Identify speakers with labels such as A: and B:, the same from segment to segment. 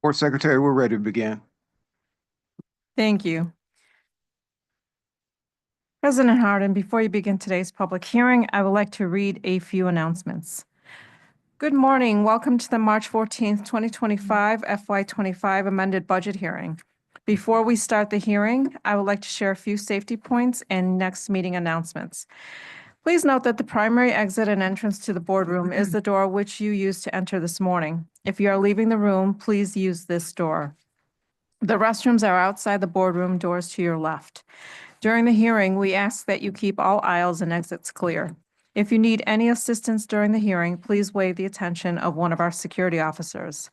A: Board Secretary, we're ready to begin.
B: Thank you. President Harden, before you begin today's public hearing, I would like to read a few announcements. Good morning. Welcome to the March 14th, 2025 FY25 amended budget hearing. Before we start the hearing, I would like to share a few safety points and next meeting announcements. Please note that the primary exit and entrance to the boardroom is the door which you used to enter this morning. If you are leaving the room, please use this door. The restrooms are outside the boardroom doors to your left. During the hearing, we ask that you keep all aisles and exits clear. If you need any assistance during the hearing, please waive the attention of one of our security officers.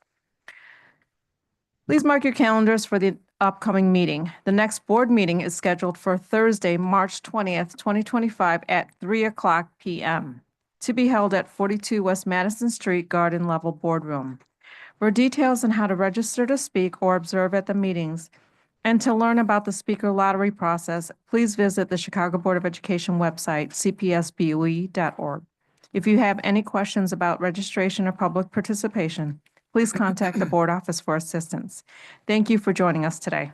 B: Please mark your calendars for the upcoming meeting. The next board meeting is scheduled for Thursday, March 20th, 2025 at 3:00 p.m. to be held at 42 West Madison Street, Garden Level Boardroom. For details on how to register to speak or observe at the meetings, and to learn about the speaker lottery process, please visit the Chicago Board of Education website, cpsboe.org. If you have any questions about registration or public participation, please contact the board office for assistance. Thank you for joining us today.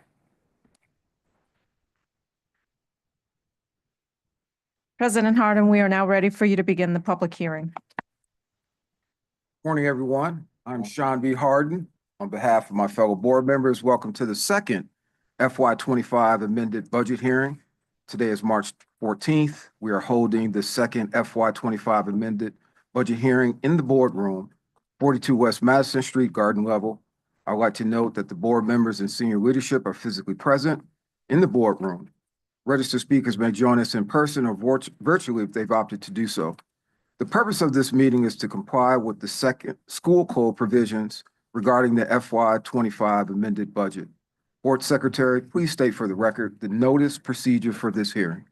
B: President Harden, we are now ready for you to begin the public hearing.
A: Morning, everyone. I'm Sean B. Harden. On behalf of my fellow board members, welcome to the second FY25 amended budget hearing. Today is March 14th. We are holding the second FY25 amended budget hearing in the boardroom, 42 West Madison Street, Garden Level. I'd like to note that the board members and senior leadership are physically present in the boardroom. Registered speakers may join us in person or virtually if they've opted to do so. The purpose of this meeting is to comply with the second school code provisions regarding the FY25 amended budget. Board Secretary, please state for the record the notice procedure for this hearing.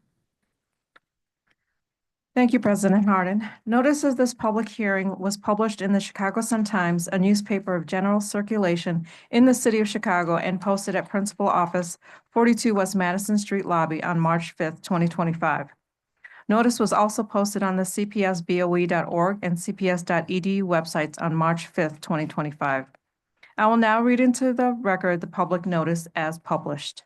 B: Thank you, President Harden. Notice of this public hearing was published in the Chicago Sun-Times, a newspaper of general circulation in the city of Chicago, and posted at Principal Office, 42 West Madison Street Lobby on March 5th, 2025. Notice was also posted on the cpsboe.org and cps.edu websites on March 5th, 2025. I will now read into the record the public notice as published.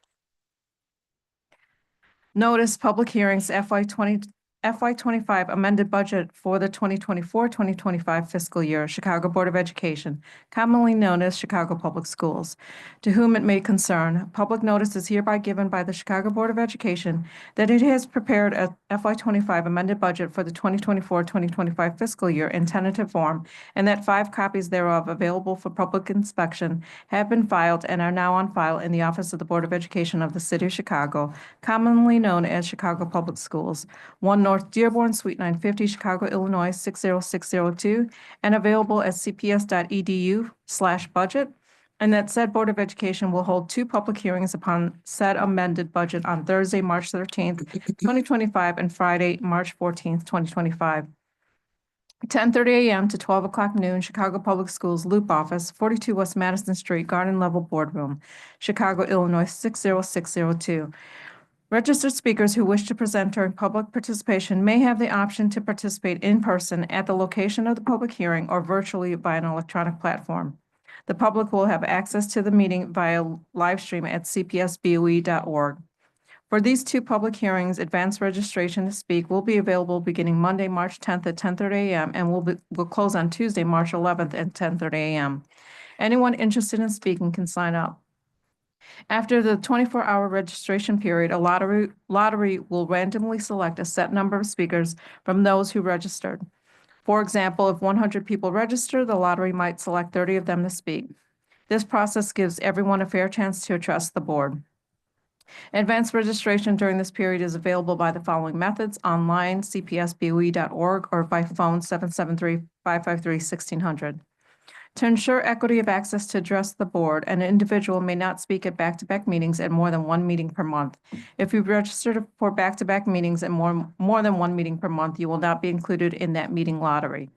B: Notice public hearings FY25 amended budget for the 2024-2025 fiscal year, Chicago Board of Education, commonly known as Chicago Public Schools. To whom it may concern, public notice is hereby given by the Chicago Board of Education that it has prepared a FY25 amended budget for the 2024-2025 fiscal year in tentative form, and that 5 copies thereof available for public inspection have been filed and are now on file in the office of the Board of Education of the City of Chicago, commonly known as Chicago Public Schools, 1 North Dearborn, Suite 950, Chicago, Illinois, 60602, and available at cps.edu/budget, and that said Board of Education will hold 2 public hearings upon said amended budget on Thursday, March 13th, 2025, and Friday, March 14th, 2025. 10:30 a.m. to 12:00 noon, Chicago Public Schools Loop Office, 42 West Madison Street, Garden Level Boardroom, Chicago, Illinois, 60602. Registered speakers who wish to present during public participation may have the option to participate in person at the location of the public hearing or virtually by an electronic platform. The public will have access to the meeting via live stream at cpsboe.org. For these 2 public hearings, advanced registration to speak will be available beginning Monday, March 10th at 10:30 a.m. and will close on Tuesday, March 11th at 10:30 a.m. Anyone interested in speaking can sign up. After the 24-hour registration period, a lottery will randomly select a set number of speakers from those who registered. For example, if 100 people register, the lottery might select 30 of them to speak. This process gives everyone a fair chance to address the board. Advanced registration during this period is available by the following methods: online, cpsboe.org, or by phone 773-553-1600. To ensure equity of access to address the board, an individual may not speak at back-to-back meetings at more than 1 meeting per month. If you've registered for back-to-back meetings and more than 1 meeting per month, you will not be included in that meeting lottery.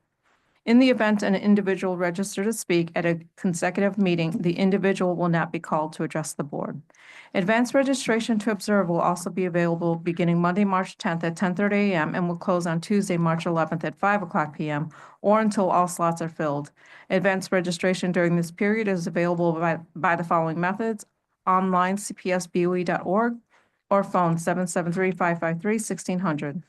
B: In the event an individual registers to speak at a consecutive meeting, the individual will not be called to address the board. Advanced registration to observe will also be available beginning Monday, March 10th at 10:30 a.m. and will close on Tuesday, March 11th at 5:00 p.m. or until all slots are filled. Advanced registration during this period is available by the following methods: online cpsboe.org or phone 773-553-1600.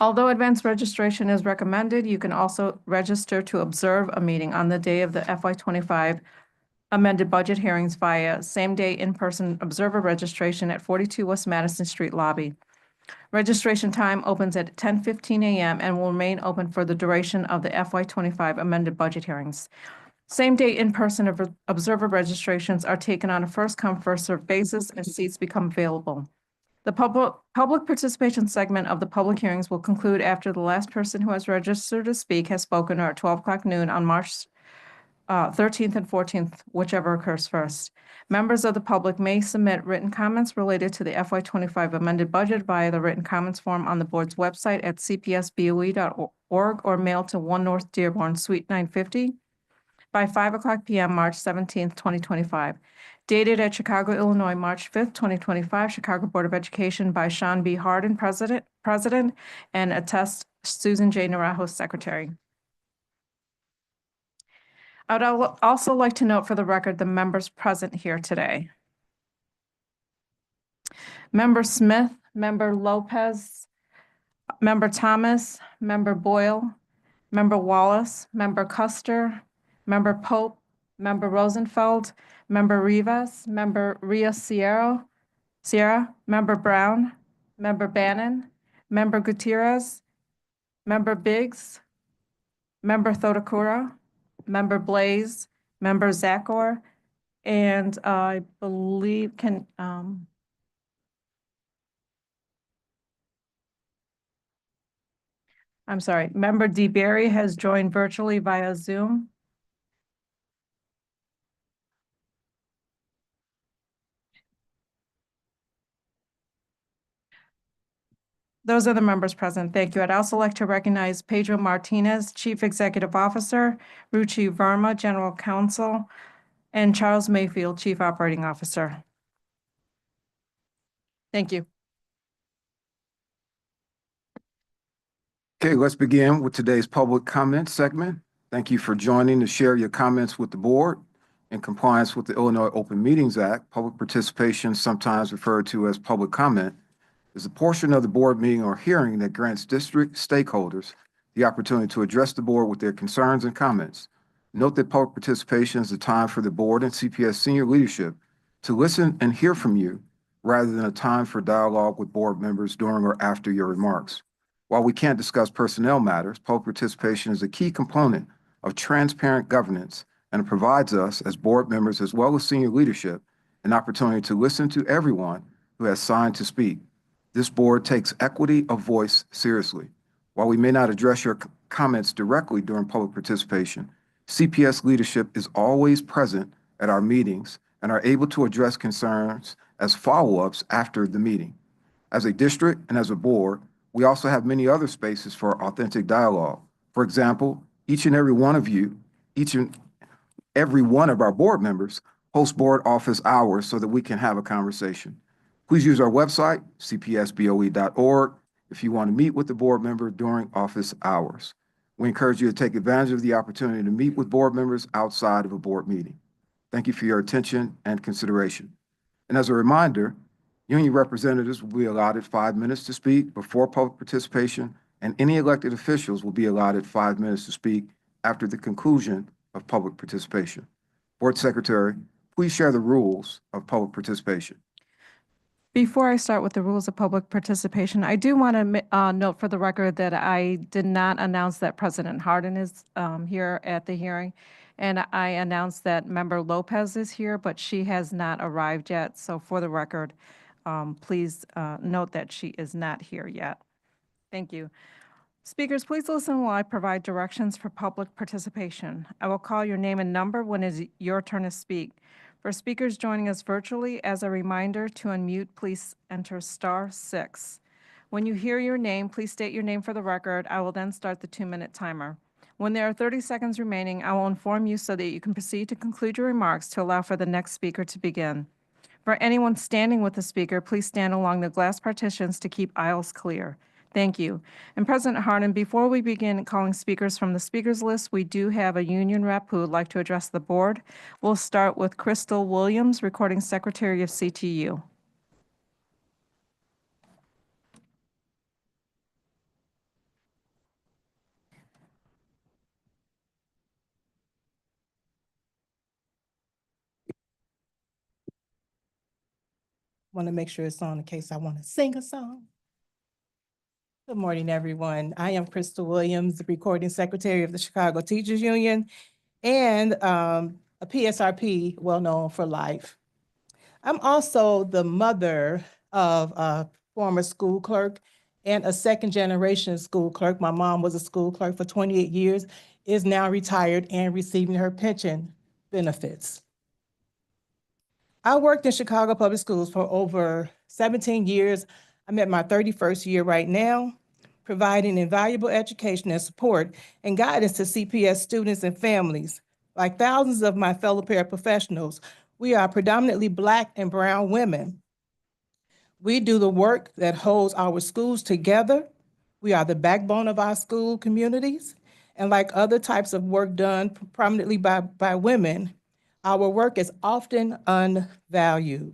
B: Although advanced registration is recommended, you can also register to observe a meeting on the day of the FY25 amended budget hearings via same-day in-person observer registration at 42 West Madison Street lobby. Registration time opens at 10:15 a.m. and will remain open for the duration of the FY25 amended budget hearings. Same-day in-person observer registrations are taken on a first-come, first-served basis as seats become available. The public participation segment of the public hearings will conclude after the last person who has registered to speak has spoken, or at 12:00 noon on March 13th and 14th, whichever occurs first. Members of the public may submit written comments related to the FY25 amended budget via the written comments form on the board's website at cpsboe.org or mail to 1 North Dearborn, Suite 950 by 5:00 p.m. March 17th, 2025. Dated at Chicago, Illinois, March 5th, 2025, Chicago Board of Education by Sean B. Harden, President, and attest Susan J. Narajo, Secretary. I would also like to note for the record the members present here today. Member Smith, Member Lopez, Member Thomas, Member Boyle, Member Wallace, Member Custer, Member Pope, Member Rosenfeld, Member Rivas, Member Sierra, Member Brown, Member Bannon, Member Gutierrez, Member Biggs, Member Thodakura, Member Blaze, Member Zakor, and I believe I'm sorry, Member DeBerry has joined virtually via Zoom. Those are the members present. Thank you. I'd also like to recognize Pedro Martinez, Chief Executive Officer, Ruchi Verma, General Counsel, and Charles Mayfield, Chief Operating Officer. Thank you.
A: Okay, let's begin with today's public comment segment. Thank you for joining to share your comments with the board. In compliance with the Illinois Open Meetings Act, public participation, sometimes referred to as public comment, is a portion of the board meeting or hearing that grants district stakeholders the opportunity to address the board with their concerns and comments. Note that public participation is a time for the board and CPS senior leadership to listen and hear from you rather than a time for dialogue with board members during or after your remarks. While we can't discuss personnel matters, public participation is a key component of transparent governance, and it provides us as board members as well as senior leadership an opportunity to listen to everyone who has signed to speak. This board takes equity of voice seriously. While we may not address your comments directly during public participation, CPS leadership is always present at our meetings and are able to address concerns as follow-ups after the meeting. As a district and as a board, we also have many other spaces for authentic dialogue. For example, each and every one of our board members host board office hours so that we can have a conversation. Please use our website, cpsboe.org, if you want to meet with the board member during office hours. We encourage you to take advantage of the opportunity to meet with board members outside of a board meeting. Thank you for your attention and consideration. And as a reminder, union representatives will be allotted 5 minutes to speak before public participation, and any elected officials will be allotted 5 minutes to speak after the conclusion of public participation. Board Secretary, please share the rules of public participation.
B: Before I start with the rules of public participation, I do want to note for the record that I did not announce that President Harden is here at the hearing. And I announced that Member Lopez is here, but she has not arrived yet. So for the record, please note that she is not here yet. Thank you. Speakers, please listen while I provide directions for public participation. I will call your name and number when it is your turn to speak. For speakers joining us virtually, as a reminder to unmute, please enter *6. When you hear your name, please state your name for the record. I will then start the 2-minute timer. When there are 30 seconds remaining, I will inform you so that you can proceed to conclude your remarks to allow for the next speaker to begin. For anyone standing with the speaker, please stand along the glass partitions to keep aisles clear. Thank you. And President Harden, before we begin calling speakers from the speakers list, we do have a union rep who would like to address the board. We'll start with Crystal Williams, Recording Secretary of CTU.
C: Want to make sure it's on in case I want to sing a song. Good morning, everyone. I am Crystal Williams, the Recording Secretary of the Chicago Teachers Union and a PSRP, well-known for life. I'm also the mother of a former school clerk and a second-generation school clerk. My mom was a school clerk for 28 years, is now retired and receiving her pension benefits. I worked in Chicago Public Schools for over 17 years. I'm at my 31st year right now, providing invaluable education and support and guidance to CPS students and families. Like thousands of my fellow paraprofessionals, we are predominantly Black and brown women. We do the work that holds our schools together. We are the backbone of our school communities. And like other types of work done prominently by women, our work is often undervalued,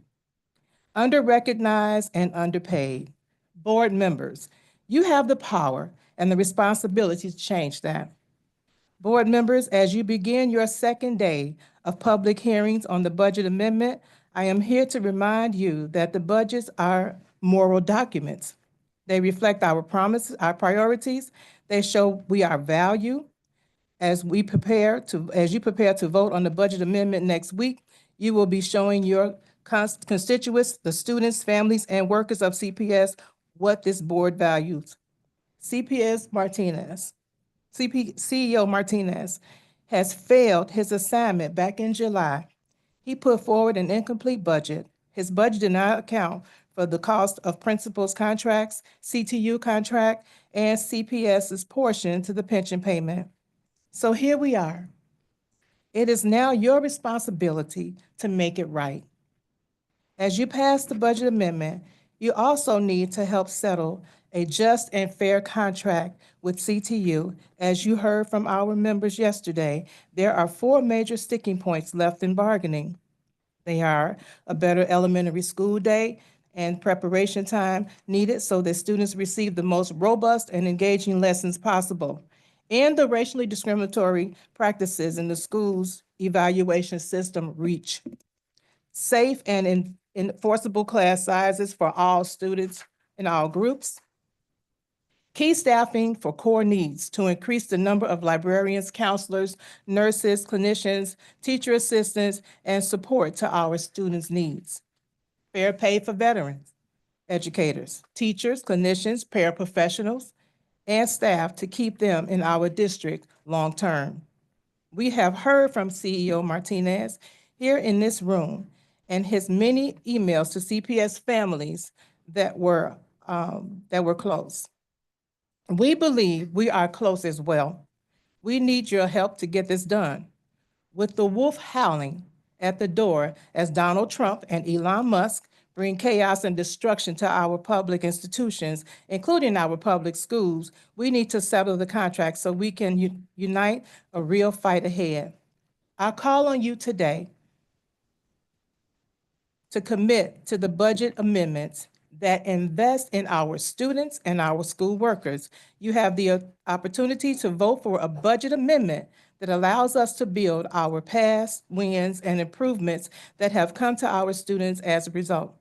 C: underrecognized, and underpaid. Board members, you have the power and the responsibility to change that. Board members, as you begin your second day of public hearings on the budget amendment, I am here to remind you that the budgets are moral documents. They reflect our promises, our priorities. They show we are valued. As you prepare to vote on the budget amendment next week, you will be showing your constituents, the students, families, and workers of CPS what this board values. CEO Martinez has failed his assignment back in July. He put forward an incomplete budget. His budget did not account for the cost of principals' contracts, CTU contract, and CPS's portion to the pension payment. So here we are. It is now your responsibility to make it right. As you pass the budget amendment, you also need to help settle a just and fair contract with CTU. As you heard from our members yesterday, there are 4 major sticking points left in bargaining. They are a better elementary school day and preparation time needed so that students receive the most robust and engaging lessons possible, and the racially discriminatory practices in the school's evaluation system reach. Safe and enforceable class sizes for all students in all groups. Key staffing for core needs to increase the number of librarians, counselors, nurses, clinicians, teacher assistants, and support to our students' needs. Fair pay for veterans, educators, teachers, clinicians, paraprofessionals, and staff to keep them in our district long-term. We have heard from CEO Martinez here in this room and his many emails to CPS families that were close. We believe we are close as well. We need your help to get this done. With the wolf howling at the door as Donald Trump and Elon Musk bring chaos and destruction to our public institutions, including our public schools, we need to settle the contract so we can unite a real fight ahead. I call on you today to commit to the budget amendments that invest in our students and our school workers. You have the opportunity to vote for a budget amendment that allows us to build our past wins and improvements that have come to our students as a result.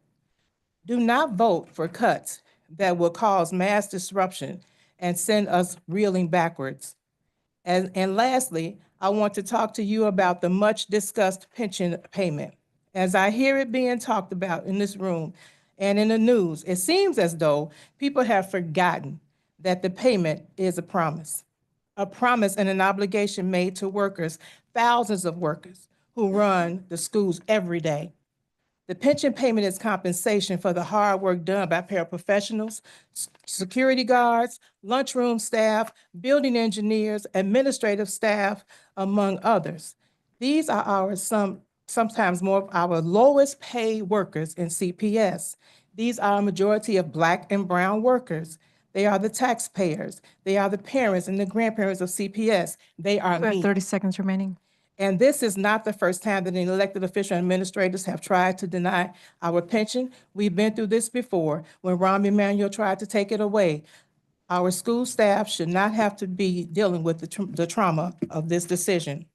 C: Do not vote for cuts that will cause mass disruption and send us reeling backwards. And lastly, I want to talk to you about the much-discussed pension payment. As I hear it being talked about in this room and in the news, it seems as though people have forgotten that the payment is a promise and an obligation made to workers, thousands of workers who run the schools every day. The pension payment is compensation for the hard work done by paraprofessionals, security guards, lunchroom staff, building engineers, administrative staff, among others. These are sometimes more of our lowest paid workers in CPS. These are a majority of Black and brown workers. They are the taxpayers. They are the parents and the grandparents of CPS. They are
B: We have
C: me.
B: 30 seconds remaining.
C: And this is not the first time that an elected official and administrators have tried to deny our pension. We've been through this before when Rahm Emanuel tried to take it away. Our school staff should not have to be dealing with the trauma of this decision.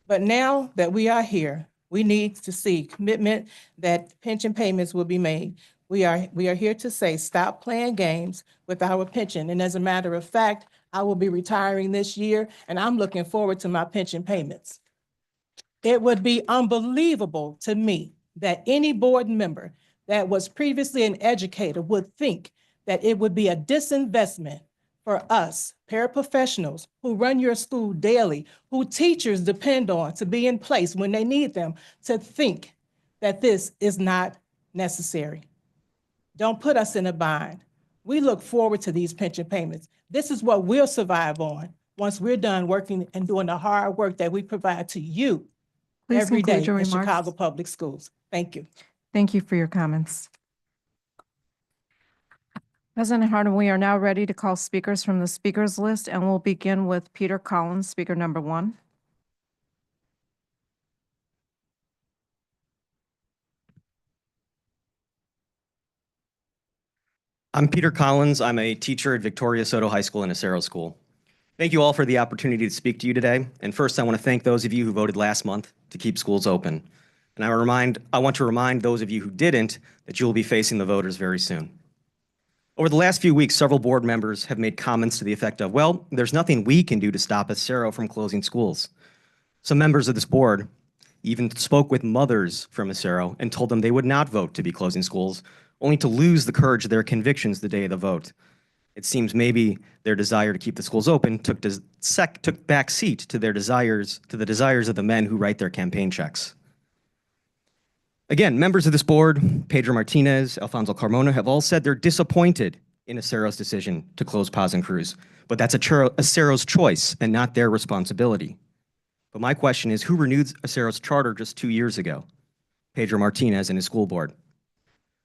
C: But now that we are here, we need to see commitment that pension payments will be made. We are here to say, stop playing games with our pension. And as a matter of fact, I will be retiring this year, and I'm looking forward to my pension payments. It would be unbelievable to me that any board member that was previously an educator would think that it would be a disinvestment for us, paraprofessionals who run your school daily, who teachers depend on to be in place when they need them, to think that this is not necessary. Don't put us in a bind. We look forward to these pension payments. This is what we'll survive on once we're done working and doing the hard work that we provide to you
B: Please
C: every day
B: conclude your
C: in
B: remarks.
C: Chicago Public Schools. Thank you.
B: Thank you for your comments. President Harden, we are now ready to call speakers from the speakers list, and we'll begin with Peter Collins, speaker number 1.
D: I'm Peter Collins. I'm a teacher at Victoria Soto High School and Acero School. Thank you all for the opportunity to speak to you today. And first, I want to thank those of you who voted last month to keep schools open. And I want to remind those of you who didn't that you will be facing the voters very soon. Over the last few weeks, several board members have made comments to the effect of, well, there's nothing we can do to stop Acero from closing schools. Some members of this board even spoke with mothers from Acero and told them they would not vote to be closing schools, only to lose the courage of their convictions the day of the vote. It seems maybe their desire to keep the schools open took back seat to the desires of the men who write their campaign checks. Again, members of this board, Pedro Martinez, Alfonso Carmona, have all said they're disappointed in Acero's decision to close Paz and Cruz, but that's Acero's choice and not their responsibility. But my question is, who renewed Acero's charter just 2 years ago? Pedro Martinez and his school board.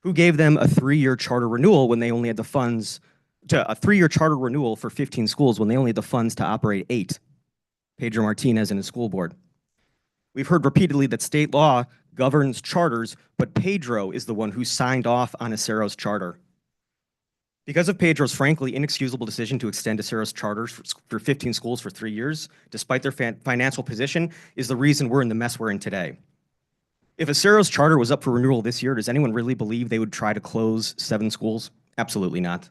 D: Who gave them a 3-year charter renewal when they only had the funds a 3-year charter renewal for 15 schools when they only had the funds to operate 8? Pedro Martinez and his school board. We've heard repeatedly that state law governs charters, but Pedro is the one who signed off on Acero's charter. Because of Pedro's frankly inexcusable decision to extend Acero's charters for 15 schools for 3 years, despite their financial position, is the reason we're in the mess we're in today. If Acero's charter was up for renewal this year, does anyone really believe they would try to close 7 schools? Absolutely not.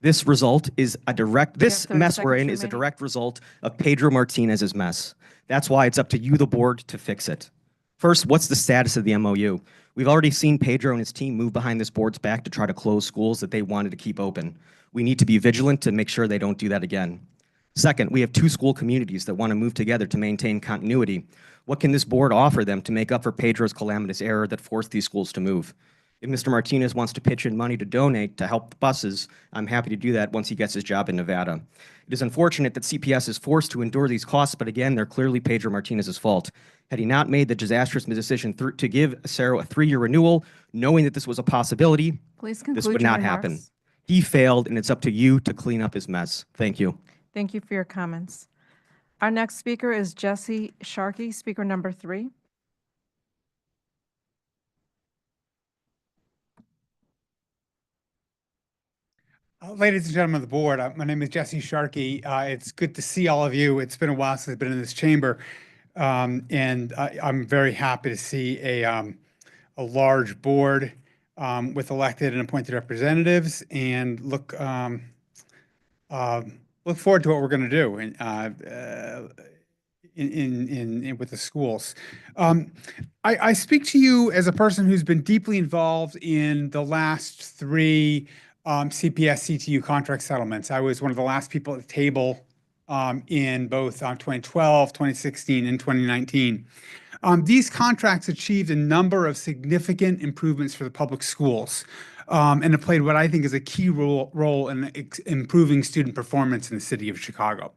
D: This mess we're in is a direct result of Pedro Martinez's mess. That's why it's up to you, the board, to fix it. First, what's the status of the MOU? We've already seen Pedro and his team move behind this board's back to try to close schools that they wanted to keep open. We need to be vigilant to make sure they don't do that again. Second, we have 2 school communities that want to move together to maintain continuity. What can this board offer them to make up for Pedro's calamitous error that forced these schools to move? If Mr. Martinez wants to pitch in money to donate to help the buses, I'm happy to do that once he gets his job in Nevada. It is unfortunate that CPS is forced to endure these costs, but again, they're clearly Pedro Martinez's fault. Had he not made the disastrous decision to give Acero a 3-year renewal, knowing that this was a possibility, this would not happen. He failed, and it's up to you to clean up his mess. Thank you.
B: Thank you for your comments. Our next speaker is Jesse Sharkey, speaker number 3.
E: Ladies and gentlemen of the board, my name is Jesse Sharkey. It's good to see all of you. It's been a while since I've been in this chamber, and I'm very happy to see a large board with elected and appointed representatives, and look forward to what we're going to do in with the schools. I speak to you as a person who's been deeply involved in the last 3 CPS CTU contract settlements. I was one of the last people at the table in both 2012, 2016, and 2019. These contracts achieved a number of significant improvements for the public schools, and have played what I think is a key role in improving student performance in the city of Chicago.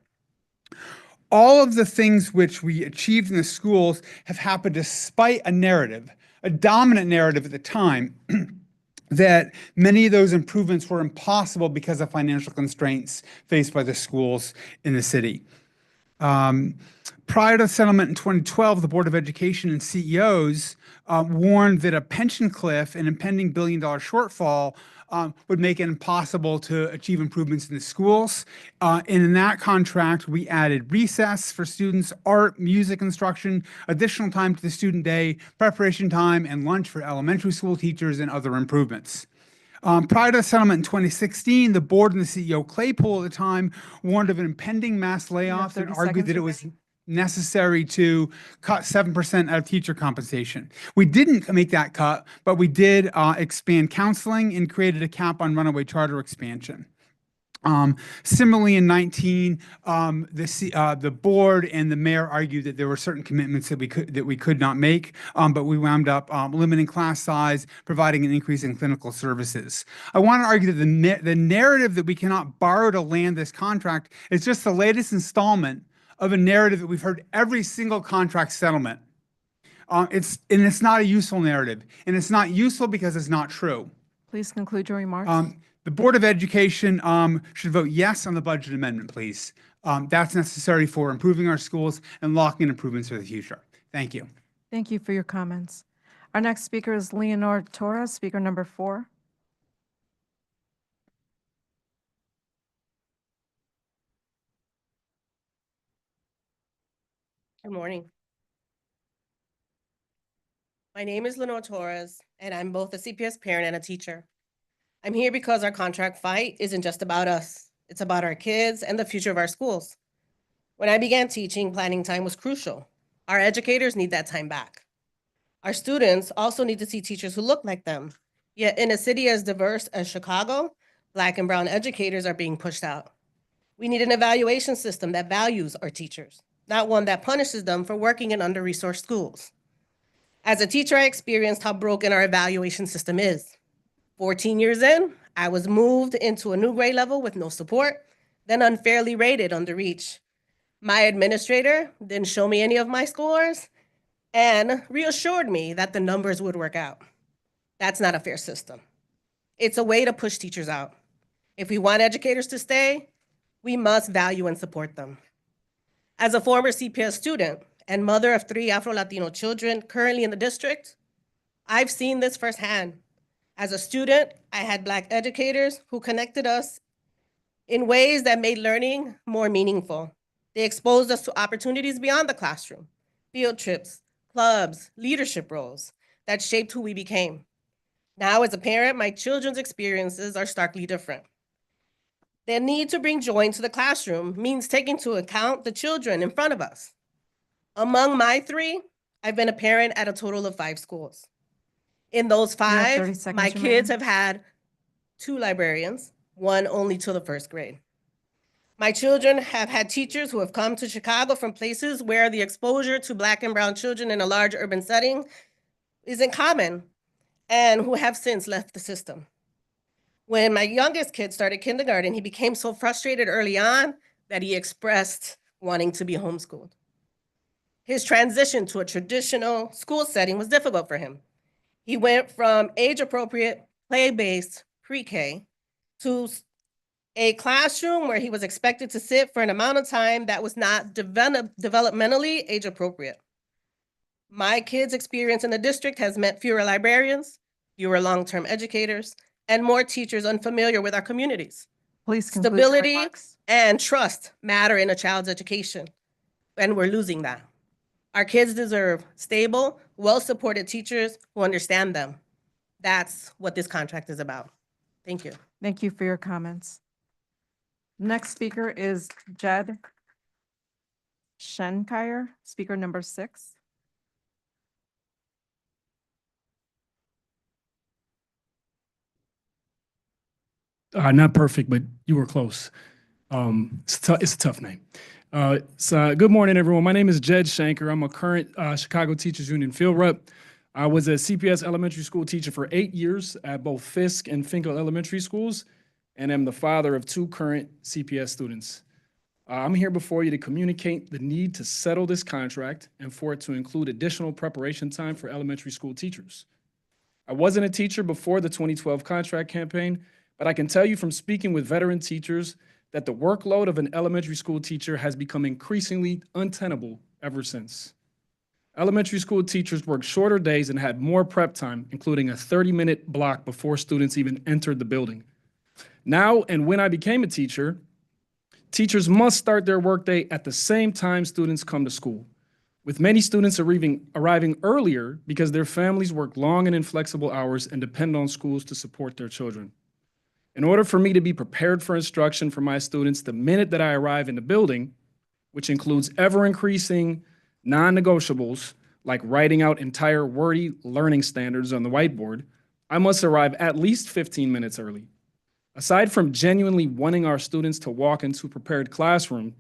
E: All of the things which we achieved in the schools have happened despite a narrative, a dominant narrative at the time, that many of those improvements were impossible because of financial constraints faced by the schools in the city. Prior to the settlement in 2012, the Board of Education and CEOs warned that a pension cliff and impending billion-dollar shortfall would make it impossible to achieve improvements in the schools. And in that contract, we added recess for students, art, music instruction, additional time to the student day, preparation time, and lunch for elementary school teachers, and other improvements. Prior to the settlement in 2016, the board and the CEO Claypool at the time warned of an impending mass layoffs and
B: 30
E: argued that it
B: seconds
E: was necessary to cut 7% out of teacher compensation. We didn't make that cut, but we did expand counseling and created a cap on runaway charter expansion. Similarly, in 19, the board and the mayor argued that there were certain commitments that we could not make, but we wound up limiting class size, providing an increase in clinical services. I want to argue that the narrative that we cannot borrow to land this contract is just the latest installment of a narrative that we've heard every single contract settlement. It's not a useful narrative, and it's not useful because it's not true.
B: Please conclude your remarks.
E: The Board of Education should vote yes on the budget amendment, please. That's necessary for improving our schools and locking in improvements for the future. Thank you.
B: Thank you for your comments. Our next speaker is Leonor Torres, speaker number 4.
F: Good morning. My name is Lenore Torres, and I'm both a CPS parent and a teacher. I'm here because our contract fight isn't just about us. It's about our kids and the future of our schools. When I began teaching, planning time was crucial. Our educators need that time back. Our students also need to see teachers who look like them. Yet in a city as diverse as Chicago, Black and brown educators are being pushed out. We need an evaluation system that values our teachers, not one that punishes them for working in under-resourced schools. As a teacher, I experienced how broken our evaluation system is. 14 years in, I was moved into a new grade level with no support, then unfairly rated under each. My administrator didn't show me any of my scores and reassured me that the numbers would work out. That's not a fair system. It's a way to push teachers out. If we want educators to stay, we must value and support them. As a former CPS student and mother of 3 Afro-Latino children currently in the district, I've seen this firsthand. As a student, I had Black educators who connected us in ways that made learning more meaningful. They exposed us to opportunities beyond the classroom, field trips, clubs, leadership roles that shaped who we became. Now, as a parent, my children's experiences are starkly different. The need to bring joy into the classroom means taking into account the children in front of us. Among my 3, I've been a parent at a total of 5 schools. In those
B: 30
F: 5,
B: seconds
F: my
B: remaining.
F: kids have had 2 librarians, one only till the 1st grade. My children have had teachers who have come to Chicago from places where the exposure to Black and brown children in a large urban setting isn't common, and who have since left the system. When my youngest kid started kindergarten, he became so frustrated early on that he expressed wanting to be homeschooled. His transition to a traditional school setting was difficult for him. He went from age-appropriate, play-based pre-K to a classroom where he was expected to sit for an amount of time that was not developmentally age-appropriate. My kids' experience in the district has meant fewer librarians, fewer long-term educators, and more teachers unfamiliar with our communities.
B: Please conclude your
F: Stability
B: remarks.
F: and trust matter in a child's education, and we're losing that. Our kids deserve stable, well-supported teachers who understand them. That's what this contract is about. Thank you.
B: Thank you for your comments. Next speaker is Jed Schenkire, speaker number 6.
G: Not perfect, but you were close. It's a tough name. Good morning, everyone. My name is Jed Shanker. I'm a current Chicago Teachers Union field rep. I was a CPS elementary school teacher for 8 years at both Fisk and Finkel Elementary Schools, and am the father of 2 current CPS students. I'm here before you to communicate the need to settle this contract and for it to include additional preparation time for elementary school teachers. I wasn't a teacher before the 2012 contract campaign, but I can tell you from speaking with veteran teachers that the workload of an elementary school teacher has become increasingly untenable ever since. Elementary school teachers worked shorter days and had more prep time, including a 30-minute block before students even entered the building. Now, and when I became a teacher, teachers must start their workday at the same time students come to school, with many students arriving earlier because their families work long and inflexible hours and depend on schools to support their children. In order for me to be prepared for instruction for my students the minute that I arrive in the building, which includes ever-increasing non-negotiables like writing out entire wordy learning standards on the whiteboard, I must arrive at least 15 minutes early. Aside from genuinely wanting our students to walk into a prepared classroom,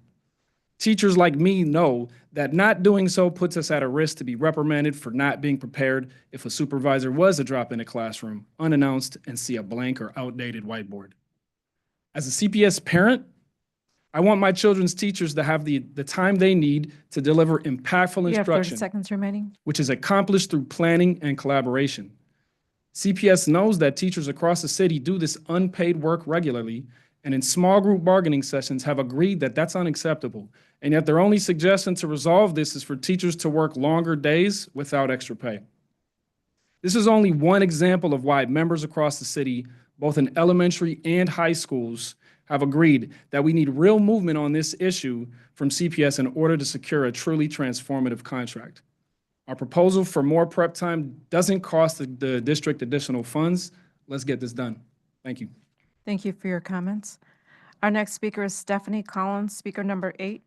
G: teachers like me know that not doing so puts us at a risk to be reprimanded for not being prepared if a supervisor was to drop in a classroom unannounced and see a blank or outdated whiteboard. As a CPS parent, I want my children's teachers to have the time they need to deliver impactful
B: You have 30
G: instruction,
B: seconds remaining.
G: which is accomplished through planning and collaboration. CPS knows that teachers across the city do this unpaid work regularly, and in small group bargaining sessions have agreed that that's unacceptable. And yet their only suggestion to resolve this is for teachers to work longer days without extra pay. This is only one example of why members across the city, both in elementary and high schools, have agreed that we need real movement on this issue from CPS in order to secure a truly transformative contract. Our proposal for more prep time doesn't cost the district additional funds. Let's get this done. Thank you.
B: Thank you for your comments. Our next speaker is Stephanie Collins, speaker number 8.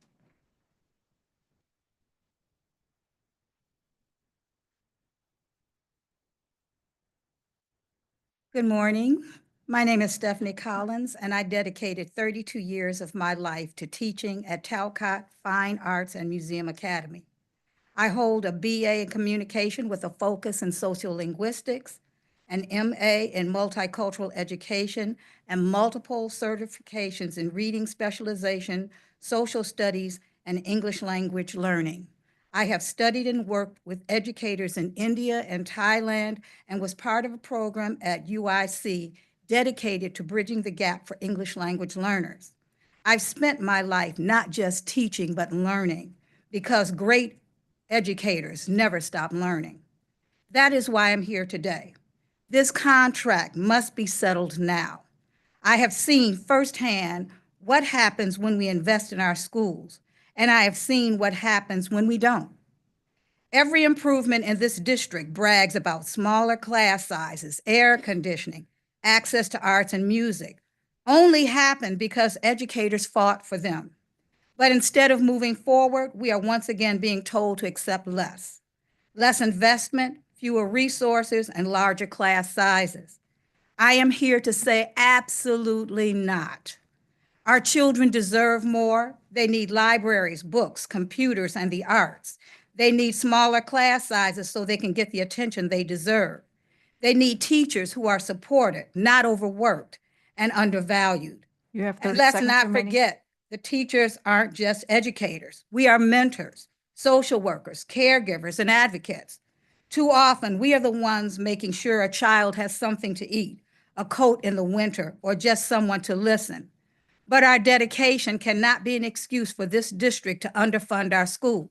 H: Good morning. My name is Stephanie Collins, and I dedicated 32 years of my life to teaching at Talcott Fine Arts and Museum Academy. I hold a BA in communication with a focus in sociolinguistics, an MA in multicultural education, and multiple certifications in reading specialization, social studies, and English language learning. I have studied and worked with educators in India and Thailand and was part of a program at UIC dedicated to bridging the gap for English language learners. I've spent my life not just teaching, but learning, because great educators never stop learning. That is why I'm here today. This contract must be settled now. I have seen firsthand what happens when we invest in our schools, and I have seen what happens when we don't. Every improvement in this district brags about smaller class sizes, air conditioning, access to arts and music, only happened because educators fought for them. But instead of moving forward, we are once again being told to accept less. Less investment, fewer resources, and larger class sizes. I am here to say absolutely not. Our children deserve more. They need libraries, books, computers, and the arts. They need smaller class sizes so they can get the attention they deserve. They need teachers who are supported, not overworked and undervalued.
B: You have 30
H: And let's
B: seconds
H: not
B: remaining.
H: forget, the teachers aren't just educators. We are mentors, social workers, caregivers, and advocates. Too often, we are the ones making sure a child has something to eat, a coat in the winter, or just someone to listen. But our dedication cannot be an excuse for this district to underfund our school.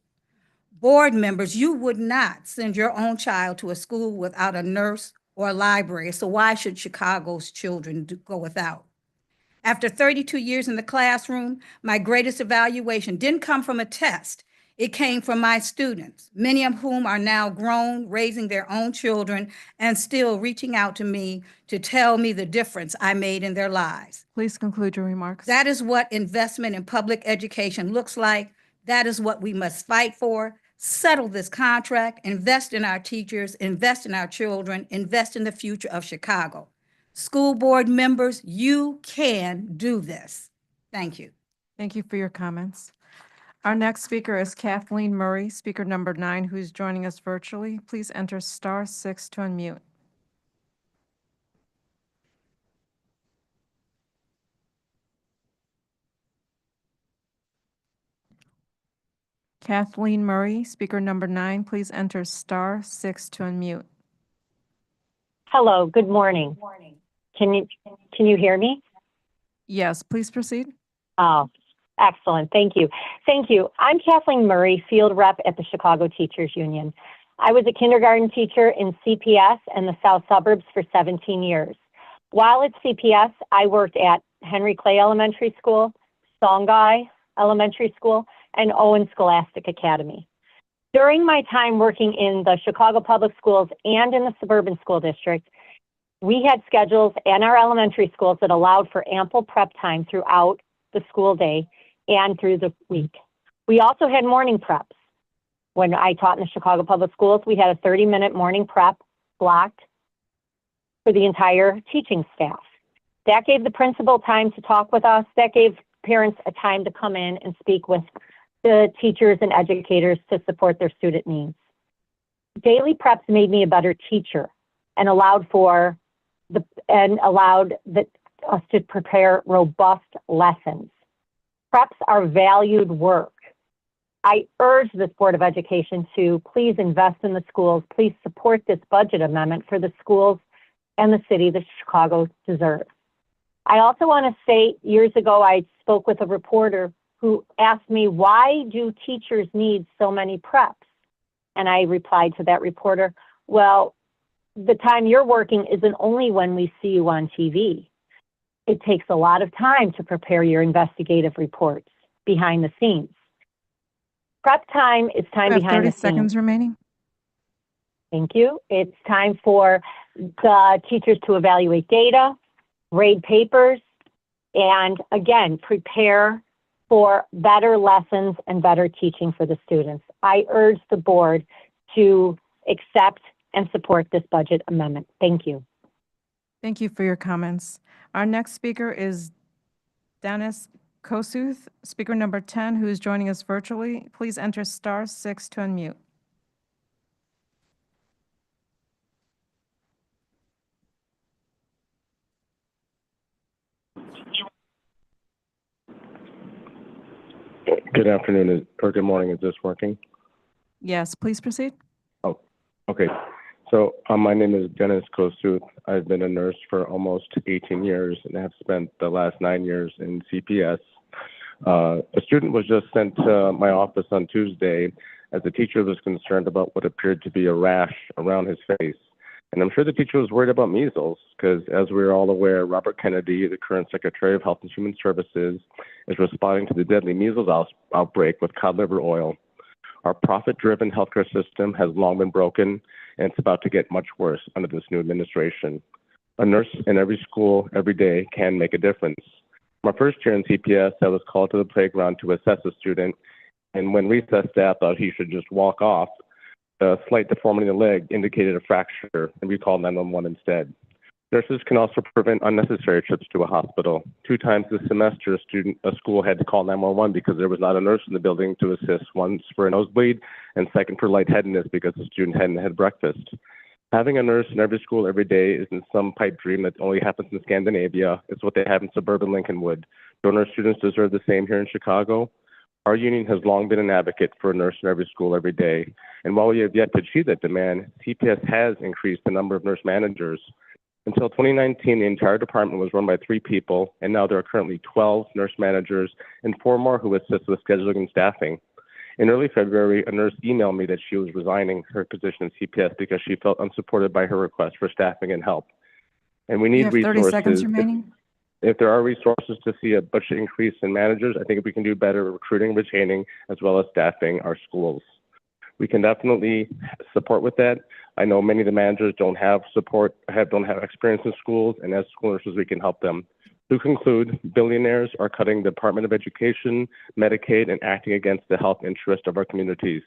H: Board members, you would not send your own child to a school without a nurse or a library, so why should Chicago's children go without? After 32 years in the classroom, my greatest evaluation didn't come from a test. It came from my students, many of whom are now grown, raising their own children, and still reaching out to me to tell me the difference I made in their lives.
B: Please conclude your remarks.
H: That is what investment in public education looks like. That is what we must fight for. Settle this contract, invest in our teachers, invest in our children, invest in the future of Chicago. School board members, you can do this. Thank you.
B: Thank you for your comments. Our next speaker is Kathleen Murray, speaker number 9, who's joining us virtually. Please enter *6 to unmute. Kathleen Murray, speaker number 9, please enter *6 to unmute.
I: Hello, good morning. Can you hear me?
B: Yes, please proceed.
I: Oh, excellent. Thank you. Thank you. I'm Kathleen Murray, field rep at the Chicago Teachers Union. I was a kindergarten teacher in CPS and the South Suburbs for 17 years. While at CPS, I worked at Henry Clay Elementary School, Songhai Elementary School, and Owen Scholastic Academy. During my time working in the Chicago Public Schools and in the suburban school district, we had schedules in our elementary schools that allowed for ample prep time throughout the school day and through the week. We also had morning preps. When I taught in the Chicago Public Schools, we had a 30-minute morning prep blocked for the entire teaching staff. That gave the principal time to talk with us. That gave parents a time to come in and speak with the teachers and educators to support their student needs. Daily preps made me a better teacher and allowed us to prepare robust lessons. Preps are valued work. I urge this Board of Education to please invest in the schools. Please support this budget amendment for the schools and the city that Chicago deserves. I also want to say, years ago, I spoke with a reporter who asked me, why do teachers need so many preps? And I replied to that reporter, well, the time you're working isn't only when we see you on TV. It takes a lot of time to prepare your investigative reports behind the scenes. Prep time is time
B: You have
I: behind
B: 30
I: the scenes.
B: seconds remaining.
I: Thank you. It's time for the teachers to evaluate data, grade papers, and again, prepare for better lessons and better teaching for the students. I urge the board to accept and support this budget amendment. Thank you.
B: Thank you for your comments. Our next speaker is Dennis Kosuth, speaker number 10, who is joining us virtually. Please enter *6 to unmute.
J: Good afternoon, or good morning. Is this working?
B: Yes, please proceed.
J: Oh, okay. So my name is Dennis Kosuth. I've been a nurse for almost 18 years and have spent the last 9 years in CPS. A student was just sent to my office on Tuesday as the teacher was concerned about what appeared to be a rash around his face. And I'm sure the teacher was worried about measles because, as we're all aware, Robert Kennedy, the current Secretary of Health and Human Services, is responding to the deadly measles outbreak with cod liver oil. Our profit-driven healthcare system has long been broken, and it's about to get much worse under this new administration. A nurse in every school, every day, can make a difference. My first year in CPS, I was called to the playground to assess a student, and when recess staff thought he should just walk off, a slight deformity in the leg indicated a fracture, and we called 911 instead. Nurses can also prevent unnecessary trips to a hospital. 2 times this semester, a school had to call 911 because there was not a nurse in the building to assist, once for a nosebleed and second for lightheadedness because the student hadn't had breakfast. Having a nurse in every school every day isn't some pipe dream that only happens in Scandinavia. It's what they have in suburban Lincolnwood. Don't our students deserve the same here in Chicago? Our union has long been an advocate for a nurse in every school every day. And while we have yet to achieve that demand, CPS has increased the number of nurse managers. Until 2019, the entire department was run by 3 people, and now there are currently 12 nurse managers and 4 more who assist with scheduling and staffing. In early February, a nurse emailed me that she was resigning her position in CPS because she felt unsupported by her request for staffing and help. And we need
B: You have 30
J: resources.
B: seconds remaining.
J: If there are resources to see a budget increase in managers, I think we can do better recruiting, retaining, as well as staffing our schools. We can definitely support with that. I know many of the managers don't have support, don't have experience in schools, and as school nurses, we can help them. To conclude, billionaires are cutting the Department of Education, Medicaid, and acting against the health interest of our communities.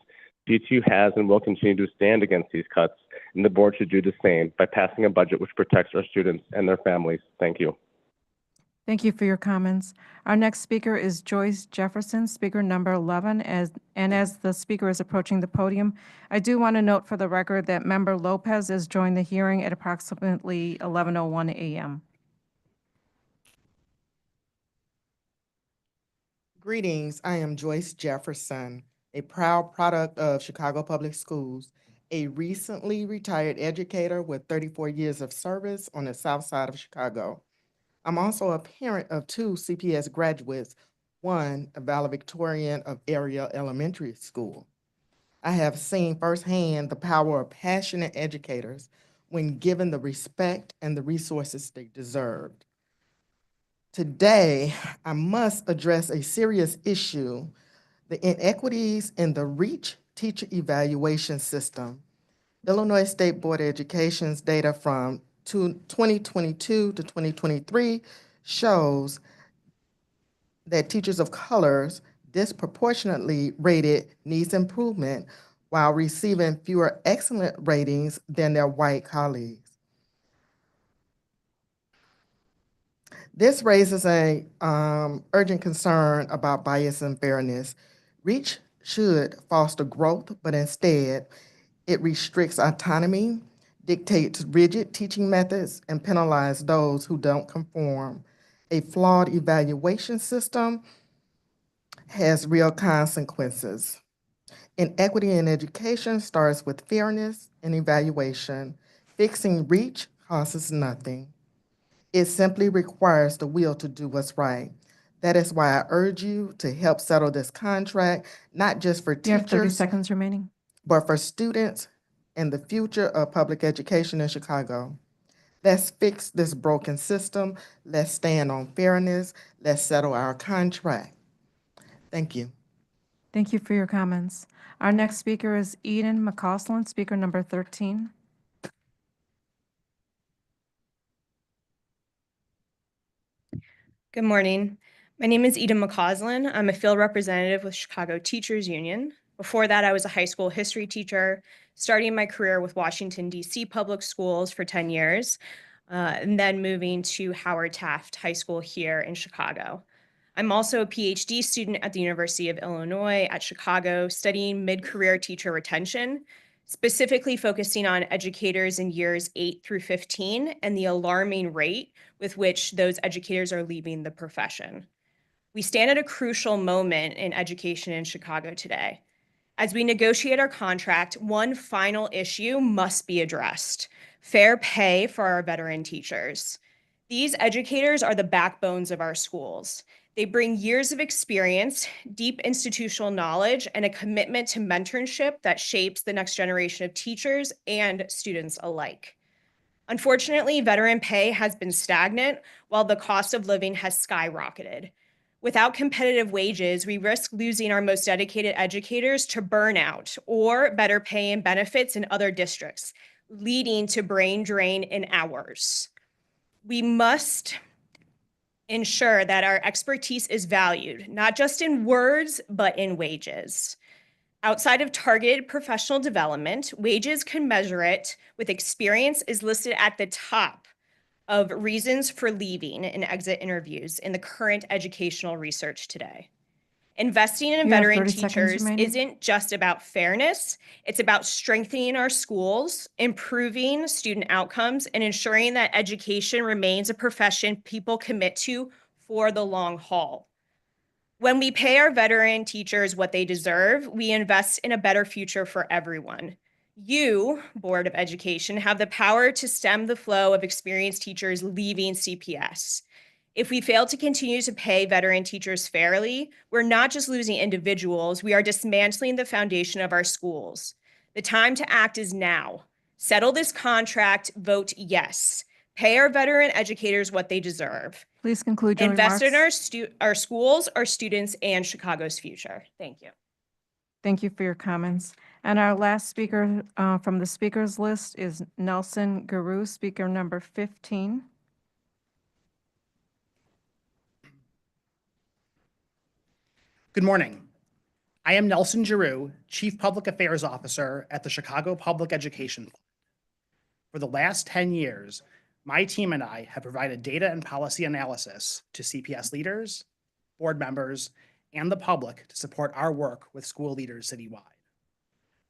J: DTU has and will continue to stand against these cuts, and the board should do the same by passing a budget which protects our students and their families. Thank you.
B: Thank you for your comments. Our next speaker is Joyce Jefferson, speaker number 11. As the speaker is approaching the podium, I do want to note for the record that Member Lopez is joining the hearing at approximately 11:01 a.m.
K: Greetings, I am Joyce Jefferson, a proud product of Chicago Public Schools, a recently retired educator with 34 years of service on the south side of Chicago. I'm also a parent of 2 CPS graduates, one a valedictorian of Area Elementary School. I have seen firsthand the power of passionate educators when given the respect and the resources they deserved. Today, I must address a serious issue: the inequities in the REACH teacher evaluation system. Illinois State Board of Education's data from 2022 to 2023 shows that teachers of colors disproportionately rated needs improvement while receiving fewer excellent ratings than their white colleagues. This raises a urgent concern about bias and fairness. REACH should foster growth, but instead it restricts autonomy, dictates rigid teaching methods, and penalizes those who don't conform. A flawed evaluation system has real consequences. Inequity in education starts with fairness and evaluation. Fixing REACH costs nothing. It simply requires the will to do what's right. That is why I urge you to help settle this contract, not just for
B: You have 30
K: teachers,
B: seconds remaining.
K: but for students and the future of public education in Chicago. Let's fix this broken system. Let's stand on fairness. Let's settle our contract. Thank you.
B: Thank you for your comments. Our next speaker is Eden McCausland, speaker number 13.
L: Good morning. My name is Eden McCausland. I'm a field representative with Chicago Teachers Union. Before that, I was a high school history teacher, starting my career with Washington, D.C. public schools for 10 years, and then moving to Howard Taft High School here in Chicago. I'm also a PhD student at the University of Illinois at Chicago, studying mid-career teacher retention, specifically focusing on educators in years 8 through 15 and the alarming rate with which those educators are leaving the profession. We stand at a crucial moment in education in Chicago today. As we negotiate our contract, one final issue must be addressed: fair pay for our veteran teachers. These educators are the backbones of our schools. They bring years of experience, deep institutional knowledge, and a commitment to mentorship that shapes the next generation of teachers and students alike. Unfortunately, veteran pay has been stagnant while the cost of living has skyrocketed. Without competitive wages, we risk losing our most dedicated educators to burnout or better pay and benefits in other districts, leading to brain drain in hours. We must ensure that our expertise is valued, not just in words, but in wages. Outside of targeted professional development, wages can measure it with experience is listed at the top of reasons for leaving in exit interviews in the current educational research today. Investing in
B: You have
L: veteran
B: 30 seconds
L: teachers
B: remaining.
L: isn't just about fairness, it's about strengthening our schools, improving student outcomes, and ensuring that education remains a profession people commit to for the long haul. When we pay our veteran teachers what they deserve, we invest in a better future for everyone. You, Board of Education, have the power to stem the flow of experienced teachers leaving CPS. If we fail to continue to pay veteran teachers fairly, we're not just losing individuals, we are dismantling the foundation of our schools. The time to act is now. Settle this contract, vote yes. Pay our veteran educators what they deserve.
B: Please conclude your
L: Invest
B: remarks.
L: in our schools, our students, and Chicago's future. Thank you.
B: Thank you for your comments. And our last speaker from the speakers list is Nelson Guru, speaker number 15.
M: Good morning. I am Nelson Giroux, Chief Public Affairs Officer at the Chicago Public Education Fund. For the last 10 years, my team and I have provided data and policy analysis to CPS leaders, board members, and the public to support our work with school leaders citywide.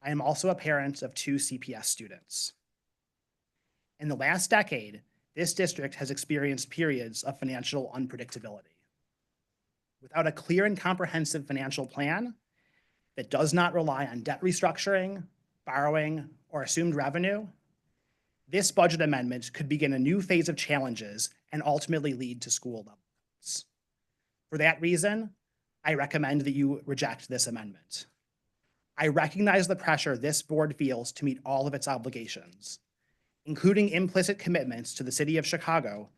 M: I am also a parent of 2 CPS students. In the last decade, this district has experienced periods of financial unpredictability. Without a clear and comprehensive financial plan that does not rely on debt restructuring, borrowing, or assumed revenue, this budget amendment could begin a new phase of challenges and ultimately lead to school level cuts. For that reason, I recommend that you reject this amendment. I recognize the pressure this board feels to meet all of its obligations, including implicit commitments to the city of Chicago,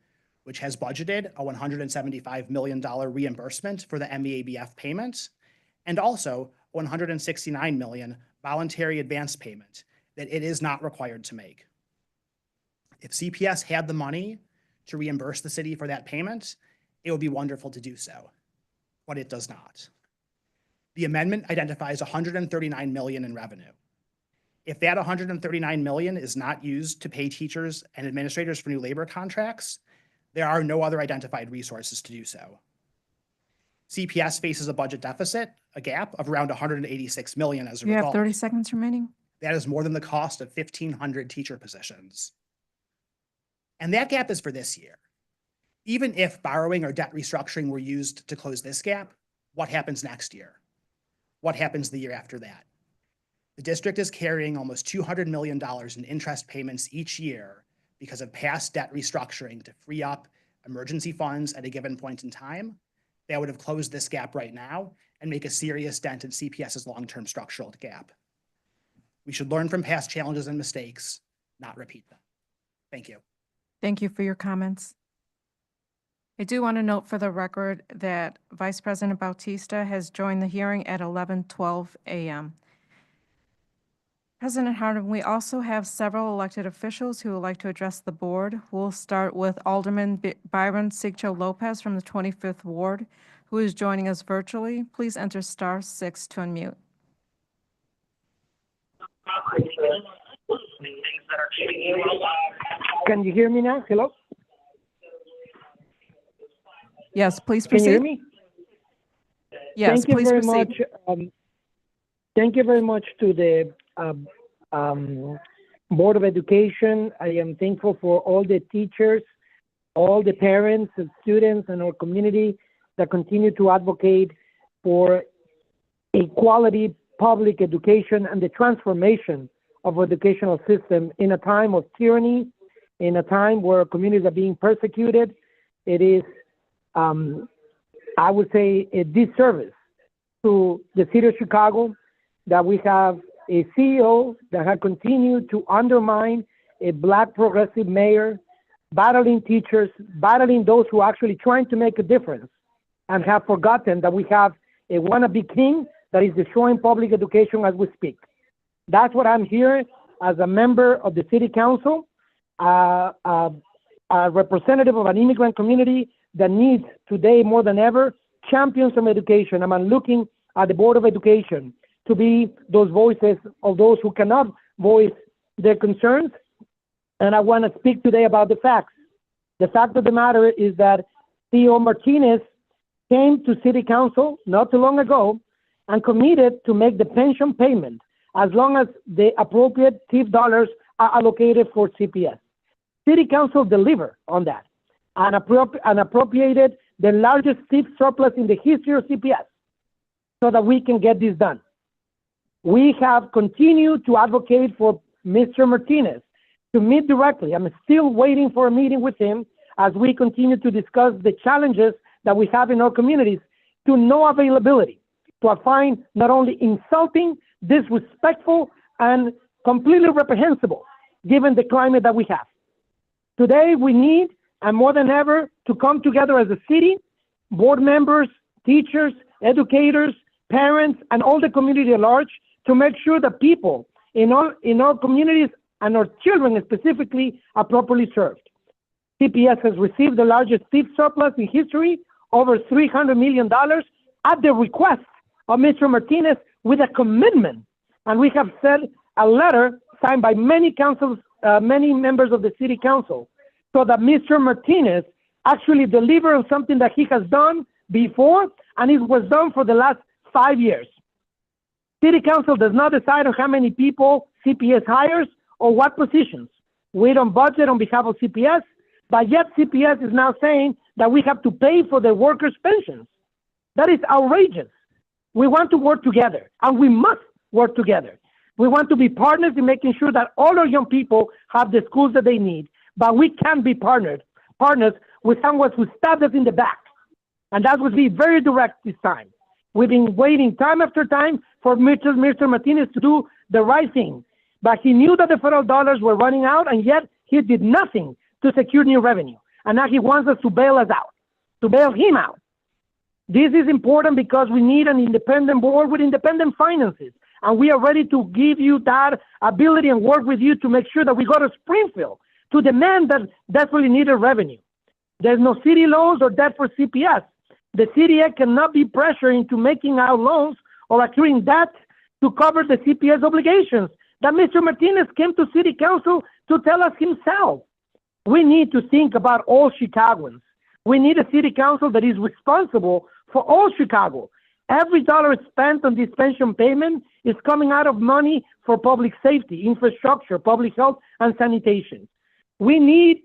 M: which has budgeted a $175 million reimbursement for the MEABF payment, and also a $169 million voluntary advance payment that it is not required to make. If CPS had the money to reimburse the city for that payment, it would be wonderful to do so, but it does not. The amendment identifies $139 million in revenue. If that $139 million is not used to pay teachers and administrators for new labor contracts, there are no other identified resources to do so. CPS faces a budget deficit, a gap of around $186 million as a
B: You have
M: result.
B: 30 seconds remaining.
M: That is more than the cost of 1,500 teacher positions. And that gap is for this year. Even if borrowing or debt restructuring were used to close this gap, what happens next year? What happens the year after that? The district is carrying almost $200 million in interest payments each year because of past debt restructuring to free up emergency funds at a given point in time. That would have closed this gap right now and make a serious dent in CPS's long-term structural gap. We should learn from past challenges and mistakes, not repeat them. Thank you.
B: Thank you for your comments. I do want to note for the record that Vice President Bautista has joined the hearing at 11:12 a.m. President Harden, we also have several elected officials who would like to address the board. We'll start with Alderman Byron Sigcho Lopez from the 25th Ward, who is joining us virtually. Please enter *6 to unmute.
N: Can you hear me now? Hello?
B: Yes, please
N: Can you hear
B: proceed.
N: me?
B: Yes,
N: Thank you
B: please
N: very
B: proceed.
N: much. Thank you very much to the Board of Education. I am thankful for all the teachers, all the parents and students in our community that continue to advocate for a quality public education and the transformation of our educational system in a time of tyranny, in a time where communities are being persecuted. It is, I would say, a disservice to the city of Chicago that we have a CEO that has continued to undermine a Black progressive mayor, battling teachers, battling those who are actually trying to make a difference, and have forgotten that we have a wannabe king that is destroying public education as we speak. That's what I'm here as a member of the city council, a representative of an immigrant community that needs today more than ever champions of education. I'm looking at the Board of Education to be those voices of those who cannot voice their concerns. And I want to speak today about the facts. The fact of the matter is that CEO Martinez came to city council not too long ago and committed to make the pension payment as long as the appropriate TIF dollars are allocated for CPS. City council delivered on that and appropriated the largest TIF surplus in the history of CPS so that we can get this done. We have continued to advocate for Mr. Martinez to meet directly. I'm still waiting for a meeting with him as we continue to discuss the challenges that we have in our communities, to no availability, to find not only insulting, disrespectful, and completely reprehensible given the climate that we have. Today, we need, and more than ever, to come together as a city, board members, teachers, educators, parents, and all the community at large to make sure that people in our communities and our children specifically are properly served. CPS has received the largest TIF surplus in history, over $300 million, at the request of Mr. Martinez with a commitment. And we have sent a letter signed by many councils, many members of the city council, so that Mr. Martinez actually deliver on something that he has done before, and it was done for the last 5 years. City Council does not decide on how many people CPS hires or what positions. We don't budget on behalf of CPS, but yet CPS is now saying that we have to pay for the workers' pensions. That is outrageous. We want to work together, and we must work together. We want to be partners in making sure that all our young people have the schools that they need, but we can't be partners with someone who stabbed us in the back. And that would be very direct this time. We've been waiting time after time for Mr. Martinez to do the right thing, but he knew that the federal dollars were running out, and yet he did nothing to secure new revenue. And now he wants us to bail us out, to bail him out. This is important because we need an independent board with independent finances. And we are ready to give you that ability and work with you to make sure that we go to Springfield to demand that desperately needed revenue. There's no city loans or debt for CPS. The CDA cannot be pressured into making out loans or accruing debt to cover the CPS obligations that Mr. Martinez came to City Council to tell us himself. We need to think about all Chicagoans. We need a City Council that is responsible for all Chicago. Every dollar spent on this pension payment is coming out of money for public safety, infrastructure, public health, and sanitation. We need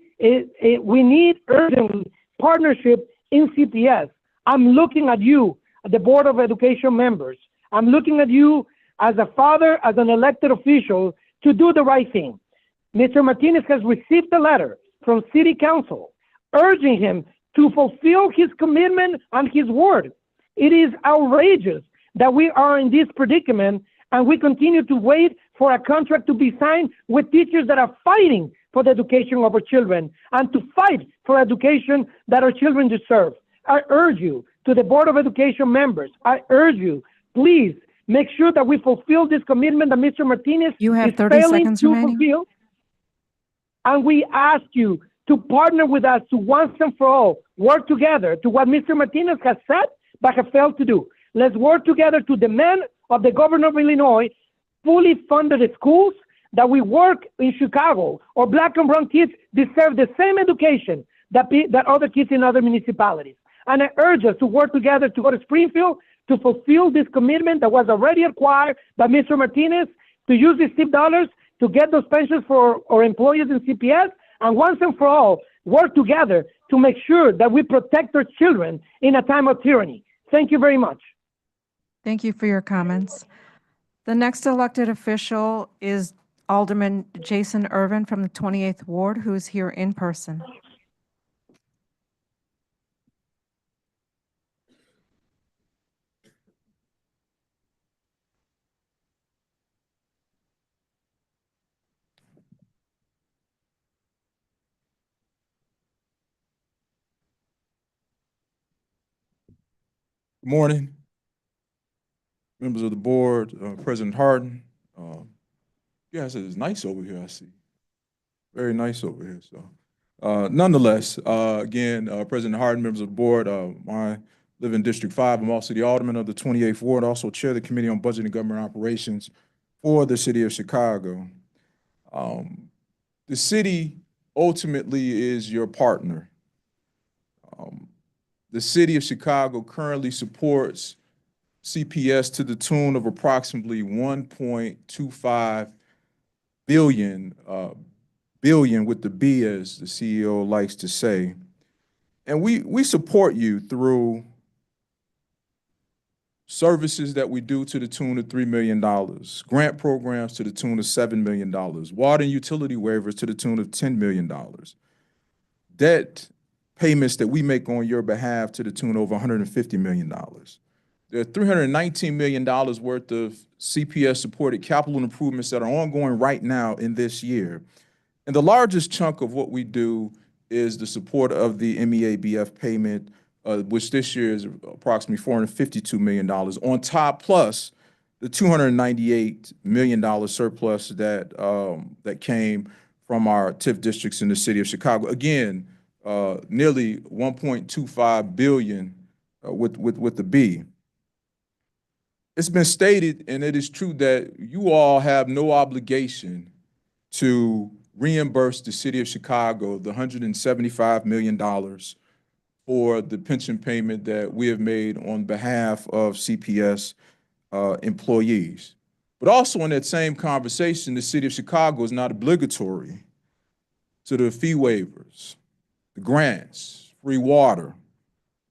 N: urgent partnership in CPS. I'm looking at you, the Board of Education members. I'm looking at you as a father, as an elected official, to do the right thing. Mr. Martinez has received a letter from City Council urging him to fulfill his commitment and his word. It is outrageous that we are in this predicament and we continue to wait for a contract to be signed with teachers that are fighting for the education of our children and to fight for education that our children deserve. I urge you, to the Board of Education members, I urge you, please make sure that we fulfill this commitment that Mr. Martinez
B: You have
N: is
B: 30
N: failing
B: seconds
N: to
B: remaining.
N: fulfill. And we ask you to partner with us to once and for all work together to what Mr. Martinez has said but have failed to do. Let's work together to demand of the governor of Illinois fully funded schools, that we work in Chicago, or Black and brown kids deserve the same education that other kids in other municipalities. And I urge us to work together to go to Springfield to fulfill this commitment that was already acquired by Mr. Martinez, to use these tip dollars to get those pensions for our employees in CPS, and once and for all, work together to make sure that we protect our children in a time of tyranny. Thank you very much.
B: Thank you for your comments. The next elected official is Alderman Jason Irvin from the 28th Ward, who is here in person.
O: Good morning, members of the board, President Harden. Yes, it's nice over here, I see. Very nice over here. So, nonetheless, again, President Harden, members of the board, I live in District 5. I'm also the alderman of the 28th Ward, also chair the Committee on Budget and Government Operations for the city of Chicago. The city ultimately is your partner. The city of Chicago currently supports CPS to the tune of approximately 1.25 billion, billion with the B, as the CEO likes to say. And we support you through services that we do to the tune of $3 million, grant programs to the tune of $7 million, water and utility waivers to the tune of $10 million, debt payments that we make on your behalf to the tune of over $150 million. There are $319 million worth of CPS-supported capital improvements that are ongoing right now in this year. And the largest chunk of what we do is the support of the MEABF payment, which this year is approximately $452 million, on top plus the $298 million surplus that came from our TIF districts in the city of Chicago. Again, nearly 1.25 billion with the B. It's been stated, and it is true, that you all have no obligation to reimburse the city of Chicago the $175 million for the pension payment that we have made on behalf of CPS employees. But also in that same conversation, the city of Chicago is not obligatory to the fee waivers, the grants, free water,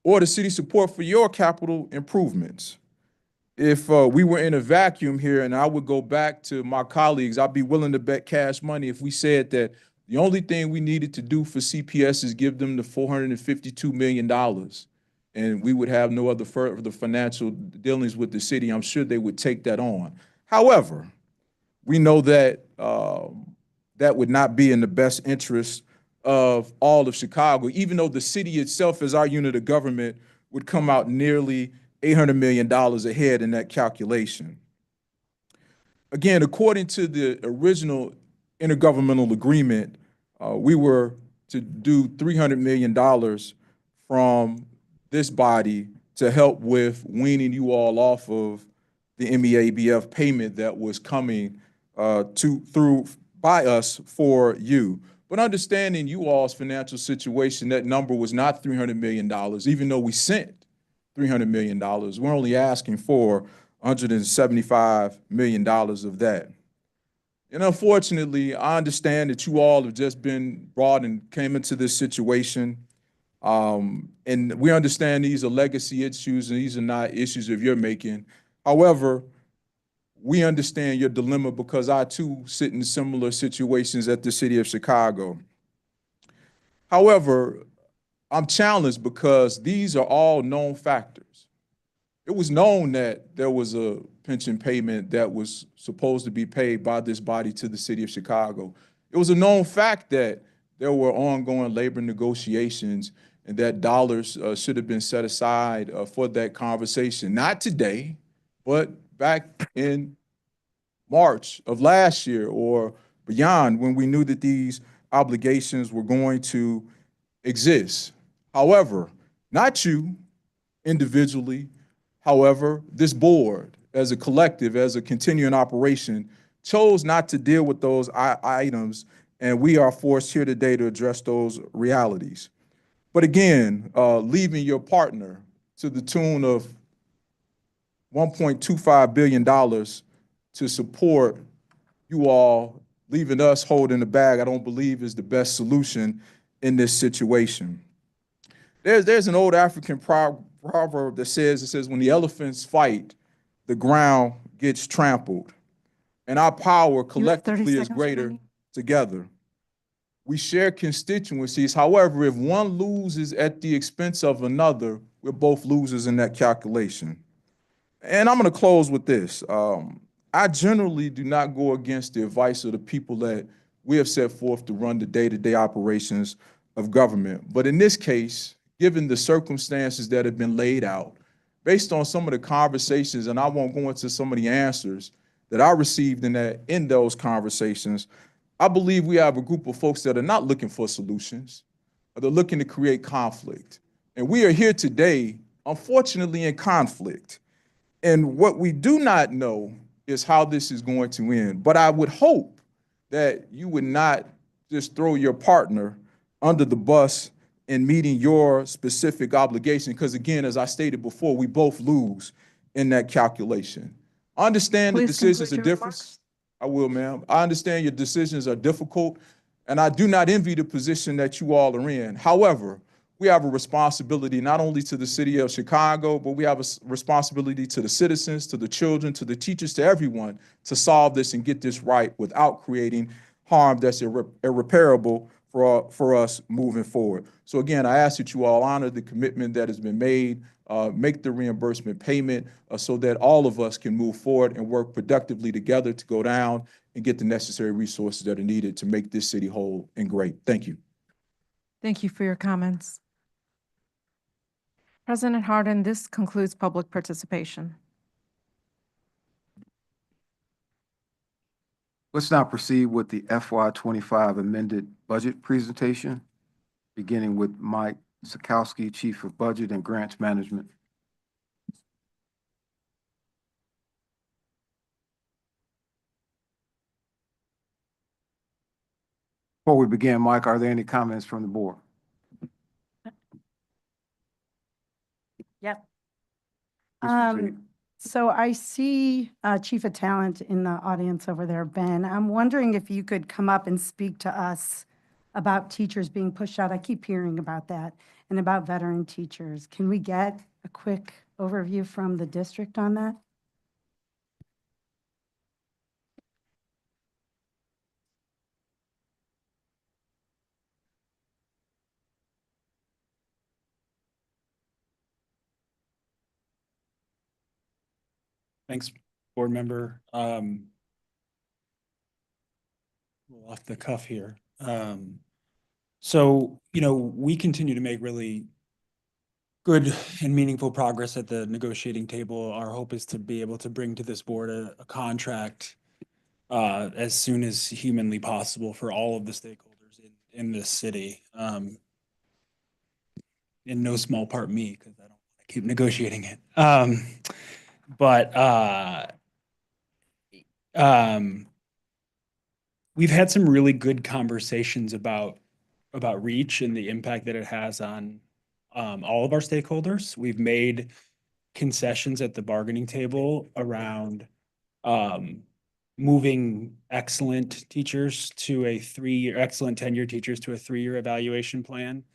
O: or the city support for your capital improvements. If we were in a vacuum here, and I would go back to my colleagues, I'd be willing to bet cash money if we said that the only thing we needed to do for CPS is give them the $452 million, and we would have no other further financial dealings with the city. I'm sure they would take that on. However, we know that that would not be in the best interest of all of Chicago, even though the city itself, as our unit of government, would come out nearly $800 million ahead in that calculation. Again, according to the original intergovernmental agreement, we were to do $300 million from this body to help with weaning you all off of the MEABF payment that was coming through by us for you. But understanding you all's financial situation, that number was not $300 million, even though we sent $300 million. We're only asking for $175 million of that. And unfortunately, I understand that you all have just been brought and came into this situation. And we understand these are legacy issues and these are not issues of your making. However, we understand your dilemma because I too sit in similar situations at the city of Chicago. However, I'm challenged because these are all known factors. It was known that there was a pension payment that was supposed to be paid by this body to the city of Chicago. It was a known fact that there were ongoing labor negotiations and that dollars should have been set aside for that conversation. Not today, but back in March of last year or beyond when we knew that these obligations were going to exist. However, not you individually, however, this board as a collective, as a continuing operation, chose not to deal with those items, and we are forced here today to address those realities. But again, leaving your partner to the tune of $1.25 billion to support you all, leaving us holding the bag, I don't believe is the best solution in this situation. There's an old African proverb that says, when the elephants fight, the ground gets trampled. And our power collectively is greater together. We share constituencies. However, if one loses at the expense of another, we're both losers in that calculation. And I'm going to close with this. I generally do not go against the advice of the people that we have set forth to run the day-to-day operations of government. But in this case, given the circumstances that have been laid out, based on some of the conversations, and I won't go into some of the answers that I received in those conversations, I believe we have a group of folks that are not looking for solutions, but they're looking to create conflict. And we are here today, unfortunately, in conflict. And what we do not know is how this is going to end. But I would hope that you would not just throw your partner under the bus in meeting your specific obligation, because again, as I stated before, we both lose in that calculation. I understand the decisions are different. I will, ma'am. I understand your decisions are difficult, and I do not envy the position that you all are in. However, we have a responsibility not only to the city of Chicago, but we have a responsibility to the citizens, to the children, to the teachers, to everyone to solve this and get this right without creating harm that's irreparable for us moving forward. So again, I ask that you all honor the commitment that has been made, make the reimbursement payment so that all of us can move forward and work productively together to go down and get the necessary resources that are needed to make this city whole and great. Thank you.
B: Thank you for your comments. President Harden, this concludes public participation.
A: Let's now proceed with the FY25 amended budget presentation, beginning with Mike Zakowski, Chief of Budget and Grants Management. Before we begin, Mike, are there any comments from the board?
P: Yep.
A: Please proceed.
P: So I see Chief of Talent in the audience over there, Ben. I'm wondering if you could come up and speak to us about teachers being pushed out. I keep hearing about that, and about veteran teachers. Can we get a quick overview from the district on that?
Q: Thanks, board member. Off the cuff here. So, we continue to make really good and meaningful progress at the negotiating table. Our hope is to be able to bring to this board a contract as soon as humanly possible for all of the stakeholders in this city. In no small part me, because I don't want to keep negotiating it. We've had some really good conversations about reach and the impact that it has on all of our stakeholders. We've made concessions at the bargaining table around moving excellent teachers to a 3-year, excellent tenure teachers to a 3-year evaluation plan.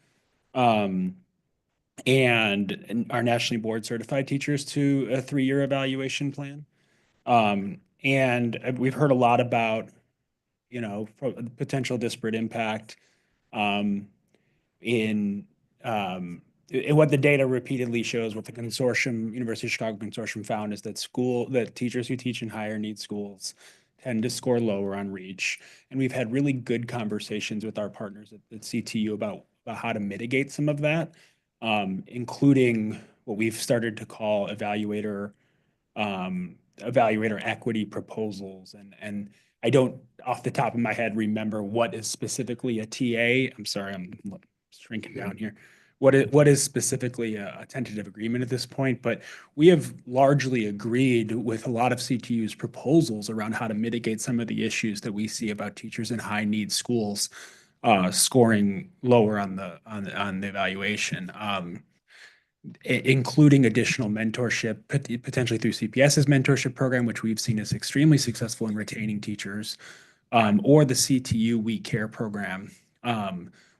Q: And our nationally board certified teachers to a 3-year evaluation plan. And we've heard a lot about, potential disparate impact in what the data repeatedly shows, what the consortium, University of Chicago Consortium found is that teachers who teach in higher need schools tend to score lower on reach. And we've had really good conversations with our partners at CTU about how to mitigate some of that, including what we've started to call evaluator equity proposals. And I don't, off the top of my head, remember what is specifically a TA. I'm sorry, I'm shrinking down here. What is specifically a tentative agreement at this point, but we have largely agreed with a lot of CTU's proposals around how to mitigate some of the issues that we see about teachers in high need schools scoring lower on the evaluation. Including additional mentorship, potentially through CPS's mentorship program, which we've seen is extremely successful in retaining teachers, or the CTU We Care program.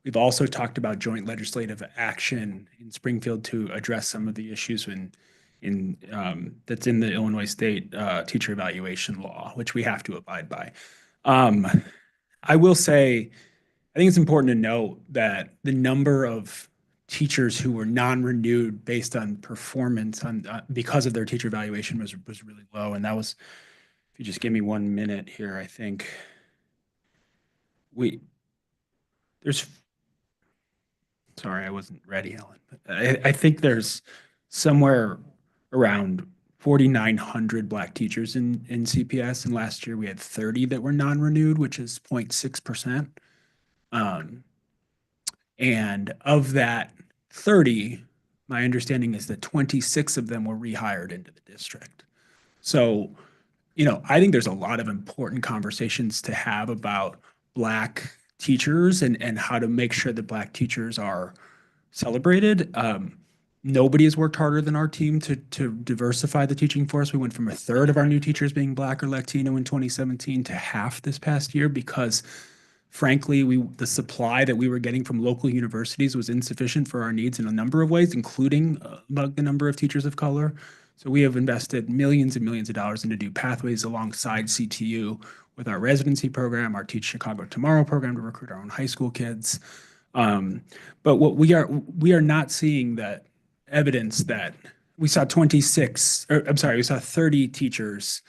Q: We've also talked about joint legislative action in Springfield to address some of the issues that's in the Illinois State teacher evaluation law, which we have to abide by. I will say, I think it's important to note that the number of teachers who were non-renewed based on performance because of their teacher evaluation was really low. And that was, if you just give me 1 minute here, I think sorry, I wasn't ready, Ellen. But I think there's somewhere around 4,900 Black teachers in CPS. And last year we had 30 that were non-renewed, which is 0.6%. And of that 30, my understanding is that 26 of them were rehired into the district. So, I think there's a lot of important conversations to have about Black teachers and how to make sure that Black teachers are celebrated. Nobody has worked harder than our team to diversify the teaching force. We went from 1/3 of our new teachers being Black or Latino in 2017 to half this past year because frankly, the supply that we were getting from local universities was insufficient for our needs in a number of ways, including the number of teachers of color. So we have invested millions and millions of dollars into new pathways alongside CTU with our residency program, our Teach Chicago Tomorrow program to recruit our own high school kids. But what we are not seeing that evidence that we saw 30 teachers,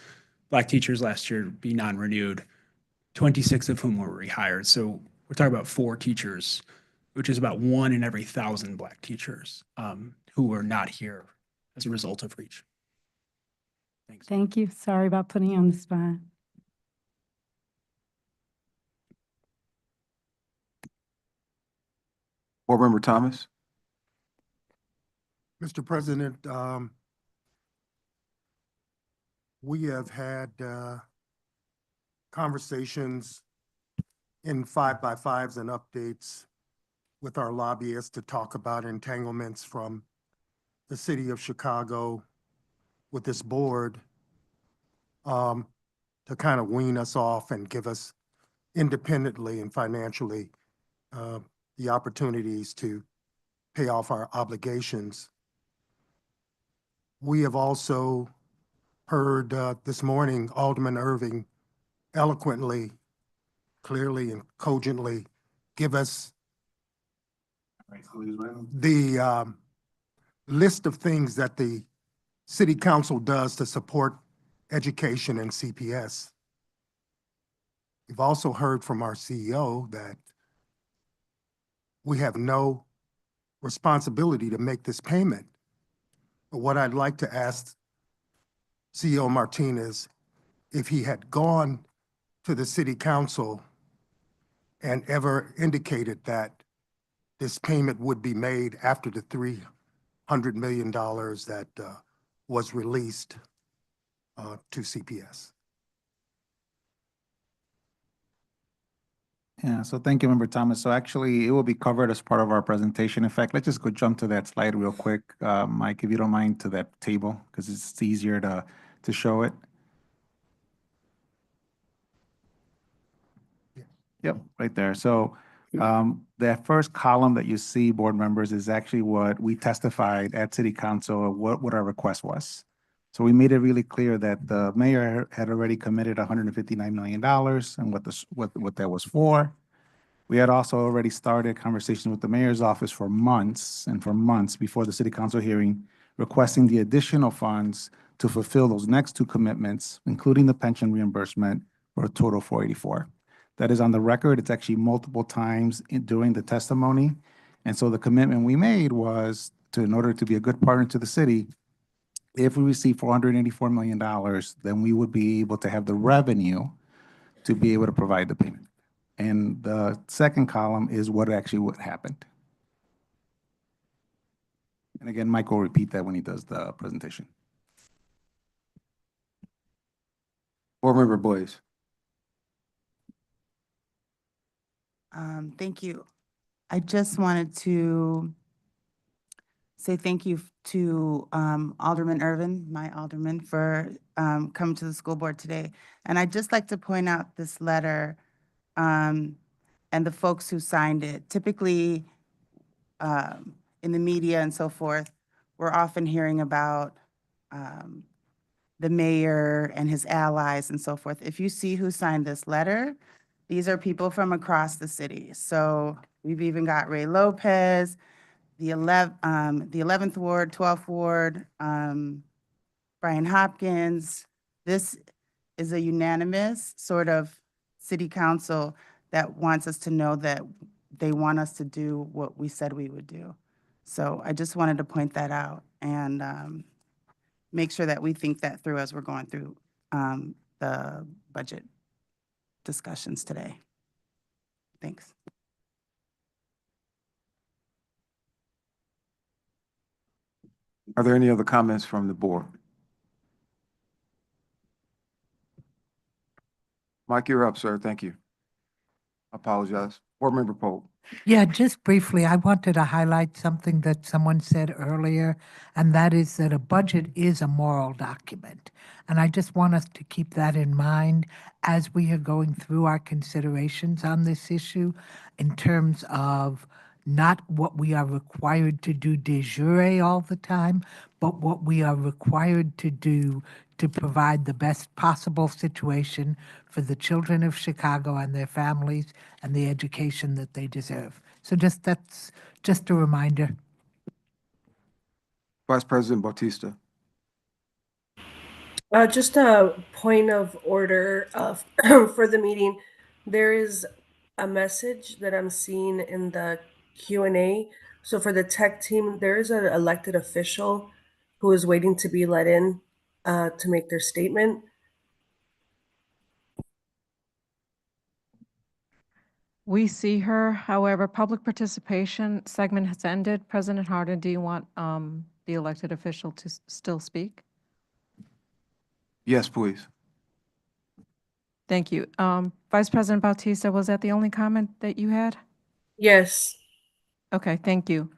Q: Black teachers last year be non-renewed. 26 of whom were rehired. So we're talking about 4 teachers, which is about 1 in every 1,000 Black teachers who were not here as a result of reach. Thanks.
P: Thank you. Sorry about putting you on the spot.
A: Board Member Thomas?
R: Mr. President, we have had conversations in 5x5s and updates with our lobbyists to talk about entanglements from the city of Chicago with this board, to kind of wean us off and give us independently and financially the opportunities to pay off our obligations. We have also heard this morning Alderman Irving eloquently, clearly, and cogently give us the list of things that the city council does to support education and CPS. We've also heard from our CEO that we have no responsibility to make this payment. But what I'd like to ask CEO Martinez, if he had gone to the city council and ever indicated that this payment would be made after the $300 million that was released to CPS.
S: Yeah, so thank you, Member Thomas. So actually, it will be covered as part of our presentation. In fact, let's just go jump to that slide real quick, Mike, if you don't mind, to that table, because it's easier to show it. Yep, right there. So that first column that you see, board members, is actually what we testified at City Council of what our request was. So we made it really clear that the mayor had already committed $159 million and what that was for. We had also already started conversations with the mayor's office for months before the city council hearing, requesting the additional funds to fulfill those next two commitments, including the pension reimbursement, for a total of $484. That is on the record. It's actually multiple times during the testimony. And so the commitment we made was to, in order to be a good partner to the city, if we receive $484 million, then we would be able to have the revenue to be able to provide the payment. And the second column is what happened. And again, Mike will repeat that when he does the presentation.
A: Board Member Blaze.
T: Thank you. I just wanted to say thank you to Alderman Irvin, my alderman, for coming to the school board today. And I'd just like to point out this letter and the folks who signed it. Typically, in the media and so forth, we're often hearing about the mayor and his allies and so forth. If you see who signed this letter, these are people from across the city. So we've even got Ray Lopez, the 11th Ward, 12th Ward, Brian Hopkins. This is a unanimous sort of city council that wants us to know that they want us to do what we said we would do. So I just wanted to point that out and make sure that we think that through as we're going through the budget discussions today. Thanks.
A: Are there any other comments from the board? Mike, you're up, sir. Thank you. I apologize. Board Member Pope.
U: Yeah, just briefly, I wanted to highlight something that someone said earlier, and that is that a budget is a moral document. And I just want us to keep that in mind as we are going through our considerations on this issue in terms of not what we are required to do de jure all the time, but what we are required to do to provide the best possible situation for the children of Chicago and their families and the education that they deserve. So that's just a reminder.
A: Vice President Bautista.
V: Just a point of order for the meeting. There is a message that I'm seeing in the Q&A. So for the tech team, there is an elected official who is waiting to be let in to make their statement.
B: We see her. However, public participation segment has ended. President Harden, do you want the elected official to still speak?
A: Yes, please.
B: Thank you. Vice President Bautista, was that the only comment that you had?
V: Yes.
B: Okay, thank you.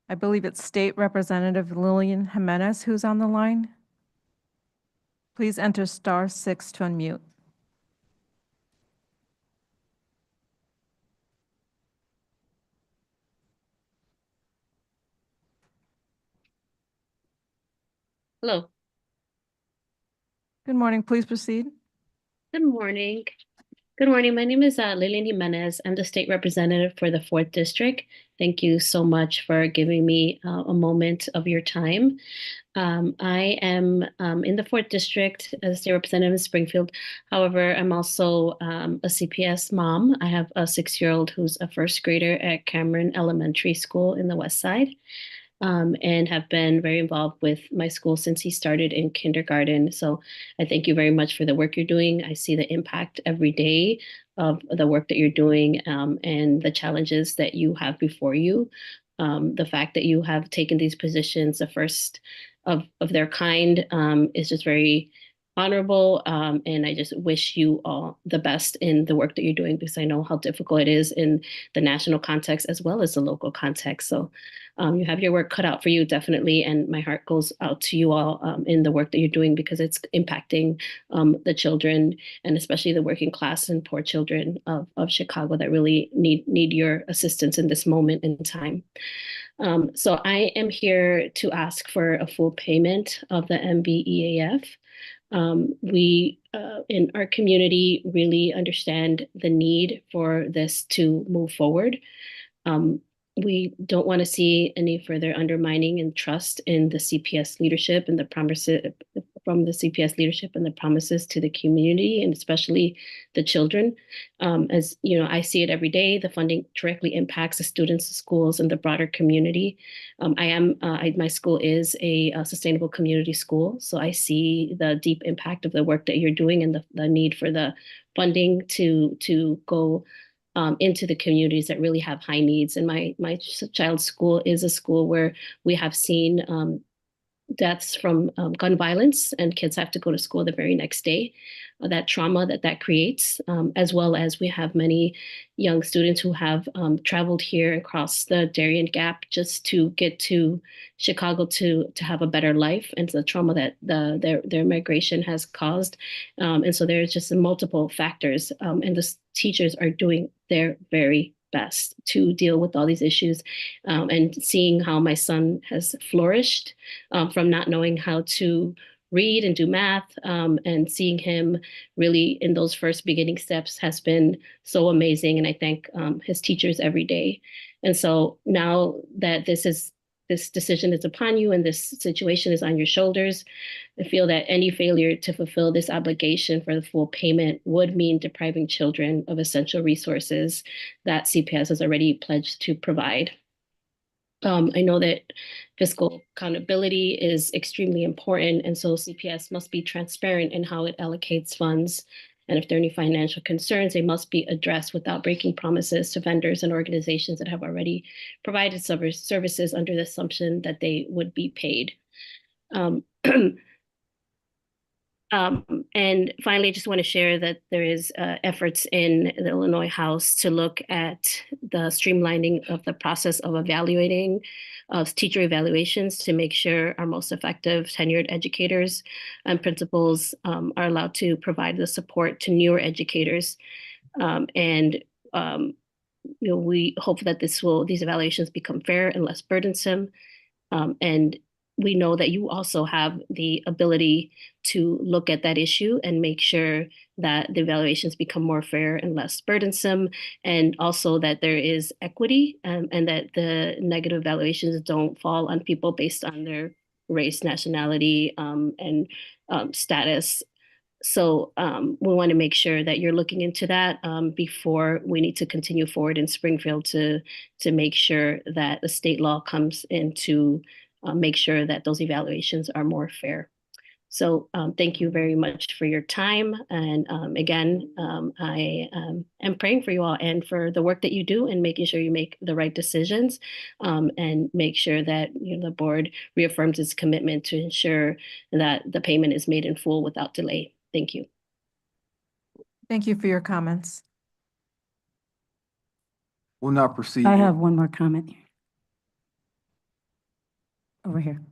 B: I believe it's State Representative Lillian Jimenez who's on the line. Please enter *6 to unmute.
C: Hello.
B: Good morning. Please proceed.
C: Good morning. Good morning. My name is Lilian Jimenez. I'm the state representative for the 4th District. Thank you so much for giving me a moment of your time. I am in the 4th District as a state representative in Springfield. However, I'm also a CPS mom. I have a 6-year-old who's a first grader at Cameron Elementary School in the West Side. And have been very involved with my school since he started in kindergarten. So I thank you very much for the work you're doing. I see the impact every day of the work that you're doing and the challenges that you have before you. The fact that you have taken these positions, the first of their kind, is just very honorable. And I just wish you all the best in the work that you're doing because I know how difficult it is in the national context as well as the local context. So you have your work cut out for you, definitely. And my heart goes out to you all in the work that you're doing because it's impacting the children and especially the working class and poor children of Chicago that really need your assistance in this moment in time. So I am here to ask for a full payment of the MBEAF. We in our community really understand the need for this to move forward. We don't want to see any further undermining and trust in the CPS leadership and the promises from the CPS leadership and the promises to the community and especially the children. As you know, I see it every day. The funding directly impacts the students, the schools, and the broader community. My school is a sustainable community school, so I see the deep impact of the work that you're doing and the need for the funding to go into the communities that really have high needs. And my child's school is a school where we have seen deaths from gun violence, and kids have to go to school the very next day. That trauma that creates, as well as we have many young students who have traveled here across the Darien Gap just to get to Chicago to have a better life, and the trauma that their migration has caused. And so there's just multiple factors, and the teachers are doing their very best to deal with all these issues, and seeing how my son has flourished from not knowing how to read and do math, and seeing him really in those first beginning steps has been so amazing. And I thank his teachers every day. And so now that this decision is upon you and this situation is on your shoulders, I feel that any failure to fulfill this obligation for the full payment would mean depriving children of essential resources that CPS has already pledged to provide. I know that fiscal accountability is extremely important, and so CPS must be transparent in how it allocates funds. And if there are any financial concerns, they must be addressed without breaking promises to vendors and organizations that have already provided services under the assumption that they would be paid. And finally, I just want to share that there is efforts in the Illinois House to look at the streamlining of the process of evaluating teacher evaluations to make sure our most effective tenured educators and principals are allowed to provide the support to newer educators. We hope that these evaluations become fair and less burdensome. And we know that you also have the ability to look at that issue and make sure that the evaluations become more fair and less burdensome, and also that there is equity, and that the negative evaluations don't fall on people based on their race, nationality, and status. So we want to make sure that you're looking into that before we need to continue forward in Springfield to make sure that the state law comes in to make sure that those evaluations are more fair. So thank you very much for your time. And again, I am praying for you all and for the work that you do and making sure you make the right decisions, and make sure that the board reaffirms its commitment to ensure that the payment is made in full without delay. Thank you.
B: Thank you for your comments.
A: We'll now proceed.
P: I
A: with-
P: have one more comment here. Over here.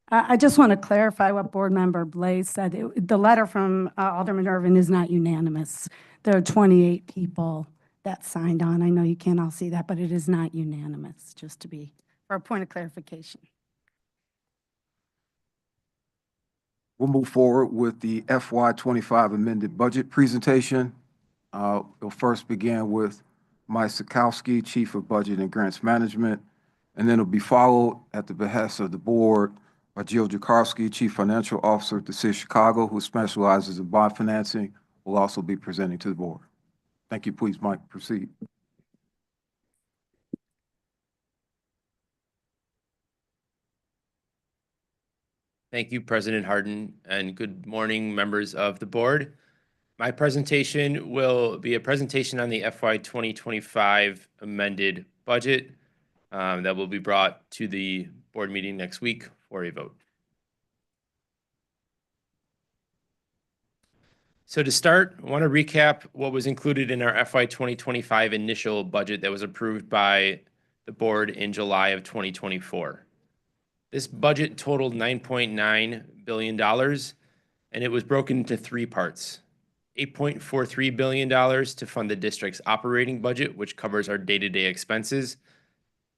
P: I just want to clarify what Board Member Blaze said. The letter from Alderman Irvin is not unanimous. There are 28 people that signed on. I know you can't all see that, but it is not unanimous, just to be, for a point of clarification.
A: We'll move forward with the FY 25 amended budget presentation. We'll first begin with Mike Sikowski, Chief of Budget and Grants Management, and then it'll be followed at the behest of the board by Jill Jakarski, Chief Financial Officer at the City of Chicago, who specializes in bond financing, will also be presenting to the board. Thank you. Please, Mike, proceed.
D: Thank you, President Harden, and good morning, members of the board. My presentation will be a presentation on the FY 2025 amended budget that will be brought to the board meeting next week for a vote. So to start, I want to recap what was included in our FY 2025 initial budget that was approved by the board in July of 2024. This budget totaled $9.9 billion, and it was broken into three parts. $8.43 billion to fund the district's operating budget, which covers our day-to-day expenses.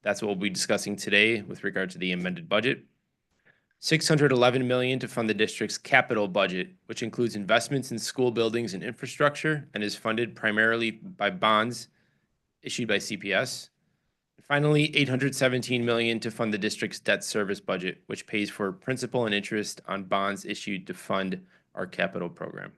D: That's what we'll be discussing today with regard to the amended budget. $611 million to fund the district's capital budget, which includes investments in school buildings and infrastructure and is funded primarily by bonds issued by CPS. Finally, $817 million to fund the district's debt service budget, which pays for principal and interest on bonds issued to fund our capital program.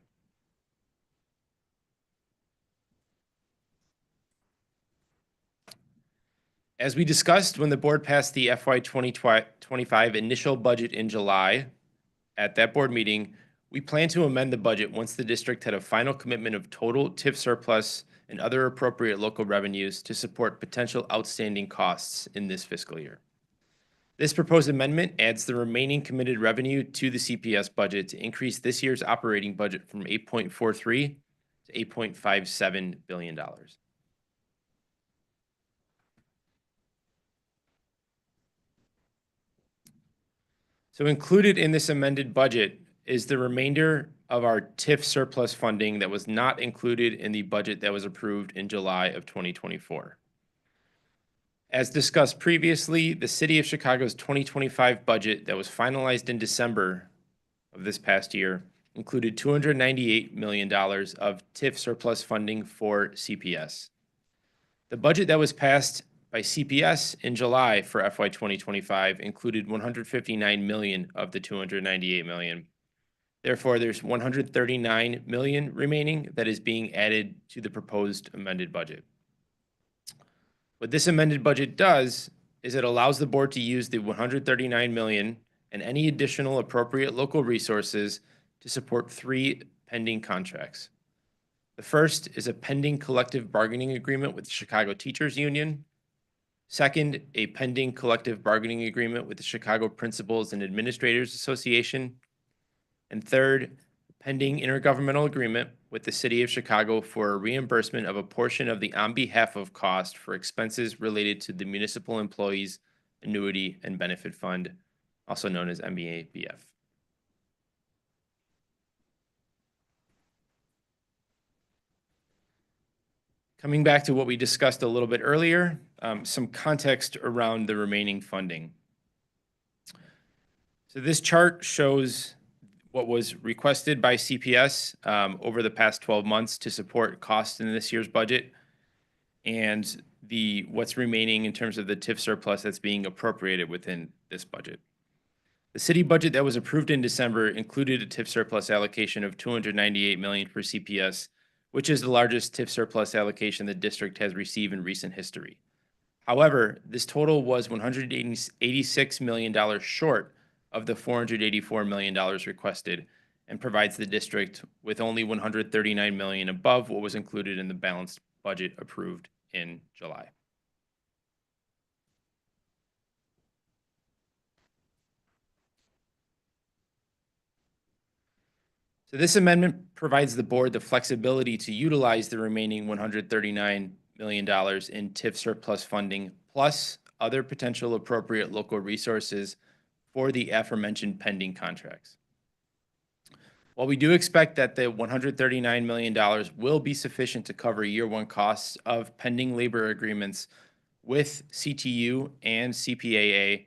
D: As we discussed when the board passed the FY 2025 initial budget in July, at that board meeting, we plan to amend the budget once the district had a final commitment of total TIF surplus and other appropriate local revenues to support potential outstanding costs in this fiscal year. This proposed amendment adds the remaining committed revenue to the CPS budget to increase this year's operating budget from $8.43 to $8.57 billion. So included in this amended budget is the remainder of our TIF surplus funding that was not included in the budget that was approved in July of 2024. As discussed previously, the City of Chicago's 2025 budget that was finalized in December of this past year included $298 million of TIF surplus funding for CPS. The budget that was passed by CPS in July for FY 2025 included $159 million of the $298 million. Therefore, there's $139 million remaining that is being added to the proposed amended budget. What this amended budget does is it allows the board to use the $139 million and any additional appropriate local resources to support three pending contracts. The first is a pending collective bargaining agreement with the Chicago Teachers Union. Second, a pending collective bargaining agreement with the Chicago Principals and Administrators Association. And third, pending intergovernmental agreement with the City of Chicago for a reimbursement of a portion of the on behalf of cost for expenses related to the Municipal Employees Annuity and Benefit Fund, also known as MBABF. Coming back to what we discussed a little bit earlier, some context around the remaining funding. So this chart shows what was requested by CPS over the past 12 months to support costs in this year's budget and what's remaining in terms of the TIF surplus that's being appropriated within this budget. The city budget that was approved in December included a TIF surplus allocation of $298 million for CPS, which is the largest TIF surplus allocation the district has received in recent history. However, this total was $186 million short of the $484 million requested and provides the district with only $139 million above what was included in the balanced budget approved in July. So this amendment provides the board the flexibility to utilize the remaining $139 million in TIF surplus funding, plus other potential appropriate local resources for the aforementioned pending contracts. While we do expect that the $139 million will be sufficient to cover year one costs of pending labor agreements with CTU and CPAA,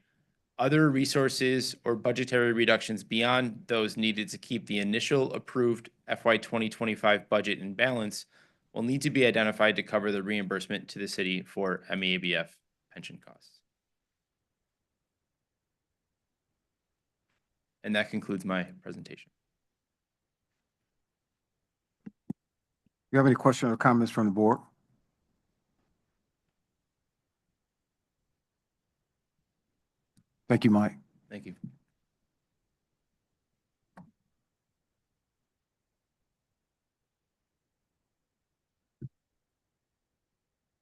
D: other resources or budgetary reductions beyond those needed to keep the initial approved FY 2025 budget in balance will need to be identified to cover the reimbursement to the city for MEABF pension costs. And that concludes my presentation.
A: You have any questions or comments from the board? Thank you, Mike.
D: Thank you.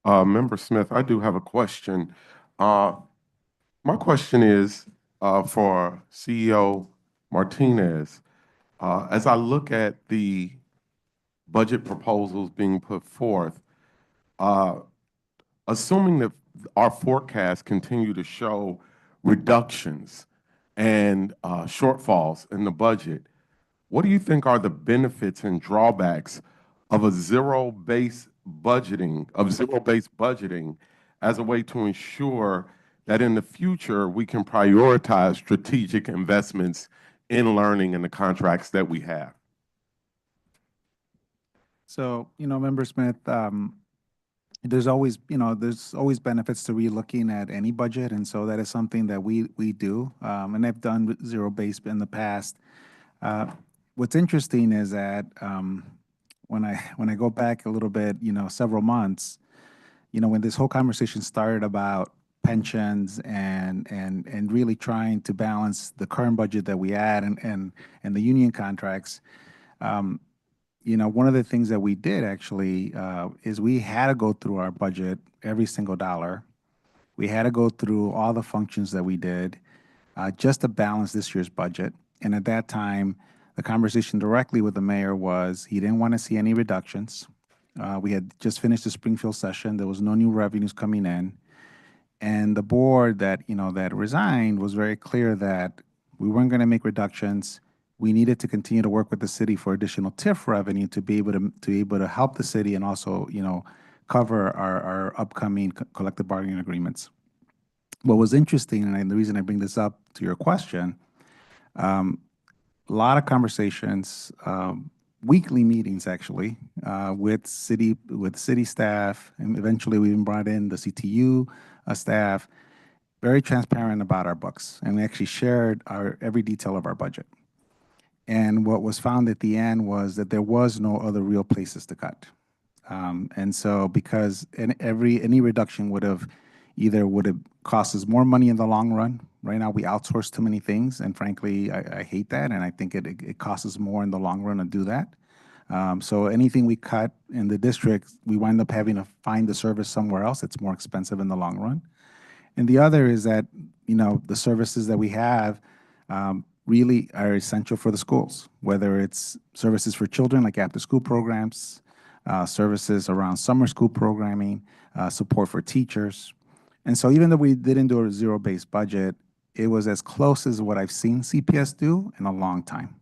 E: Member Smith, I do have a question. My question is for CEO Martinez. As I look at the budget proposals being put forth, assuming that our forecasts continue to show reductions and shortfalls in the budget, what do you think are the benefits and drawbacks of zero-based budgeting as a way to ensure that in the future we can prioritize strategic investments in learning and the contracts that we have?
S: So, Member Smith, there's always benefits to relooking at any budget, and so that is something that we do, and I've done zero-based in the past. What's interesting is that when I go back a little bit, several months, when this whole conversation started about pensions and really trying to balance the current budget that we had and the union contracts, one of the things that we did actually is we had to go through our budget, every single dollar. We had to go through all the functions that we did just to balance this year's budget. And at that time, the conversation directly with the mayor was he didn't want to see any reductions. We had just finished the Springfield session. There was no new revenues coming in. And the board that resigned was very clear that we weren't going to make reductions. We needed to continue to work with the city for additional TIF revenue to be able to help the city and also, cover our upcoming collective bargaining agreements. What was interesting, and the reason I bring this up to your question, a lot of conversations, weekly meetings actually, with city staff, and eventually we even brought in the CTU staff, very transparent about our books, and we actually shared every detail of our budget. And what was found at the end was that there was no other real places to cut. And so because any reduction would have cost us more money in the long run. Right now, we outsource too many things, and frankly, I hate that, and I think it costs us more in the long run to do that. So anything we cut in the district, we wind up having to find the service somewhere else. It's more expensive in the long run. And the other is that, the services that we have really are essential for the schools, whether it's services for children like after-school programs, services around summer school programming, support for teachers. And so even though we didn't do a zero-based budget, it was as close as what I've seen CPS do in a long time.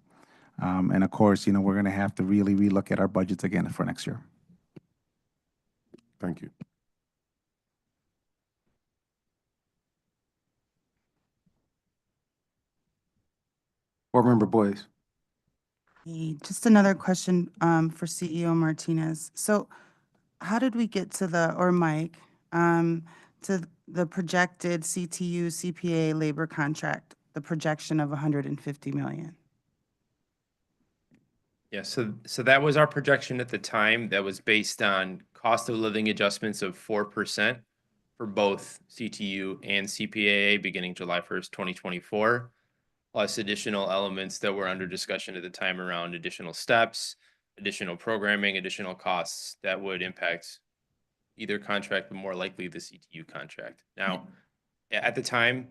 S: And of course, we're going to have to really relook at our budgets again for next year.
E: Thank you.
A: Board Member Blaze.
T: Hey, just another question for CEO Martinez. So how did we get to or Mike, to the projected CTU CPA labor contract, the projection of 150 million?
D: Yeah, so that was our projection at the time. That was based on cost of living adjustments of 4% for both CTU and CPAA beginning July 1st, 2024, plus additional elements that were under discussion at the time around additional steps, additional programming, additional costs that would impact either contract, but more likely the CTU contract. Now, at the time,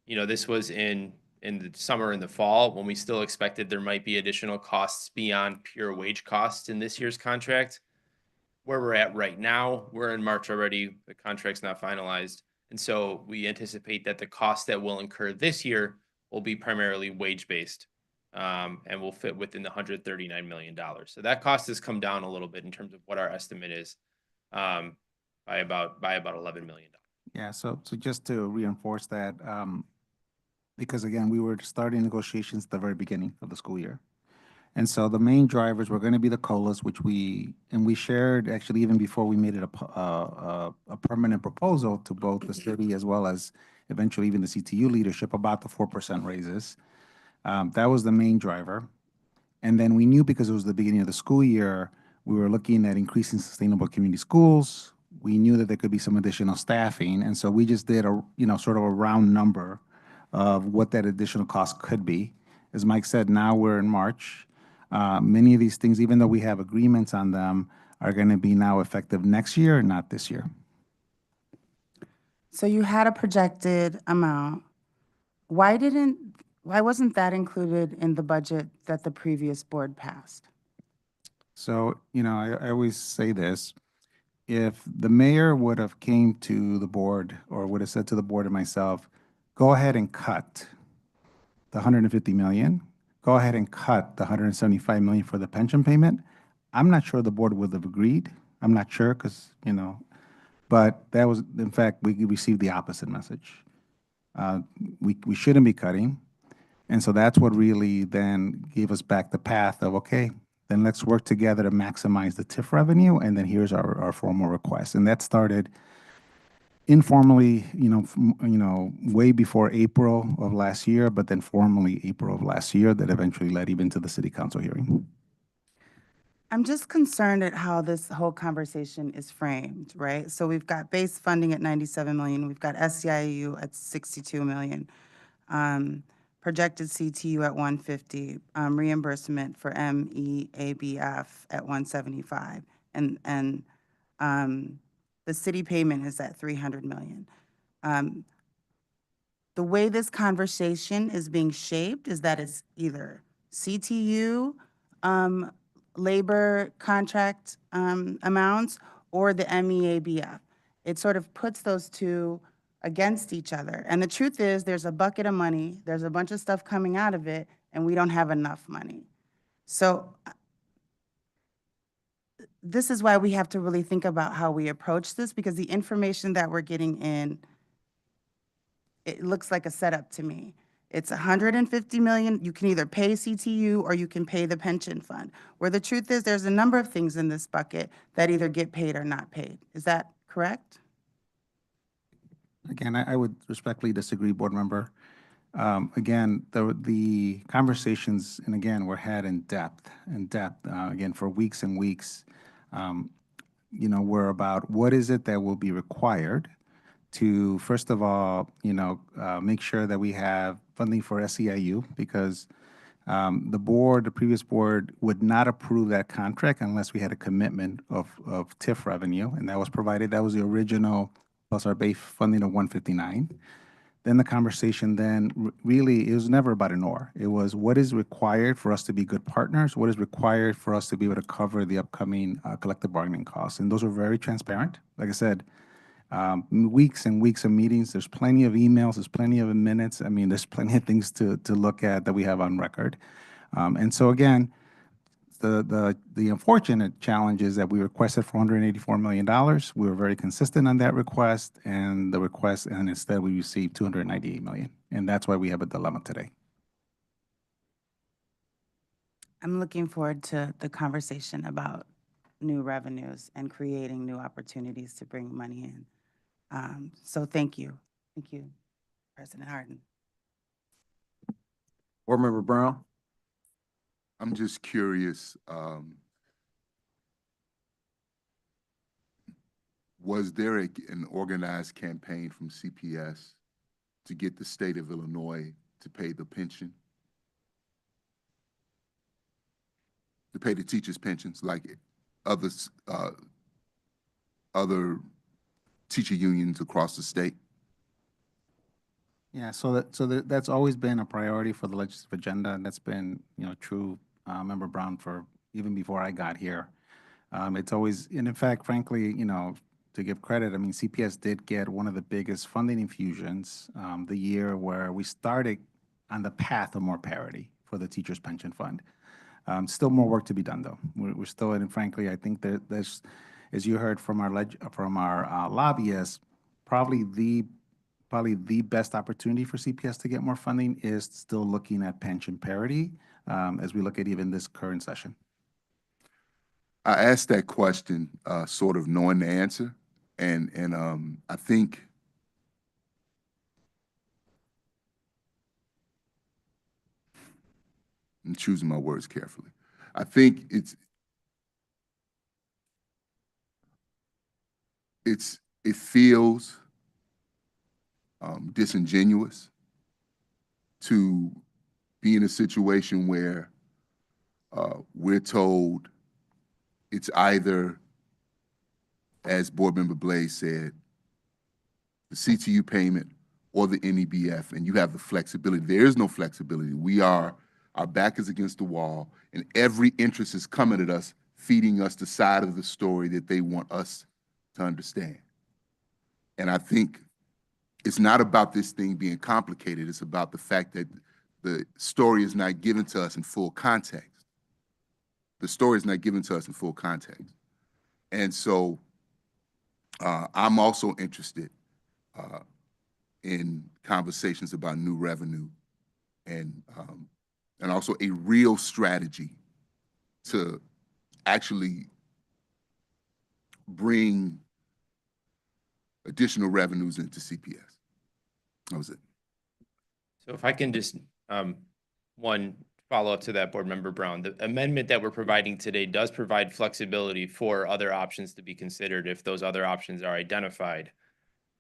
D: this was in in the summer and the fall, when we still expected there might be additional costs beyond pure wage costs in this year's contract. Where we're at right now, we're in March already, the contract's not finalized. And so we anticipate that the cost that will incur this year will be primarily wage-based, and will fit within the $139 million. So that cost has come down a little bit in terms of what our estimate is, by about $11 million.
S: Yeah, so just to reinforce that, because again, we were starting negotiations at the very beginning of the school year. And so the main drivers were going to be the COLAs, which we shared actually even before we made it a permanent proposal to both the city as well as eventually even the CTU leadership about the 4% raises. That was the main driver. And then we knew, because it was the beginning of the school year, we were looking at increasing sustainable community schools. We knew that there could be some additional staffing. And so we just did a, sort of a round number of what that additional cost could be. As Mike said, now we're in March. Many of these things, even though we have agreements on them, are going to be now effective next year and not this year.
T: So you had a projected amount. Why wasn't that included in the budget that the previous board passed?
S: So, I always say this. If the mayor would have came to the board or would have said to the board and myself, go ahead and cut the 150 million, go ahead and cut the 175 million for the pension payment, I'm not sure the board would have agreed. I'm not sure because, but that was, in fact, we received the opposite message. We shouldn't be cutting. And so that's what really then gave us back the path of, okay, then let's work together to maximize the TIF revenue. And then here's our formal request. And that started informally, way before April of last year, but then formally April of last year, that eventually led even to the city council hearing.
T: I'm just concerned at how this whole conversation is framed, right? So we've got base funding at 97 million, we've got SEIU at 62 million, projected CTU at 150, reimbursement for MEABF at 175, and the city payment is at 300 million. The way this conversation is being shaped is that it's either CTU, labor contract amounts, or the MEABF. It sort of puts those two against each other. And the truth is, there's a bucket of money, there's a bunch of stuff coming out of it, and we don't have enough money. So this is why we have to really think about how we approach this, because the information that we're getting in, it looks like a setup to me. It's 150 million. You can either pay CTU or you can pay the pension fund. Where the truth is, there's a number of things in this bucket that either get paid or not paid. Is that correct?
S: Again, I would respectfully disagree, board member. Again, the conversations, and again, were had in depth, again, for weeks and weeks, were about what is it that will be required to, first of all, make sure that we have funding for SEIU, because the previous board would not approve that contract unless we had a commitment of TIF revenue, and that was provided. That was the original plus our base funding of 159. Then the conversation really, it was never about an or. It was what is required for us to be good partners, what is required for us to be able to cover the upcoming collective bargaining costs. And those are very transparent. Like I said, weeks and weeks of meetings, there's plenty of emails, there's plenty of minutes. I mean, there's plenty of things to look at that we have on record. And so again, the unfortunate challenge is that we requested $484 million. We were very consistent on that request, and instead we received $298 million. And that's why we have a dilemma today.
T: I'm looking forward to the conversation about new revenues and creating new opportunities to bring money in. So thank you. Thank you, President Harden.
A: Board Member Brown?
F: I'm just curious, was there an organized campaign from CPS to get the state of Illinois to pay the pension? To pay the teachers' pensions like other teacher unions across the state?
S: Yeah, that's always been a priority for the legislative agenda, and that's been, true, Member Brown, for even before I got here. It's always, and in fact, frankly, to give credit, I mean, CPS did get one of the biggest funding infusions the year where we started on the path of more parity for the teachers' pension fund. Still more work to be done, though. We're still, and frankly, I think that there's, as you heard from our lobbyists, probably the best opportunity for CPS to get more funding is still looking at pension parity as we look at even this current session.
F: I asked that question sort of knowing the answer, and I think I'm choosing my words carefully. I think it feels disingenuous to be in a situation where we're told it's either, as Board Member Blaze said, the CTU payment or the NEBF, and you have the flexibility. There is no flexibility. Our back is against the wall, and every interest is coming at us, feeding us the side of the story that they want us to understand. And I think it's not about this thing being complicated. It's about the fact that the story is not given to us in full context. The story is not given to us in full context. And so I'm also interested in conversations about new revenue and also a real strategy to actually bring additional revenues into CPS. That was it.
D: So if I can just, one follow-up to that, Board Member Brown, the amendment that we're providing today does provide flexibility for other options to be considered if those other options are identified.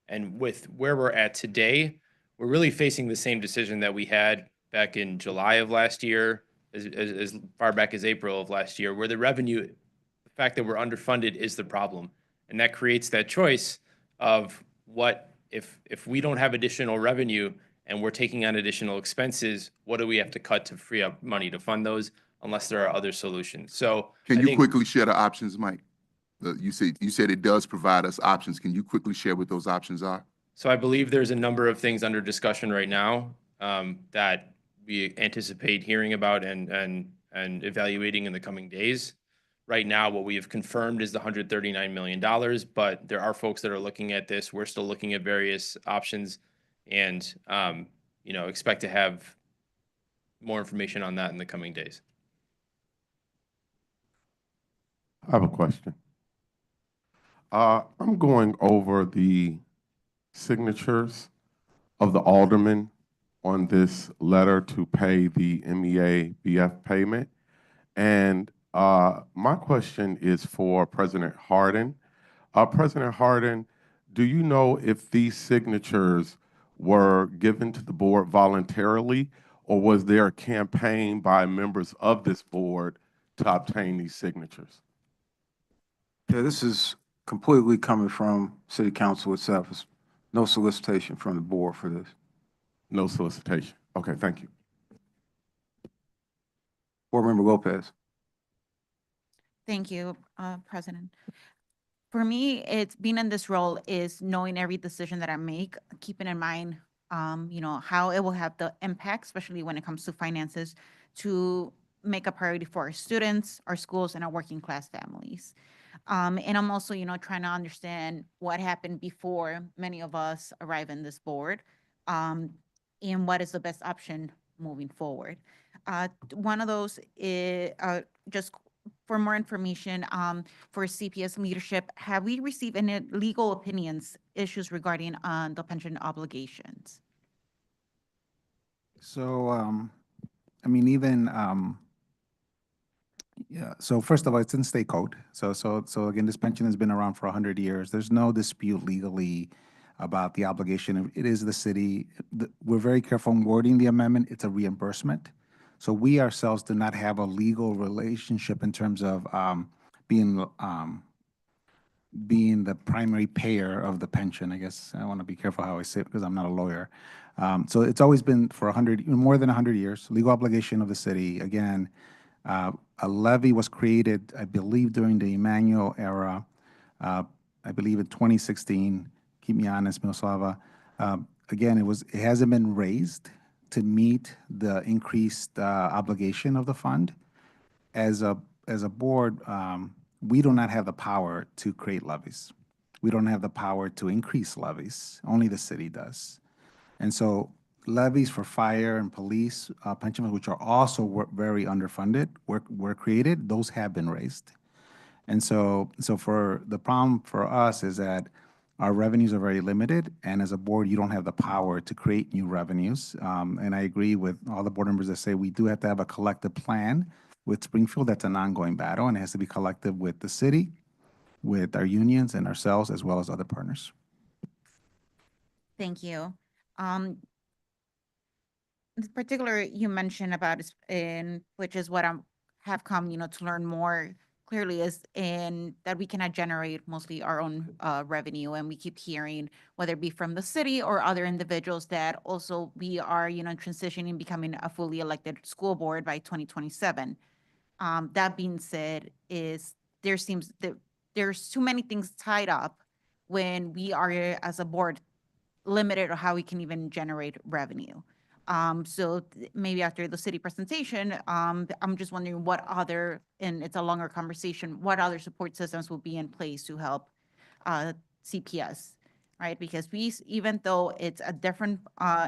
D: And with where we're at today, we're really facing the same decision that we had back in July of last year, as far back as April of last year, where the revenue, the fact that we're underfunded is the problem. And that creates that choice of what, if we don't have additional revenue and we're taking on additional expenses, what do we have to cut to free up money to fund those unless there are other solutions? So
F: can you quickly share the options, Mike? You said it does provide us options. Can you quickly share what those options are?
D: So I believe there's a number of things under discussion right now that we anticipate hearing about and evaluating in the coming days. Right now, what we have confirmed is the $139 million, but there are folks that are looking at this. We're still looking at various options and, expect to have more information on that in the coming days.
E: I have a question. I'm going over the signatures of the aldermen on this letter to pay the MEA BF payment. And my question is for President Hardin. President Hardin, do you know if these signatures were given to the board voluntarily, or was there a campaign by members of this board to obtain these signatures?
A: Yeah, this is completely coming from City Council itself. There's no solicitation from the board for this.
E: No solicitation. Okay, thank you.
A: Board Member Lopez.
G: Thank you, President. For me, it's being in this role is knowing every decision that I make, keeping in mind, how it will have the impact, especially when it comes to finances, to make a priority for our students, our schools, and our working class families. And I'm also, trying to understand what happened before many of us arrive in this board, and what is the best option moving forward. One of those is just for more information for CPS leadership, have we received any legal opinions, issues regarding the pension obligations?
S: So, yeah, so first of all, it's in state code. So again, this pension has been around for 100 years. There's no dispute legally about the obligation. It is the city. We're very careful in wording the amendment. It's a reimbursement. So we ourselves do not have a legal relationship in terms of being being the primary payer of the pension. I guess I want to be careful how I say it because I'm not a lawyer. So it's always been for more than 100 years, legal obligation of the city. Again, a levy was created, I believe, during the Emmanuel era. I believe in 2016. Keep me honest, Miroslava. Again, it hasn't been raised to meet the increased obligation of the fund. As a board, we do not have the power to create levies. We don't have the power to increase levies. Only the city does. And so levies for fire and police pension funds, which are also very underfunded, were created. Those have been raised. And so for the problem for us is that our revenues are very limited, and as a board, you don't have the power to create new revenues. And I agree with all the board members that say we do have to have a collective plan with Springfield. That's an ongoing battle, and it has to be collective with the city, with our unions and ourselves, as well as other partners.
G: Thank you. In particular, you mentioned about, which is what I'm have come, to learn more clearly, is in that we cannot generate mostly our own revenue, and we keep hearing, whether it be from the city or other individuals, that also we are, transitioning, becoming a fully elected school board by 2027. That being said, seems that there's too many things tied up when we are, as a board, limited on how we can even generate revenue. So maybe after the city presentation, I'm just wondering what other, and it's a longer conversation, what other support systems will be in place to help CPS, right? Because even though it's a different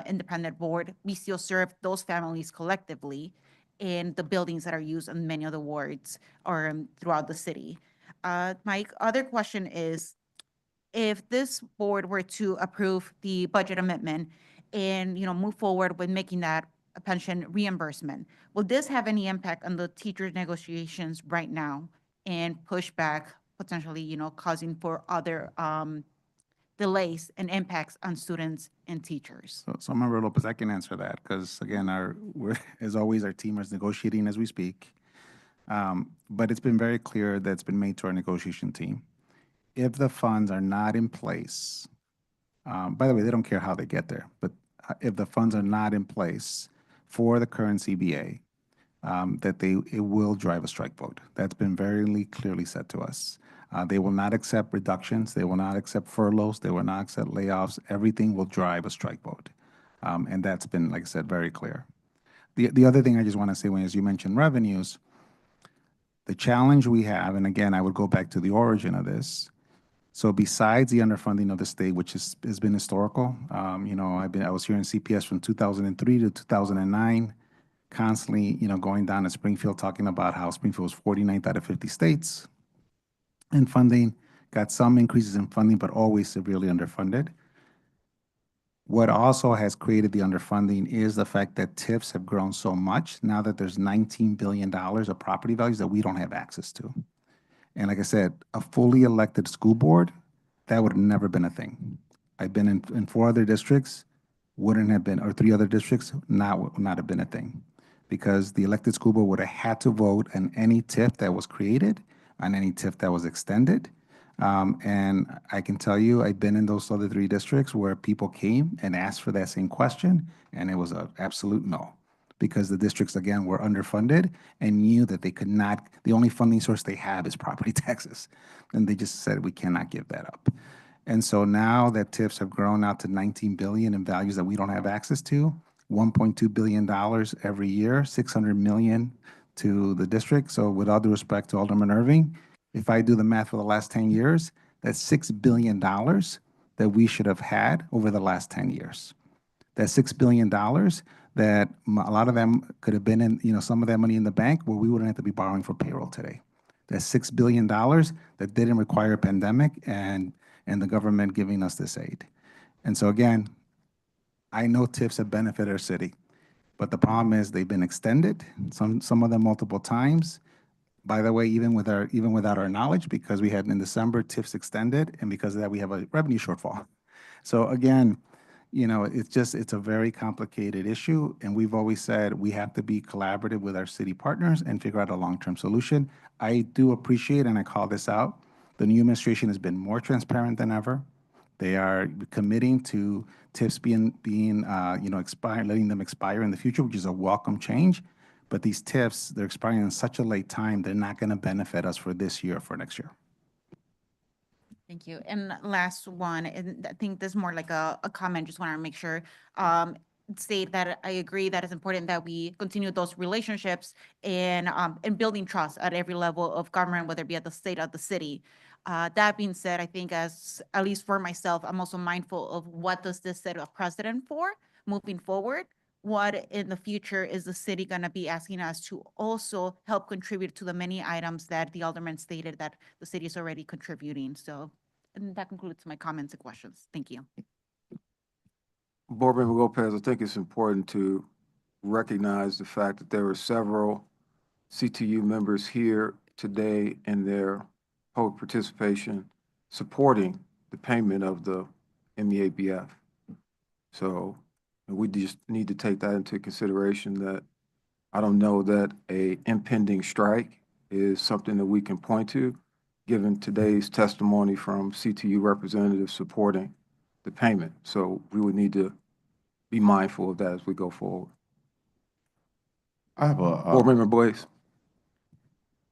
G: independent board, we still serve those families collectively in the buildings that are used in many of the wards or throughout the city. My other question is, if this board were to approve the budget amendment and, move forward with making that a pension reimbursement, will this have any impact on the teacher negotiations right now and pushback, potentially, causing for other delays and impacts on students and teachers?
S: So Member Lopez, I can answer that because again, as always, our team is negotiating as we speak. But it's been very clear that it's been made to our negotiation team. If the funds are not in place, by the way, they don't care how they get there, but if the funds are not in place for the current CBA, it will drive a strike vote. That's been very clearly said to us. They will not accept reductions. They will not accept furloughs. They will not accept layoffs. Everything will drive a strike vote. And that's been, like I said, very clear. The other thing I just want to say, as you mentioned revenues, the challenge we have, and again, I would go back to the origin of this. So besides the underfunding of the state, which has been historical, I was here in CPS from 2003 to 2009, constantly, going down to Springfield, talking about how Springfield was 49th out of 50 states in funding, got some increases in funding, but always severely underfunded. What also has created the underfunding is the fact that TIFs have grown so much now that there's $19 billion of property values that we don't have access to. And like I said, a fully elected school board, that would have never been a thing. I've been in 4 other districts, wouldn't have been, or 3 other districts, not have been a thing. Because the elected school board would have had to vote on any TIF that was created, on any TIF that was extended. And I can tell you, I've been in those other 3 districts where people came and asked for that same question, and it was an absolute no. Because the districts, again, were underfunded and knew that they could not, the only funding source they have is property taxes. And they just said, we cannot give that up. And so now that TIFs have grown out to $19 billion in values that we don't have access to, $1.2 billion every year, $600 million to the district. So with all due respect to Alderman Irving, if I do the math for the last 10 years, that's $6 billion that we should have had over the last 10 years. That's $6 billion that a lot of them could have been in, some of that money in the bank where we wouldn't have to be borrowing for payroll today. That's $6 billion that didn't require a pandemic and the government giving us this aid. And so again, I know TIFs have benefited our city, but the problem is they've been extended, some of them multiple times. By the way, even without our knowledge, because we had in December TIFs extended, and because of that we have a revenue shortfall. So again, it's a very complicated issue, and we've always said we have to be collaborative with our city partners and figure out a long-term solution. I do appreciate, and I call this out, The new administration has been more transparent than ever. They are committing to TIFs letting them expire in the future, which is a welcome change. But these TIFs, they're expiring in such a late time, they're not going to benefit us for this year or for next year.
G: Thank you. And last one, and I think this is more like a comment, just want to make sure, state that I agree that it's important that we continue those relationships and building trust at every level of government, whether it be at the state or the city. That being said, I think as, at least for myself, I'm also mindful of what does this set a precedent for moving forward? What in the future is the city going to be asking us to also help contribute to the many items that the alderman stated that the city is already contributing? So, and that concludes my comments and questions. Thank you.
A: Board Member Lopez, I think it's important to recognize the fact that there were several CTU members here today in their public participation supporting the payment of the MEABF. So we just need to take that into consideration, that I don't know that a impending strike is something that we can point to, given today's testimony from CTU representatives supporting the payment. So we would need to be mindful of that as we go forward.
E: I have a
A: Board Member Blaze.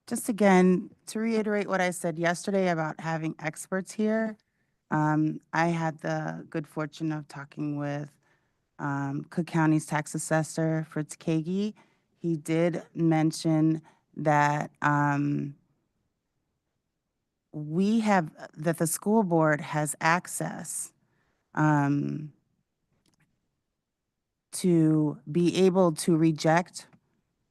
T: Just again, to reiterate what I said yesterday about having experts here, I had the good fortune of talking with Cook County's tax assessor, Fritz Kagi. He did mention that that the school board has access to be able to reject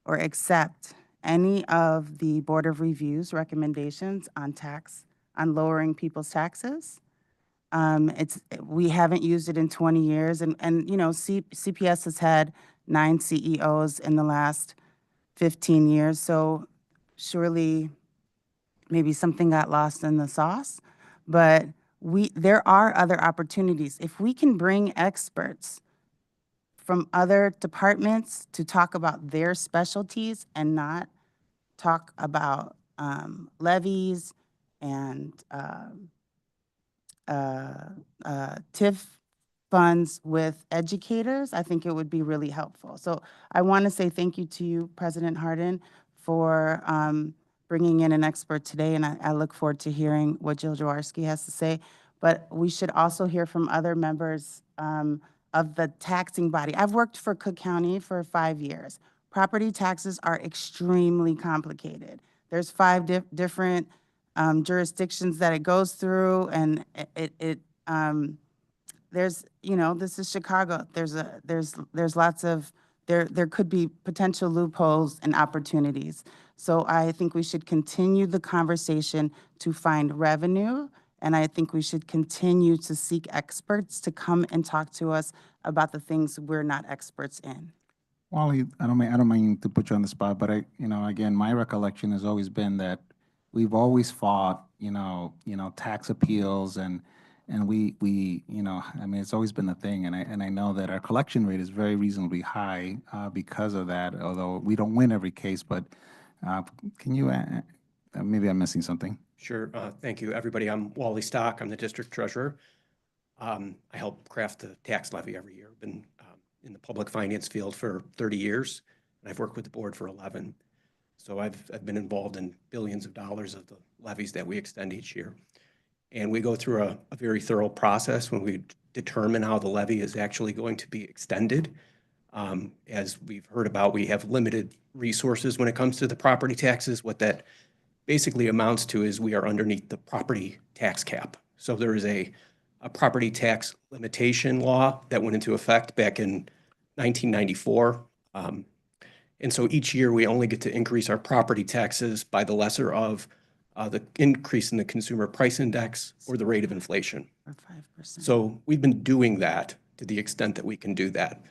T: or accept any of the Board of Review's recommendations on lowering people's taxes. We haven't used it in 20 years, and CPS has had 9 CEOs in the last 15 years, so surely maybe something got lost in the sauce, but there are other opportunities. If we can bring experts from other departments to talk about their specialties and not talk about levies and TIF funds with educators, I think it would be really helpful. So I want to say thank you to you, President Hardin, for bringing in an expert today, and I look forward to hearing what Jill Jaworski has to say. But we should also hear from other members of the taxing body. I've worked for Cook County for 5 years. Property taxes are extremely complicated. There's 5 different jurisdictions that it goes through, and there's, this is Chicago. There's lots of, there could be potential loopholes and opportunities. So I think we should continue the conversation to find revenue, and I think we should continue to seek experts to come and talk to us about the things we're not experts in.
S: Wally, I don't mean to put you on the spot, but again, my recollection has always been that we've always fought, tax appeals and we, it's always been a thing. And I know that our collection rate is very reasonably high because of that, although we don't win every case, but can you, maybe I'm missing something.
H: Sure. Thank you, everybody. I'm Wally Stock. I'm the district treasurer. I help craft the tax levy every year. I've been in the public finance field for 30 years, and I've worked with the board for 11. So I've been involved in billions of dollars of the levies that we extend each year. And we go through a very thorough process when we determine how the levy is actually going to be extended. As we've heard about, we have limited resources when it comes to the property taxes. What that basically amounts to is we are underneath the property tax cap. So there is a property tax limitation law that went into effect back in 1994. And so each year we only get to increase our property taxes by the lesser of the increase in the consumer price index or the rate of inflation.
T: Or 5%.
H: So we've been doing that to the extent that we can do that.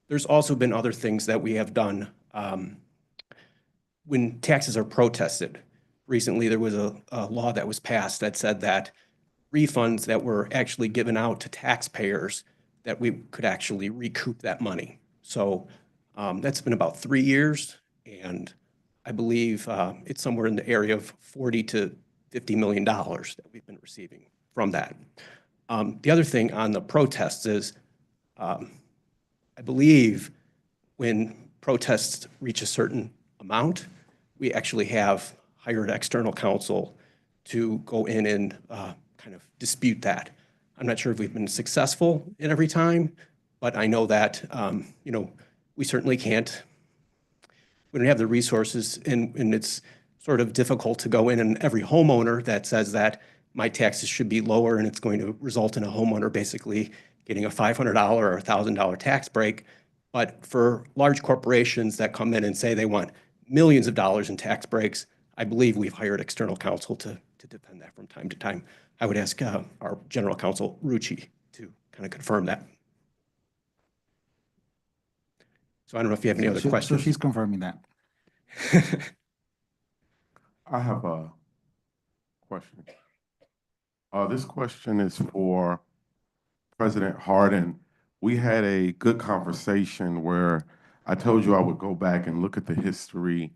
H: There's also been other things that we have done when taxes are protested. Recently, there was a law that was passed that said that refunds that were actually given out to taxpayers, that we could actually recoup that money. So that's been about 3 years, and I believe it's somewhere in the area of 40 to $50 million that we've been receiving from that. The other thing on the protests is, I believe when protests reach a certain amount, we actually have hired external counsel to go in and kind of dispute that. I'm not sure if we've been successful in every time, but I know that, you know, we certainly can't, we don't have the resources, and it's sort of difficult to go in and every homeowner that says that my taxes should be lower and it's going to result in a homeowner basically getting a $500 or $1,000 tax break. But for large corporations that come in and say they want millions of dollars in tax breaks, I believe we've hired external counsel to defend that from time to time. I would ask our general counsel, Rucci, to kind of confirm that. So I don't know if you have any other questions.
S: So she's confirming that.
E: I have a question. This question is for President Hardin. We had a good conversation where I told you I would go back and look at the history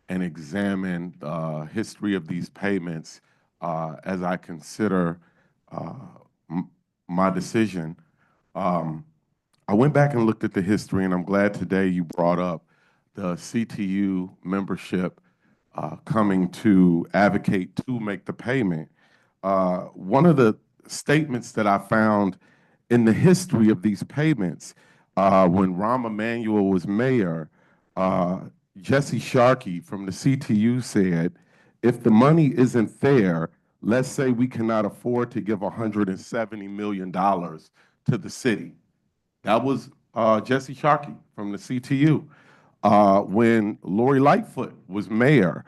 E: and examine the history of these payments as I consider my decision. I went back and looked at the history, and I'm glad today you brought up the CTU membership coming to advocate to make the payment. One of the statements that I found in the history of these payments, when Rahm Emanuel was mayor, Jesse Sharkey from the CTU said, if the money isn't fair, let's say we cannot afford to give $170 million to the city. That was Jesse Sharkey from the CTU. When Lori Lightfoot was mayor,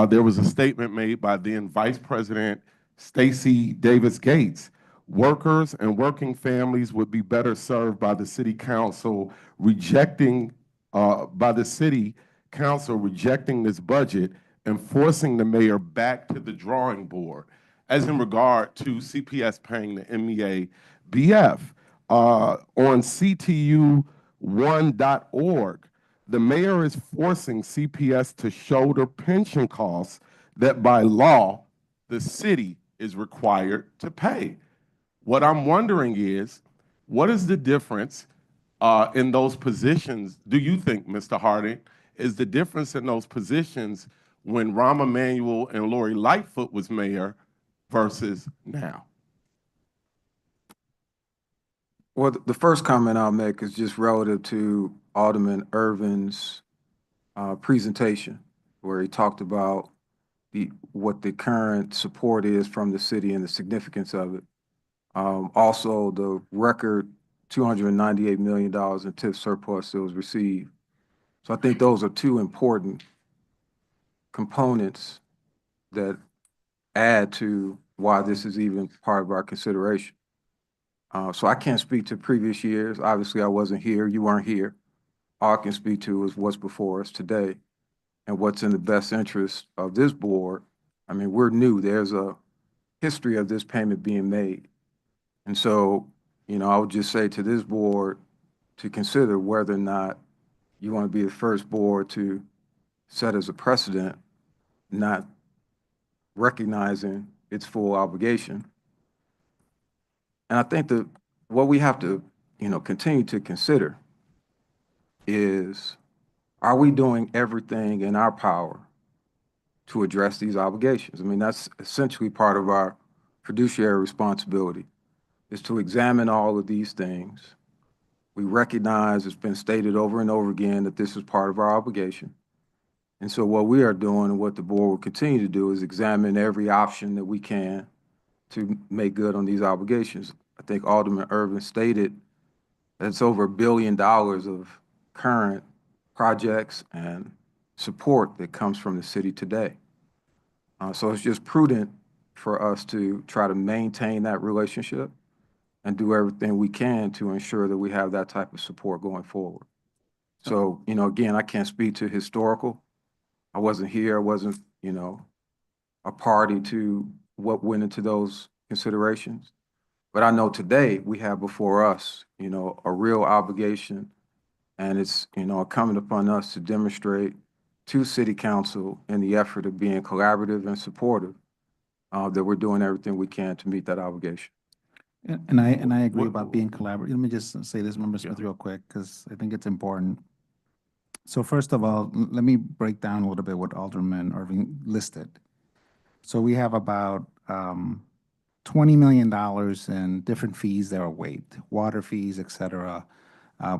E: there was a statement made by then Vice President Stacey Davis Gates. Workers and working families would be better served by the city council rejecting this budget and forcing the mayor back to the drawing board. As in regard to CPS paying the MEA BF. On CTU1.org, the mayor is forcing CPS to shoulder pension costs that by law, the city is required to pay. What I'm wondering is, what is the difference in those positions, do you think, Mr. Harding, is the difference in those positions when Rahm Emanuel and Lori Lightfoot was mayor versus now?
A: Well, the first comment I'll make is just relative to Alderman Irvin's presentation, where he talked about what the current support is from the city and the significance of it. Also, the record $298 million in TIF surplus that was received. So I think those are two important components that add to why this is even part of our consideration. So I can't speak to previous years. Obviously, I wasn't here. You weren't here. All I can speak to is what's before us today and what's in the best interest of this board. I mean, we're new. There's a history of this payment being made. And so, you know, I would just say to this board to consider whether or not you want to be the first board to set as a precedent, not recognizing its full obligation. And I think that what we have to, you know, continue to consider is, are we doing everything in our power to address these obligations? I mean, that's essentially part of our fiduciary responsibility, is to examine all of these things. We recognize it's been stated over and over again that this is part of our obligation. And so what we are doing and what the board will continue to do is examine every option that we can to make good on these obligations. I think Alderman Irvin stated that it's over $1 billion of current projects and support that comes from the city today. So it's just prudent for us to try to maintain that relationship and do everything we can to ensure that we have that type of support going forward. So, you know, again, I can't speak to historical. I wasn't here. I wasn't, you know, a party to what went into those considerations. But I know today we have before us, you know, a real obligation, and it's, you know, incumbent upon us to demonstrate to City Council in the effort of being collaborative and supportive that we're doing everything we can to meet that obligation.
S: And I agree
E: What-
S: about being collaborative. Let me just say this, Member Smith, real quick, because I think it's important. So first of all, let me break down a little bit what Alderman Irving listed. So we have about $20 million in different fees that are waived, water fees, et cetera,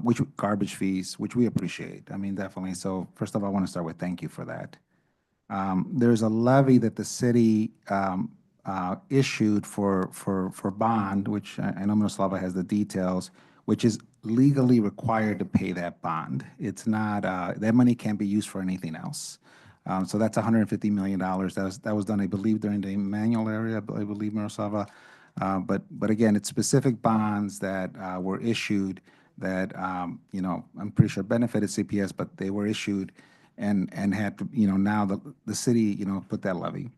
S: which garbage fees, which we appreciate. I mean, definitely. So first of all, I want to start with thank you for that. There's a levy that the city issued for bond, which I know Miroslava has the details, which is legally required to pay that bond. It's not, that money can't be used for anything else. So that's $150 million. That was done, I believe, during the Emmanuel area, I believe, Miroslava. But again, it's specific bonds that were issued that, you know, I'm pretty sure benefited CPS, but they were issued and had to, you know, now the city, you know, put that levy.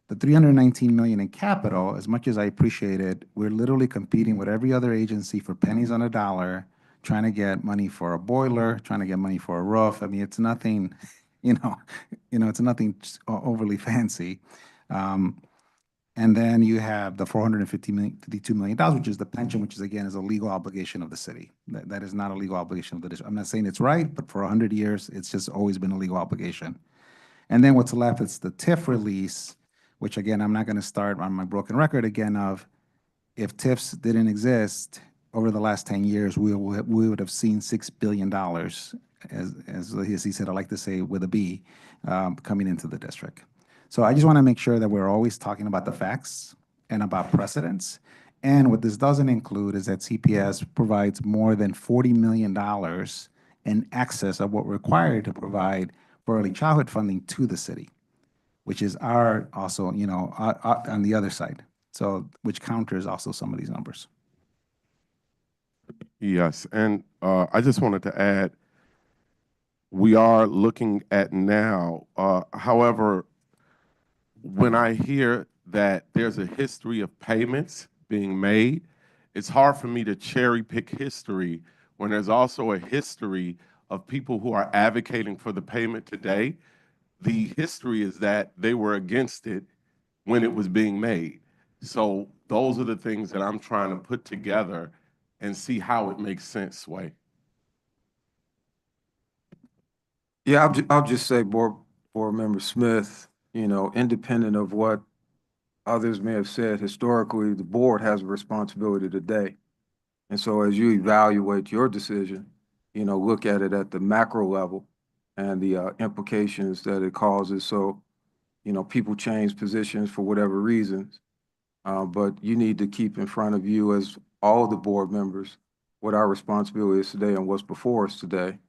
S: The 319 million in capital, as much as I appreciate it, we're literally competing with every other agency for pennies on a dollar, trying to get money for a boiler, trying to get money for a roof. I mean, it's nothing, it's nothing overly fancy. And then you have the $452 million, which is the pension, which is again is a legal obligation of the city. That is not a legal obligation of the district. I'm not saying it's right, but for 100 years, it's just always been a legal obligation. And then what's left is the TIF release, which again, I'm not going to start on my broken record again of if TIFs didn't exist over the last 10 years, we would have seen $6 billion, as he said, I like to say with a B, coming into the district. So I just want to make sure that we're always talking about the facts and about precedents. And what this doesn't include is that CPS provides more than $40 million in excess of what we're required to provide for early childhood funding to the city, which is our also, you know, on the other side. So which counters also some of these numbers.
E: Yes, and I just wanted to add, we are looking at now, however, when I hear that there's a history of payments being made, it's hard for me to cherry pick history when there's also a history of people who are advocating for the payment today. The history is that they were against it when it was being made. So those are the things that I'm trying to put together and see how it makes sense, Sway.
A: Yeah, I'll just say, Board Member Smith, you know, independent of what others may have said historically, the board has a responsibility today. And so as you evaluate your decision, you know, look at it at the macro level and the implications that it causes. So, you know, people change positions for whatever reasons. But you need to keep in front of you as all the board members what our responsibility is today and what's before us today.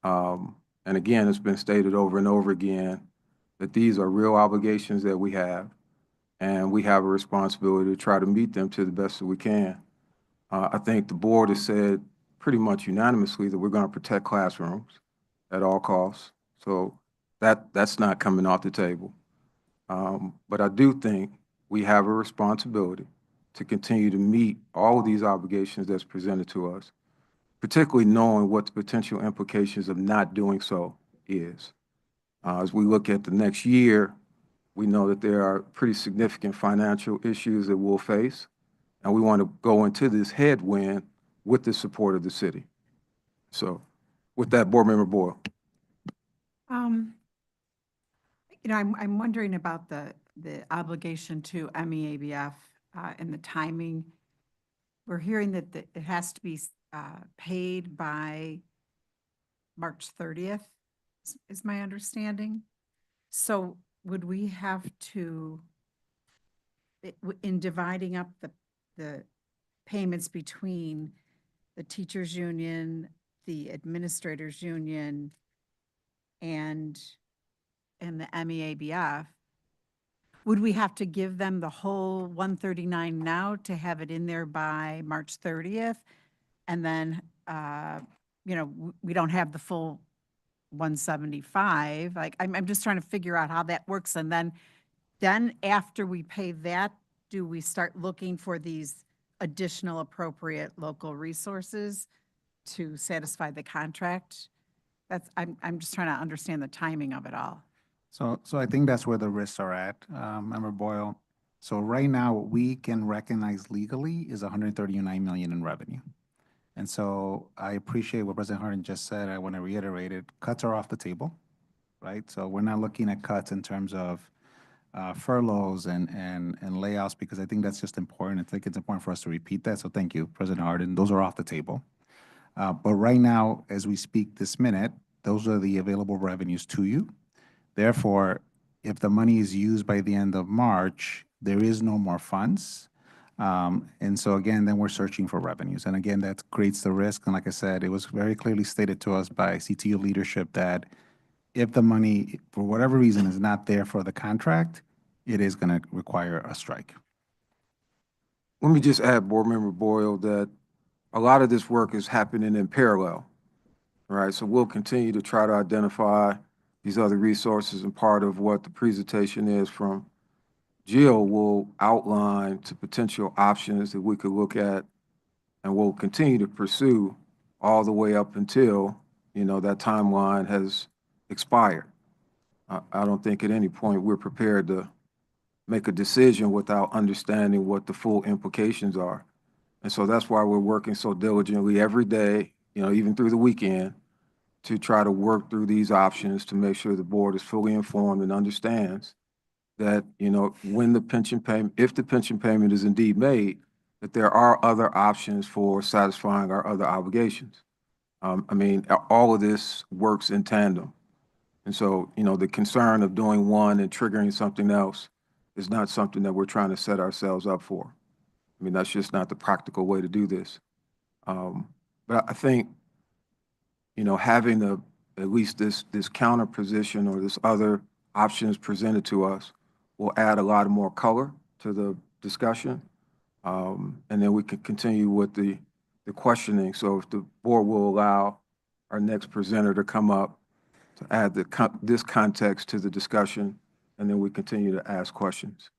A: And again, it's been stated over and over again that these are real obligations that we have, and we have a responsibility to try to meet them to the best that we can. I think the board has said pretty much unanimously that we're going to protect classrooms at all costs. So that's not coming off the table. But I do think we have a responsibility to continue to meet all of these obligations that's presented to us, particularly knowing what the potential implications of not doing so is. As we look at the next year, we know that there are pretty significant financial issues that we'll face, and we want to go into this headwind with the support of the city. So with that, Board Member Boyle.
I: You know, I'm wondering about the obligation to MEABF and the timing. We're hearing that it has to be paid by March 30th, is my understanding. So would we have to, in dividing up the payments between the teachers union, the administrators union, and the MEABF, would we have to give them the whole 139 now to have it in there by March 30th? And then, you know, we don't have the full 175. Like, I'm just trying to figure out how that works. And then after we pay that, do we start looking for these additional appropriate local resources to satisfy the contract? I'm just trying to understand the timing of it all.
S: So I think that's where the risks are at, Member Boyle. So right now, what we can recognize legally is 139 million in revenue. And so I appreciate what President Harden just said. I want to reiterate it. Cuts are off the table, right? So we're not looking at cuts in terms of furloughs and layoffs, because I think that's just important. I think it's important for us to repeat that. So thank you, President Harden. Those are off the table. But right now, as we speak this minute, those are the available revenues to you. Therefore, if the money is used by the end of March, there is no more funds. And so again, then we're searching for revenues. And again, that creates the risk. And like I said, it was very clearly stated to us by CTU leadership that if the money, for whatever reason, is not there for the contract, it is going to require a strike.
A: Let me just add, Board Member Boyle, that a lot of this work is happening in parallel, right? So we'll continue to try to identify these other resources, and part of what the presentation is from Jill will outline to potential options that we could look at, and we'll continue to pursue all the way up until, that timeline has expired. I don't think at any point we're prepared to make a decision without understanding what the full implications are. And so that's why we're working so diligently every day, even through the weekend, to try to work through these options to make sure the board is fully informed and understands that, when the pension payment, if the pension payment is indeed made, that there are other options for satisfying our other obligations. All of this works in tandem. And so, the concern of doing one and triggering something else is not something that we're trying to set ourselves up for. That's just not the practical way to do this. But I think, having at least this counter position or this other options presented to us will add a lot more color to the discussion. And then we can continue with the questioning. So if the board will allow our next presenter to come up to add this context to the discussion, and then we continue to ask questions.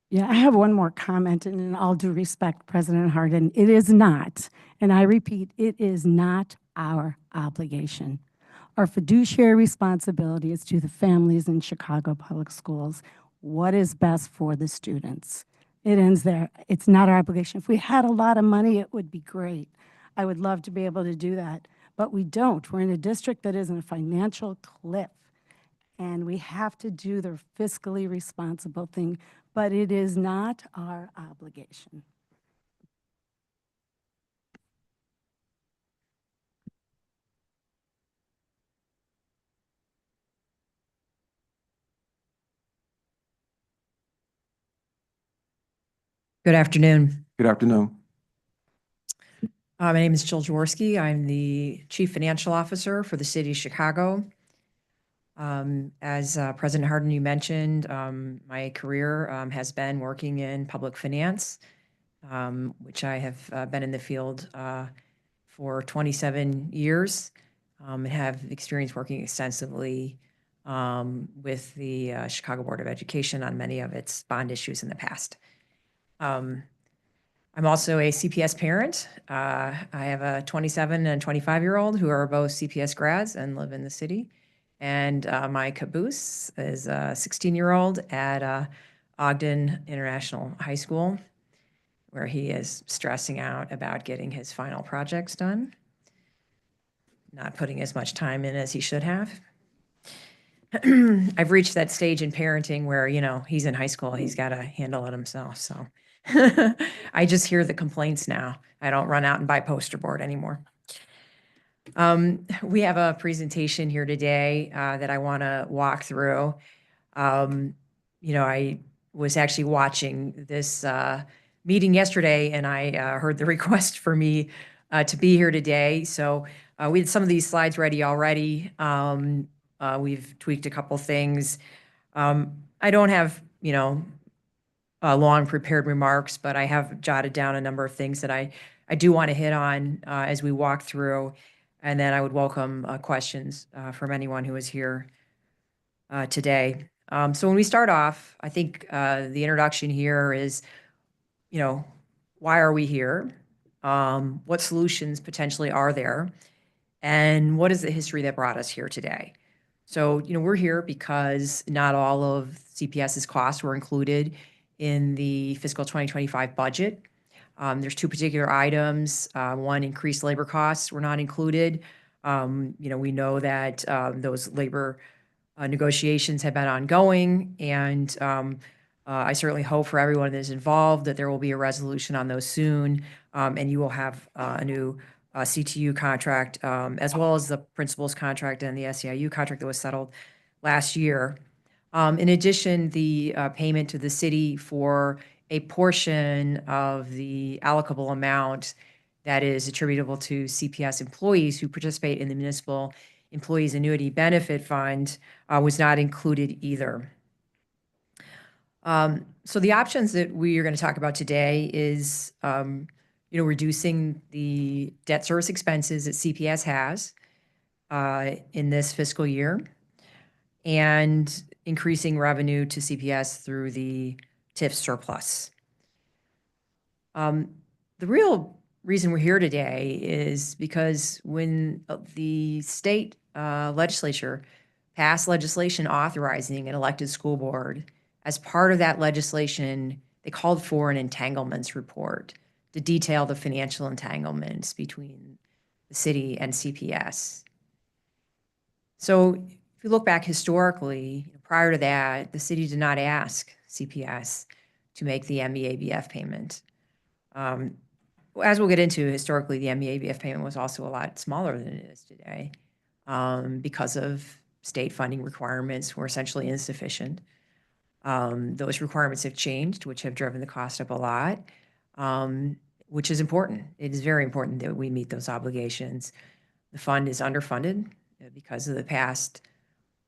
P: Yeah, I have one more comment, and in all due respect, President Harden, it is not, and I repeat, it is not our obligation. Our fiduciary responsibility is to the families in Chicago Public Schools. What is best for the students? It ends there. It's not our obligation. If we had a lot of money, it would be great. I would love to be able to do that, but we don't. We're in a district that is in a financial cliff, and we have to do the fiscally responsible thing, but it is not our obligation.
J: Good afternoon.
A: Good afternoon.
J: My name is Jill Jaworski. I'm the Chief Financial Officer for the City of Chicago. As President Harden, you mentioned, my career has been working in public finance, which I have been in the field for 27 years and have experience working extensively with the Chicago Board of Education on many of its bond issues in the past. I'm also a CPS parent. I have a 27 and 25-year-old who are both CPS grads and live in the city. And my caboose is a 16-year-old at Ogden International High School, where he is stressing out about getting his final projects done, not putting as much time in as he should have. I've reached that stage in parenting where, he's in high school, he's got to handle it himself. So I just hear the complaints now. I don't run out and buy poster board anymore. We have a presentation here today that I want to walk through. I was actually watching this meeting yesterday, and I heard the request for me to be here today. So we had some of these slides ready already. We've tweaked a couple things. I don't have, long prepared remarks, but I have jotted down a number of things that I do want to hit on as we walk through. And then I would welcome questions from anyone who is here today. So when we start off, I think the introduction here is, why are we here? What solutions potentially are there? And what is the history that brought us here today? So, we're here because not all of CPS's costs were included in the fiscal 2025 budget. There's two particular items. One, increased labor costs were not included. We know that those labor negotiations have been ongoing, and I certainly hope for everyone that is involved that there will be a resolution on those soon, and you will have a new CTU contract, as well as the principal's contract and the SEIU contract that was settled last year. In addition, the payment to the city for a portion of the allocable amount that is attributable to CPS employees who participate in the Municipal Employees Annuity Benefit Fund was not included either. So the options that we are going to talk about today is, reducing the debt service expenses that CPS has in this fiscal year, and increasing revenue to CPS through the TIF surplus. The real reason we're here today is because when the state legislature passed legislation authorizing an elected school board, as part of that legislation, they called for an entanglements report to detail the financial entanglements between the city and CPS. So if you look back historically, prior to that, the city did not ask CPS to make the MEABF payment. As we'll get into, historically, the MEABF payment was also a lot smaller than it is today because of state funding requirements were essentially insufficient. Those requirements have changed, which have driven the cost up a lot, which is important. It is very important that we meet those obligations. The fund is underfunded because of the past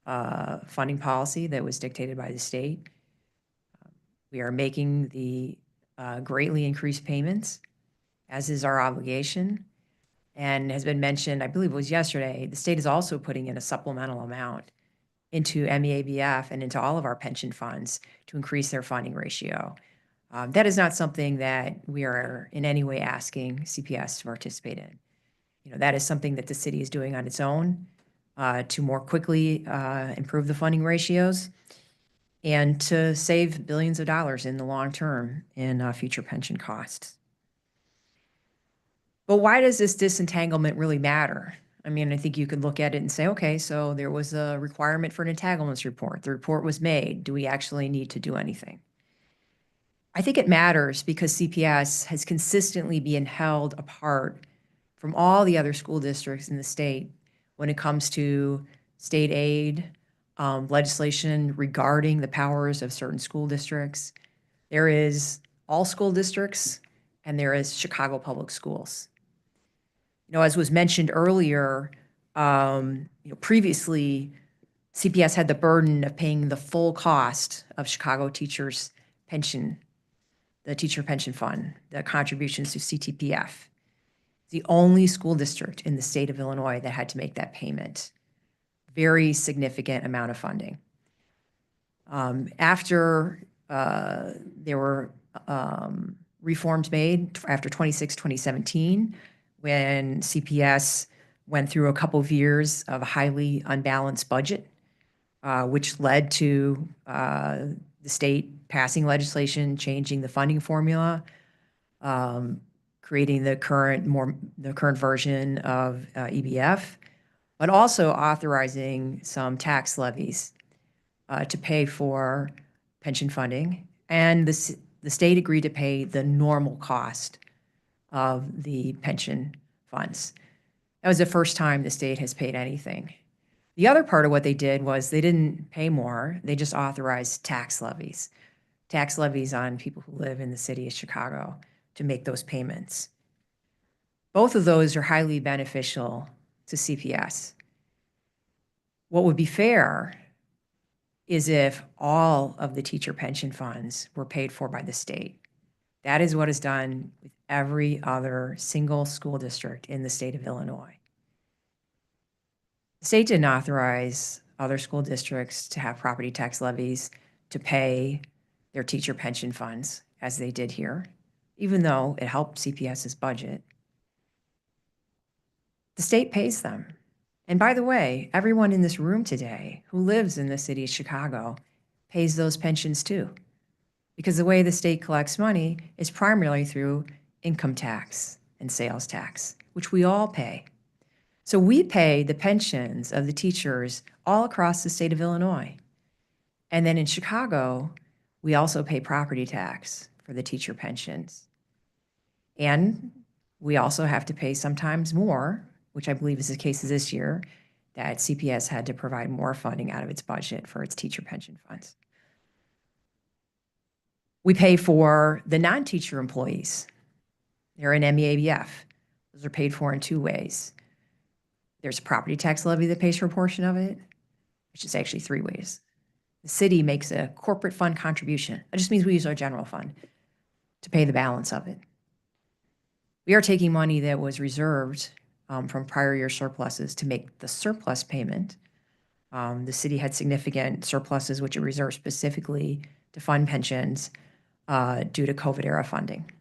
J: funding policy that was dictated by the state. We are making the greatly increased payments, as is our obligation. And has been mentioned, I believe it was yesterday, the state is also putting in a supplemental amount into MEABF and into all of our pension funds to increase their funding ratio. That is not something that we are in any way asking CPS to participate in. That is something that the city is doing on its own to more quickly improve the funding ratios and to save billions of dollars in the long term in future pension costs. But why does this disentanglement really matter? I mean, I think you could look at it and say, okay, so there was a requirement for an entanglements report. The report was made. Do we actually need to do anything? I think it matters because CPS has consistently been held apart from all the other school districts in the state when it comes to state aid, legislation regarding the powers of certain school districts. There is all school districts, and there is Chicago Public Schools. As was mentioned earlier, previously, CPS had the burden of paying the full cost of Chicago teachers' pension, the teacher pension fund, the contributions to CTPF. The only school district in the state of Illinois that had to make that payment. Very significant amount of funding. After there were reforms made after 2017, when CPS went through a couple of years of a highly unbalanced budget, which led to the state passing legislation, changing the funding formula, creating the current version of EBF, but also authorizing some tax levies to pay for pension funding. And the state agreed to pay the normal cost of the pension funds. That was the first time the state has paid anything. The other part of what they did was they didn't pay more, they just authorized tax levies on people who live in the city of Chicago to make those payments. Both of those are highly beneficial to CPS. What would be fair is if all of the teacher pension funds were paid for by the state. That is what is done with every other single school district in the state of Illinois. The state didn't authorize other school districts to have property tax levies to pay their teacher pension funds as they did here, even though it helped CPS's budget. The state pays them. And by the way, everyone in this room today who lives in the city of Chicago pays those pensions too. Because the way the state collects money is primarily through income tax and sales tax, which we all pay. So we pay the pensions of the teachers all across the state of Illinois. And then in Chicago, we also pay property tax for the teacher pensions. And we also have to pay sometimes more, which I believe is the case this year, that CPS had to provide more funding out of its budget for its teacher pension funds. We pay for the non-teacher employees. They're in MEABF. Those are paid for in two ways. There's a property tax levy that pays for a portion of it, which is actually three ways. The city makes a corporate fund contribution. That just means we use our general fund to pay the balance of it. We are taking money that was reserved from prior year surpluses to make the surplus payment. The city had significant surpluses, which it reserved specifically to fund pensions due to COVID era funding.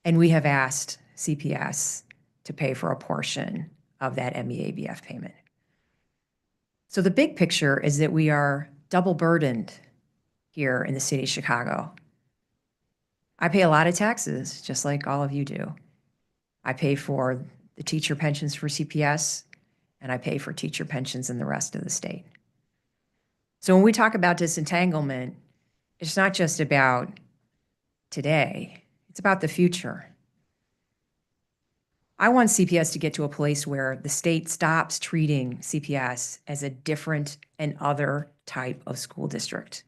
J: And we have asked CPS to pay for a portion of that MEABF payment. So the big picture is that we are double burdened here in the city of Chicago. I pay a lot of taxes, just like all of you do. I pay for the teacher pensions for CPS, and I pay for teacher pensions in the rest of the state. So when we talk about disentanglement, it's not just about today, it's about the future. I want CPS to get to a place where the state stops treating CPS as a different and other type of school district.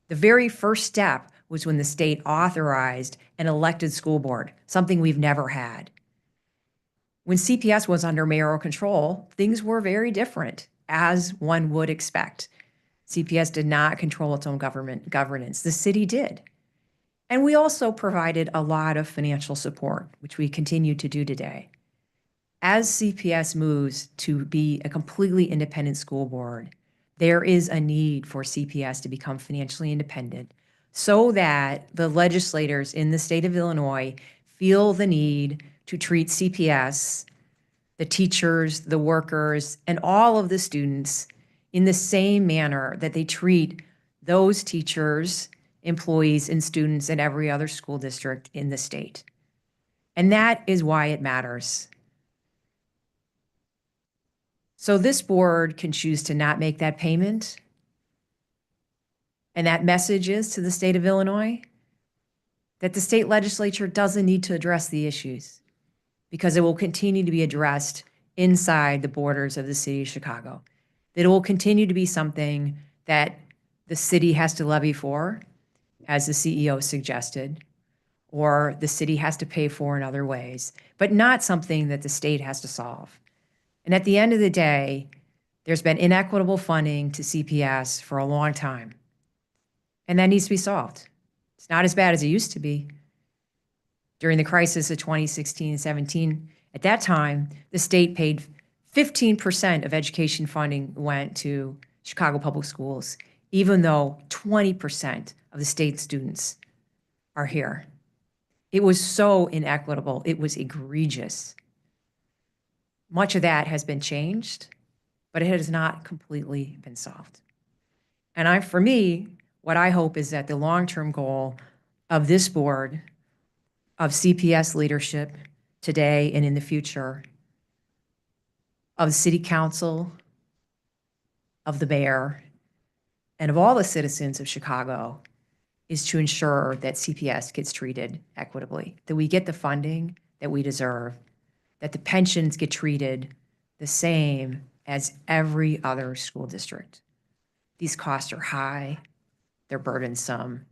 J: The very first step was when the state authorized an elected school board, something we've never had. When CPS was under mayoral control, things were very different, as one would expect. CPS did not control its own governance. The city did. And we also provided a lot of financial support, which we continue to do today. As CPS moves to be a completely independent school board, there is a need for CPS to become financially independent so that the legislators in the state of Illinois feel the need to treat CPS, the teachers, the workers, and all of the students in the same manner that they treat those teachers, employees, and students in every other school district in the state. And that is why it matters. So this board can choose to not make that payment. And that message is to the state of Illinois that the state legislature doesn't need to address the issues because it will continue to be addressed inside the borders of the city of Chicago. That it will continue to be something that the city has to levy for, as the CEO suggested, or the city has to pay for in other ways, but not something that the state has to solve. And at the end of the day, there's been inequitable funding to CPS for a long time. And that needs to be solved. It's not as bad as it used to be. During the crisis of 2016 and 17, at that time, the state paid 15% of education funding went to Chicago Public Schools, even though 20% of the state students are here. It was so inequitable, it was egregious. Much of that has been changed, but it has not completely been solved. And for me, what I hope is that the long-term goal of this board, of CPS leadership today and in the future, of the city council, of the mayor, and of all the citizens of Chicago, is to ensure that CPS gets treated equitably, that we get the funding that we deserve, that the pensions get treated the same as every other school district. These costs are high, they're burdensome.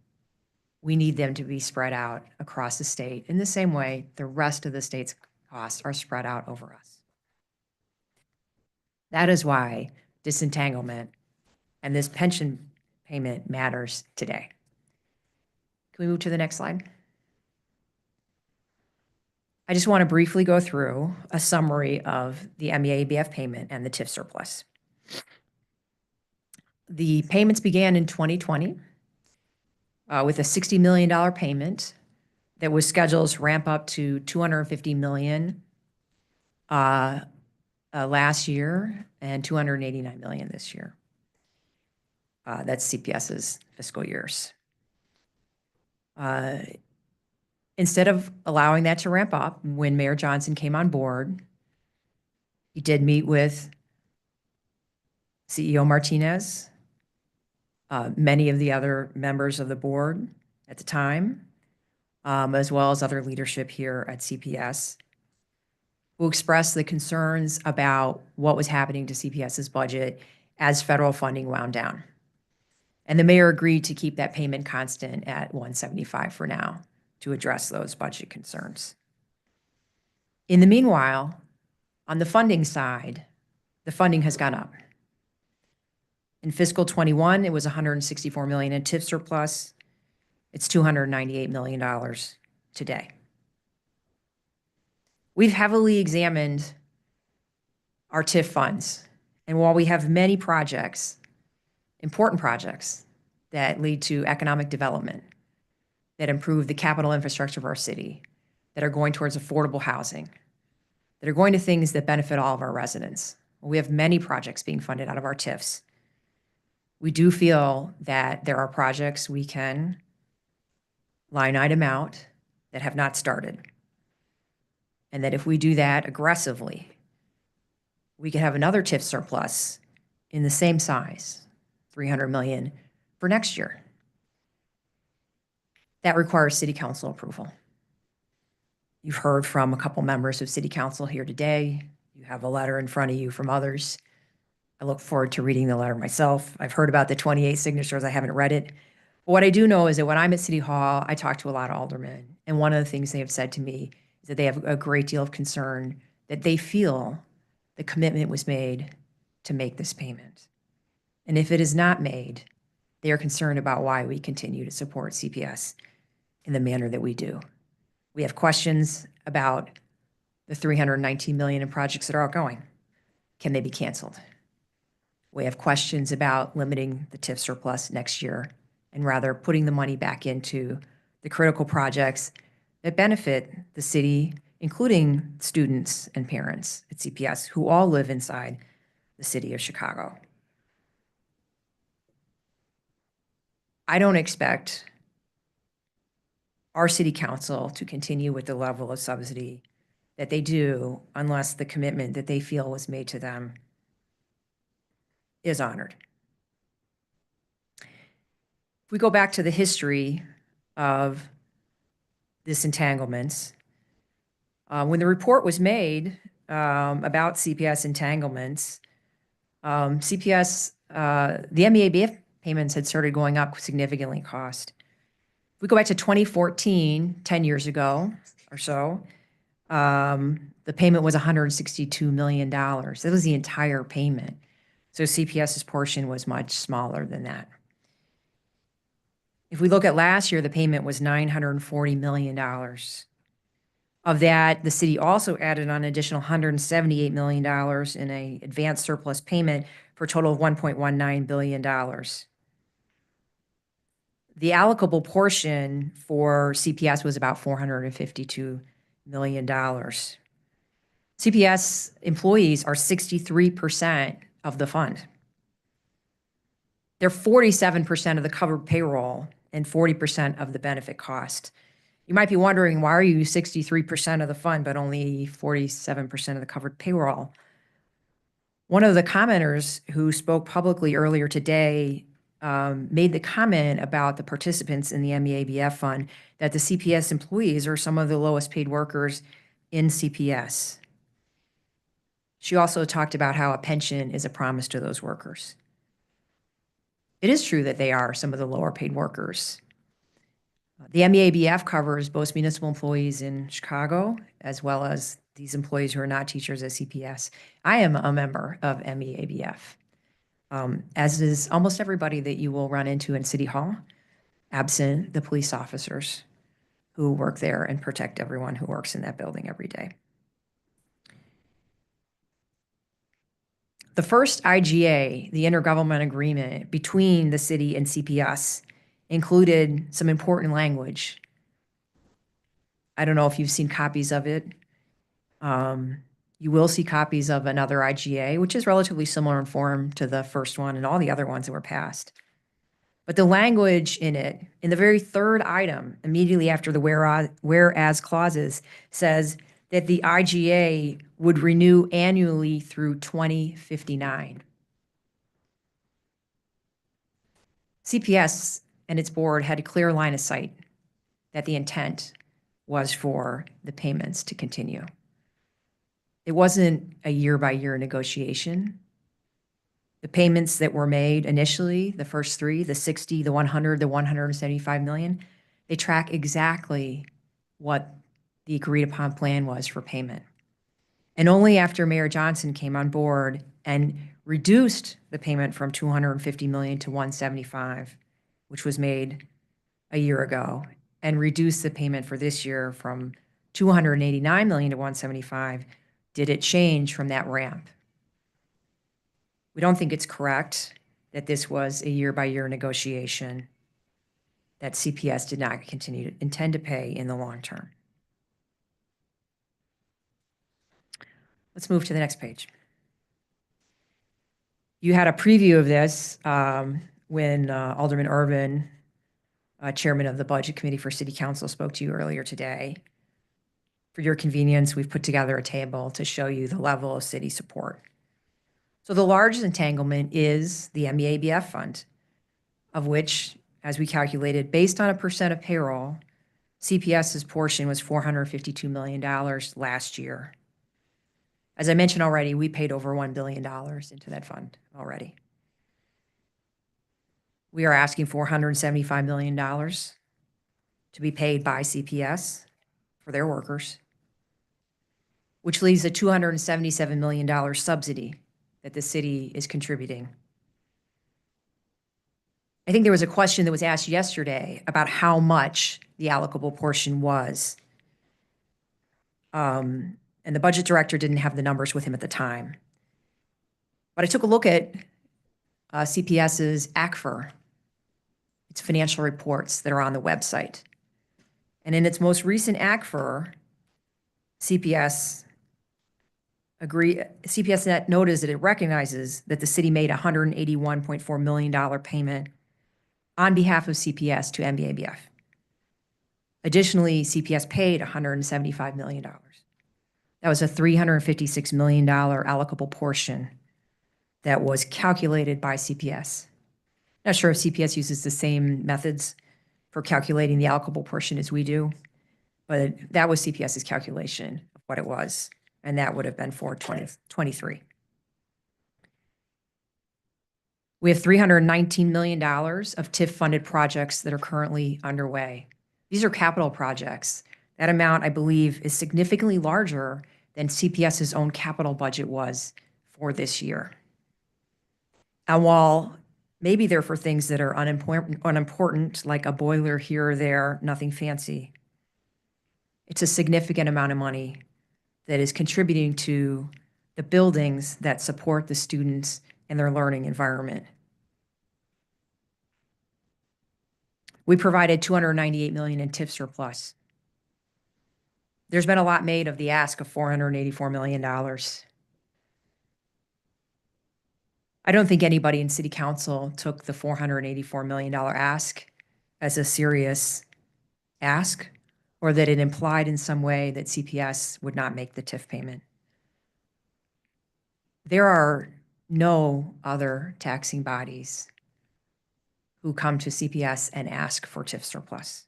J: We need them to be spread out across the state in the same way the rest of the state's costs are spread out over us. That is why disentanglement and this pension payment matters today. Can we move to the next slide? I just want to briefly go through a summary of the MEABF payment and the TIF surplus. The payments began in 2020 with a $60 million payment that was scheduled to ramp up to $250 million last year and 289 million this year. That's CPS's fiscal years. Instead of allowing that to ramp up, when Mayor Johnson came on board, he did meet with CEO Martinez, many of the other members of the board at the time, as well as other leadership here at CPS, who expressed the concerns about what was happening to CPS's budget as federal funding wound down. And the mayor agreed to keep that payment constant at 175 for now to address those budget concerns. In the meanwhile, on the funding side, the funding has gone up. In fiscal 21, it was 164 million in TIF surplus. It's $298 million today. We've heavily examined our TIF funds, and while we have many projects, important projects that lead to economic development, that improve the capital infrastructure of our city, that are going towards affordable housing, that are going to things that benefit all of our residents. We have many projects being funded out of our TIFs. We do feel that there are projects we can line item out that have not started. And that if we do that aggressively, we could have another TIF surplus in the same size, 300 million for next year. That requires city council approval. You've heard from a couple members of city council here today. You have a letter in front of you from others. I look forward to reading the letter myself. I've heard about the 28 signatures. I haven't read it. But what I do know is that when I'm at City Hall, I talk to a lot of aldermen. And one of the things they have said to me is that they have a great deal of concern that they feel the commitment was made to make this payment. And if it is not made, they are concerned about why we continue to support CPS in the manner that we do. We have questions about the 319 million in projects that are outgoing. Can they be canceled? We have questions about limiting the TIF surplus next year and rather putting the money back into the critical projects that benefit the city, including students and parents at CPS who all live inside the city of Chicago. I don't expect our city council to continue with the level of subsidy that they do unless the commitment that they feel was made to them is honored. If we go back to the history of this entanglements, when the report was made about CPS entanglements, CPS, the MEABF payments had started going up significantly in cost. If we go back to 2014, 10 years ago or so, the payment was $162 million. That was the entire payment. So CPS's portion was much smaller than that. If we look at last year, the payment was $940 million. Of that, the city also added on an additional $178 million in an advanced surplus payment for a total of $1.19 billion. The allocable portion for CPS was about $452 million. CPS employees are 63% of the fund. They're 47% of the covered payroll and 40% of the benefit cost. You might be wondering, why are you 63% of the fund, but only 47% of the covered payroll? One of the commenters who spoke publicly earlier today made the comment about the participants in the MEABF fund that the CPS employees are some of the lowest paid workers in CPS. She also talked about how a pension is a promise to those workers. It is true that they are some of the lower paid workers. The MEABF covers both municipal employees in Chicago as well as these employees who are not teachers at CPS. I am a member of MEABF, as is almost everybody that you will run into in City Hall, absent the police officers who work there and protect everyone who works in that building every day. The first IGA, the intergovernmental agreement between the city and CPS, included some important language. I don't know if you've seen copies of it. You will see copies of another IGA, which is relatively similar in form to the first one and all the other ones that were passed. But the language in it, in the very third item, immediately after the whereas clauses, says that the IGA would renew annually through 2059. CPS and its board had a clear line of sight that the intent was for the payments to continue. It wasn't a year-by-year negotiation. The payments that were made initially, the first three, the 60, the 100, the 175 million, they track exactly what the agreed upon plan was for payment. And only after Mayor Johnson came on board and reduced the payment from 250 million to 175, which was made a year ago, and reduced the payment for this year from 289 million to 175, did it change from that ramp. We don't think it's correct that this was a year-by-year negotiation that CPS did not intend to pay in the long term. Let's move to the next page. You had a preview of this when Alderman Irvin, Chairman of the Budget Committee for City Council, spoke to you earlier today. For your convenience, we've put together a table to show you the level of city support. So the largest entanglement is the MEABF fund, of which, as we calculated, based on a percent of payroll, CPS's portion was $452 million last year. As I mentioned already, we paid over $1 billion into that fund already. We are asking $475 million to be paid by CPS for their workers, which leaves a $277 million subsidy that the city is contributing. I think there was a question that was asked yesterday about how much the allocable portion was. And the budget director didn't have the numbers with him at the time. But I took a look at CPS's ACFR, its financial reports that are on the website. And in its most recent ACFR, CPS net noticed that it recognizes that the city made a $181.4 million payment on behalf of CPS to MEABF. Additionally, CPS paid $175 million. That was a $356 million allocable portion that was calculated by CPS. Not sure if CPS uses the same methods for calculating the allocable portion as we do, but that was CPS's calculation of what it was, and that would have been for 2023. We have $319 million of TIF-funded projects that are currently underway. These are capital projects. That amount, I believe, is significantly larger than CPS's own capital budget was for this year. And while maybe they're for things that are unimportant, like a boiler here or there, nothing fancy, it's a significant amount of money that is contributing to the buildings that support the students and their learning environment. We provided $298 million in TIF surplus. There's been a lot made of the ask of $484 million. I don't think anybody in City Council took the $484 million ask as a serious ask, or that it implied in some way that CPS would not make the TIF payment. There are no other taxing bodies who come to CPS and ask for TIF surplus.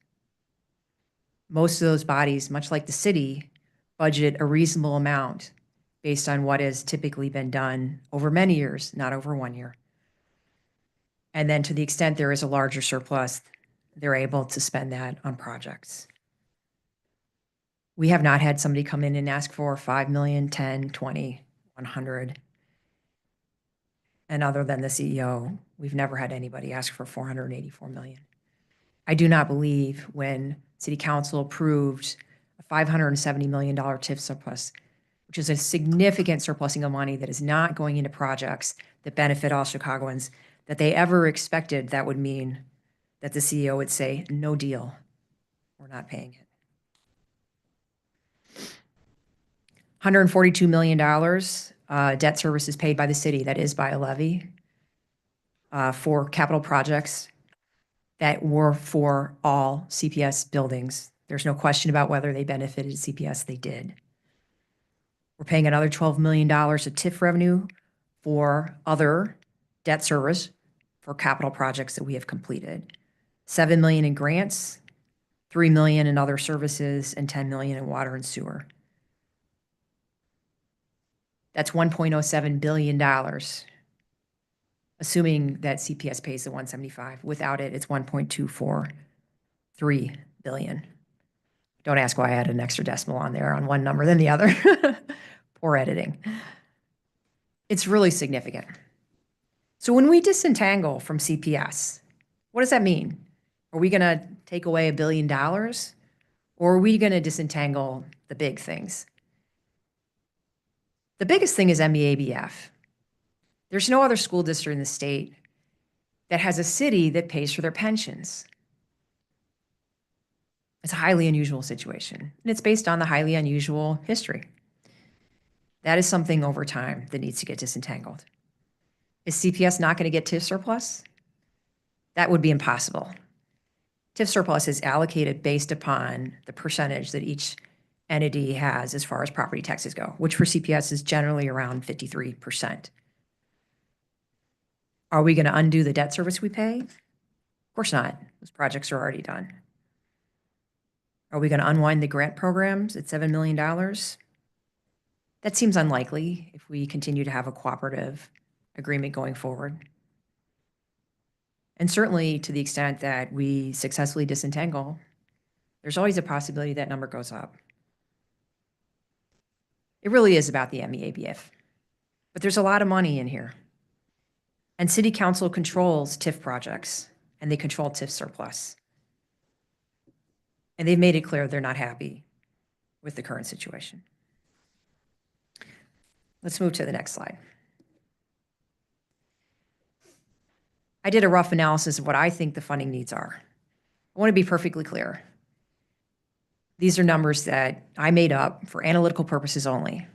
J: Most of those bodies, much like the city, budget a reasonable amount based on what has typically been done over many years, not over 1 year. And then to the extent there is a larger surplus, they're able to spend that on projects. We have not had somebody come in and ask for 5 million, 10, 20, 100. And other than the CEO, we've never had anybody ask for 484 million. I do not believe when City Council approved a $570 million TIF surplus, which is a significant surplusing of money that is not going into projects that benefit all Chicagoans, that they ever expected that would mean that the CEO would say, no deal, we're not paying it. $142 million debt service is paid by the city, that is by a levy, for capital projects that were for all CPS buildings. There's no question about whether they benefited CPS, they did. We're paying another $12 million of TIF revenue for other debt service for capital projects that we have completed. $7 million in grants, $3 million in other services, and $10 million in water and sewer. That's $1.07 billion, assuming that CPS pays the 175. Without it, it's 1.243 billion. Don't ask why I had an extra decimal on there on one number than the other. Poor editing. It's really significant. So when we disentangle from CPS, what does that mean? Are we going to take away $1 billion? Or are we going to disentangle the big things? The biggest thing is MEABF. There's no other school district in the state that has a city that pays for their pensions. It's a highly unusual situation, and it's based on the highly unusual history. That is something over time that needs to get disentangled. Is CPS not going to get TIF surplus? That would be impossible. TIF surplus is allocated based upon the percentage that each entity has as far as property taxes go, which for CPS is generally around 53%. Are we going to undo the debt service we pay? Of course not. Those projects are already done. Are we going to unwind the grant programs at $7 million? That seems unlikely if we continue to have a cooperative agreement going forward. And certainly to the extent that we successfully disentangle, there's always a possibility that number goes up. It really is about the MEABF, but there's a lot of money in here. And City Council controls TIF projects, and they control TIF surplus. And they've made it clear they're not happy with the current situation. Let's move to the next slide. I did a rough analysis of what I think the funding needs are. I want to be perfectly clear. These are numbers that I made up for analytical purposes only.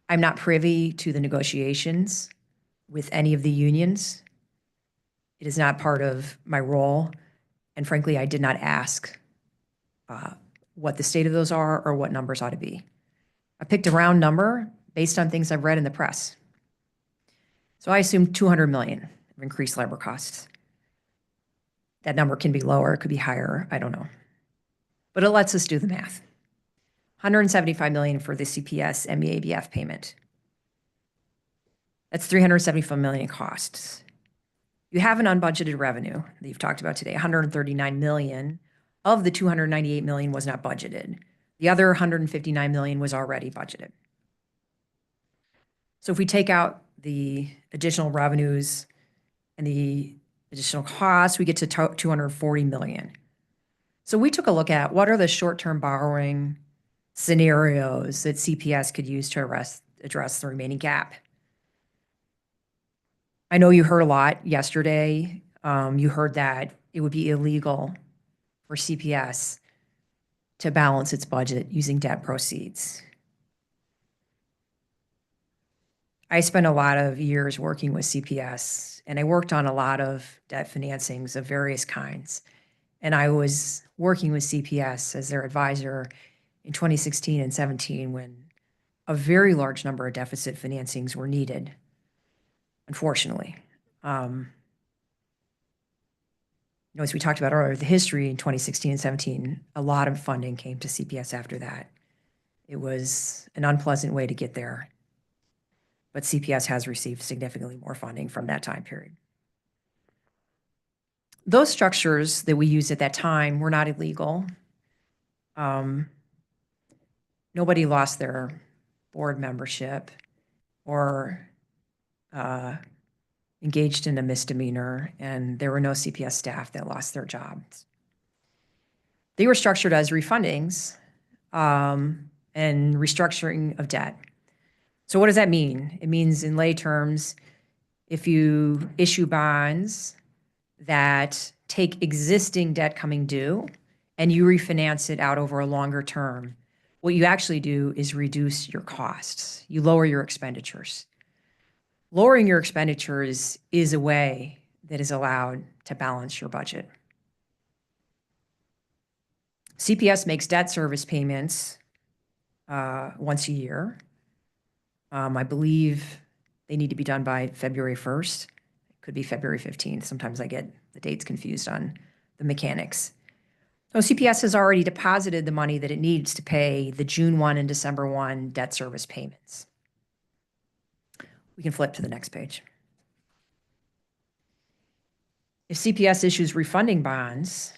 J: I'm not privy to the negotiations with any of the unions. It is not part of my role. And frankly, I did not ask what the state of those are or what numbers ought to be. I picked a round number based on things I've read in the press. So I assumed $200 million of increased labor costs. That number can be lower, it could be higher, I don't know. But it lets us do the math. $175 million for the CPS MEABF payment. That's $375 million in costs. You have an unbudgeted revenue that you've talked about today. $139 million of the $298 million was not budgeted. The other $159 million was already budgeted. So if we take out the additional revenues and the additional costs, we get to $240 million. So we took a look at what are the short-term borrowing scenarios that CPS could use to address the remaining gap. I know you heard a lot yesterday. You heard that it would be illegal for CPS to balance its budget using debt proceeds. I spent a lot of years working with CPS, and I worked on a lot of debt financings of various kinds. And I was working with CPS as their advisor in 2016 and 17 when a very large number of deficit financings were needed, unfortunately. As we talked about earlier, the history in 2016 and 17, a lot of funding came to CPS after that. It was an unpleasant way to get there, but CPS has received significantly more funding from that time period. Those structures that we used at that time were not illegal. Nobody lost their board membership or engaged in a misdemeanor, and there were no CPS staff that lost their jobs. They were structured as refundings and restructuring of debt. So what does that mean? It means in lay terms, if you issue bonds that take existing debt coming due and you refinance it out over a longer term, What you actually do is reduce your costs. You lower your expenditures. Lowering your expenditures is a way that is allowed to balance your budget. CPS makes debt service payments once a year. I believe they need to be done by February 1st. It could be February 15th. Sometimes I get the dates confused on the mechanics. So CPS has already deposited the money that it needs to pay the June 1 and December 1 debt service payments. We can flip to the next page. If CPS issues refunding bonds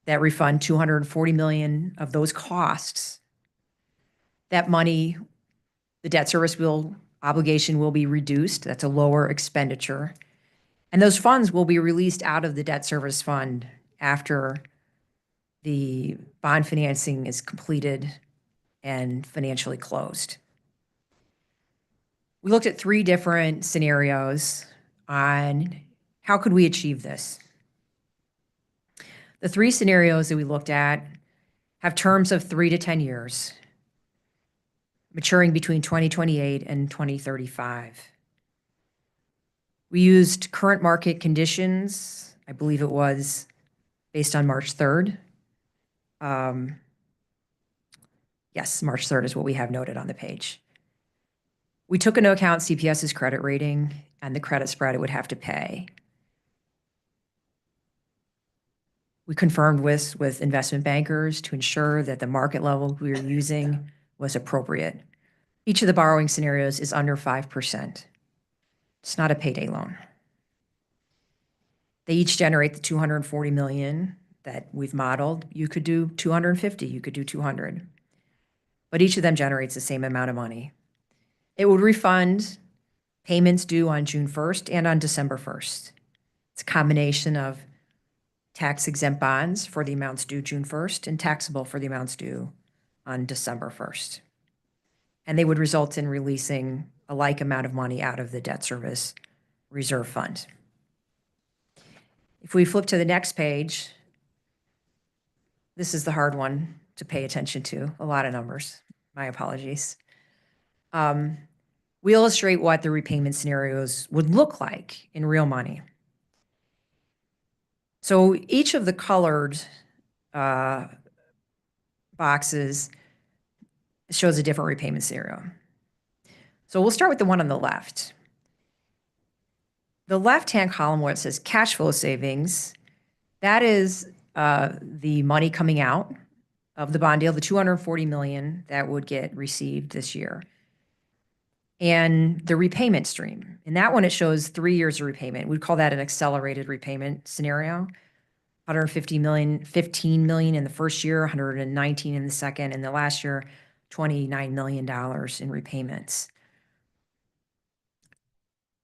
J: that refund $240 million of those costs, that money, the debt service obligation will be reduced. That's a lower expenditure. And those funds will be released out of the debt service fund after the bond financing is completed and financially closed. We looked at 3 different scenarios on how could we achieve this. The 3 scenarios that we looked at have terms of 3 to 10 years, maturing between 2028 and 2035. We used current market conditions. I believe it was based on March 3rd. Yes, March 3rd is what we have noted on the page. We took into account CPS's credit rating and the credit spread it would have to pay. We confirmed with investment bankers to ensure that the market level we were using was appropriate. Each of the borrowing scenarios is under 5%. It's not a payday loan. They each generate the $240 million that we've modeled. You could do 250, you could do 200. But each of them generates the same amount of money. It would refund payments due on June 1st and on December 1st. It's a combination of tax-exempt bonds for the amounts due June 1st and taxable for the amounts due on December 1st. And they would result in releasing a like amount of money out of the debt service reserve fund. If we flip to the next page, this is the hard one to pay attention to, a lot of numbers. My apologies. We illustrate what the repayment scenarios would look like in real money. So each of the colored boxes shows a different repayment scenario. So we'll start with the one on the left. The left-hand column where it says cash flow savings, that is the money coming out of the bond deal, the $240 million that would get received this year. And the repayment stream. In that one, it shows 3 years of repayment. We'd call that an accelerated repayment scenario. $150 million, $15 million in the first year, $119 in the second, and the last year, $29 million in repayments.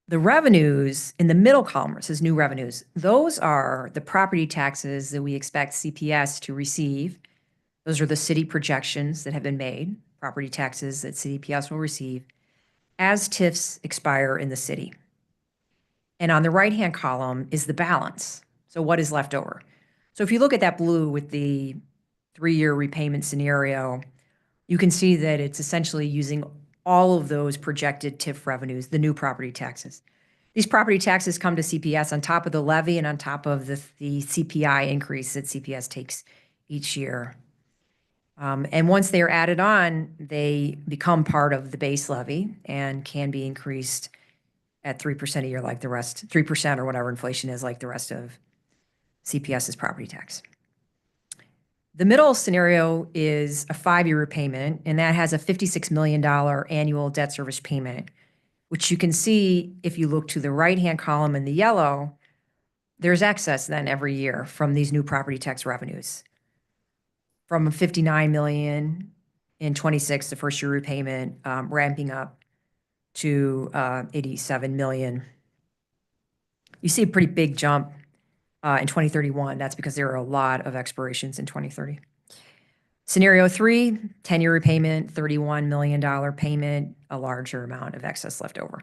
J: The revenues in the middle column, it says new revenues. Those are the property taxes that we expect CPS to receive. Those are the city projections that have been made, property taxes that CPS will receive as TIFs expire in the city. And on the right-hand column is the balance. So what is left over? So if you look at that blue with the 3-year repayment scenario, you can see that it's essentially using all of those projected TIF revenues, the new property taxes. These property taxes come to CPS on top of the levy and on top of the CPI increase that CPS takes each year. And once they are added on, they become part of the base levy and can be increased at 3% a year like the rest, 3% or whatever inflation is like the rest of CPS's property tax. The middle scenario is a 5-year repayment, and that has a $56 million annual debt service payment, which you can see if you look to the right-hand column in the yellow, there's excess then every year from these new property tax revenues. From $59 million in 26, the first year repayment, ramping up to $87 million. You see a pretty big jump in 2031. That's because there are a lot of expirations in 2030. Scenario 3, 10-year repayment, $31 million payment, a larger amount of excess left over.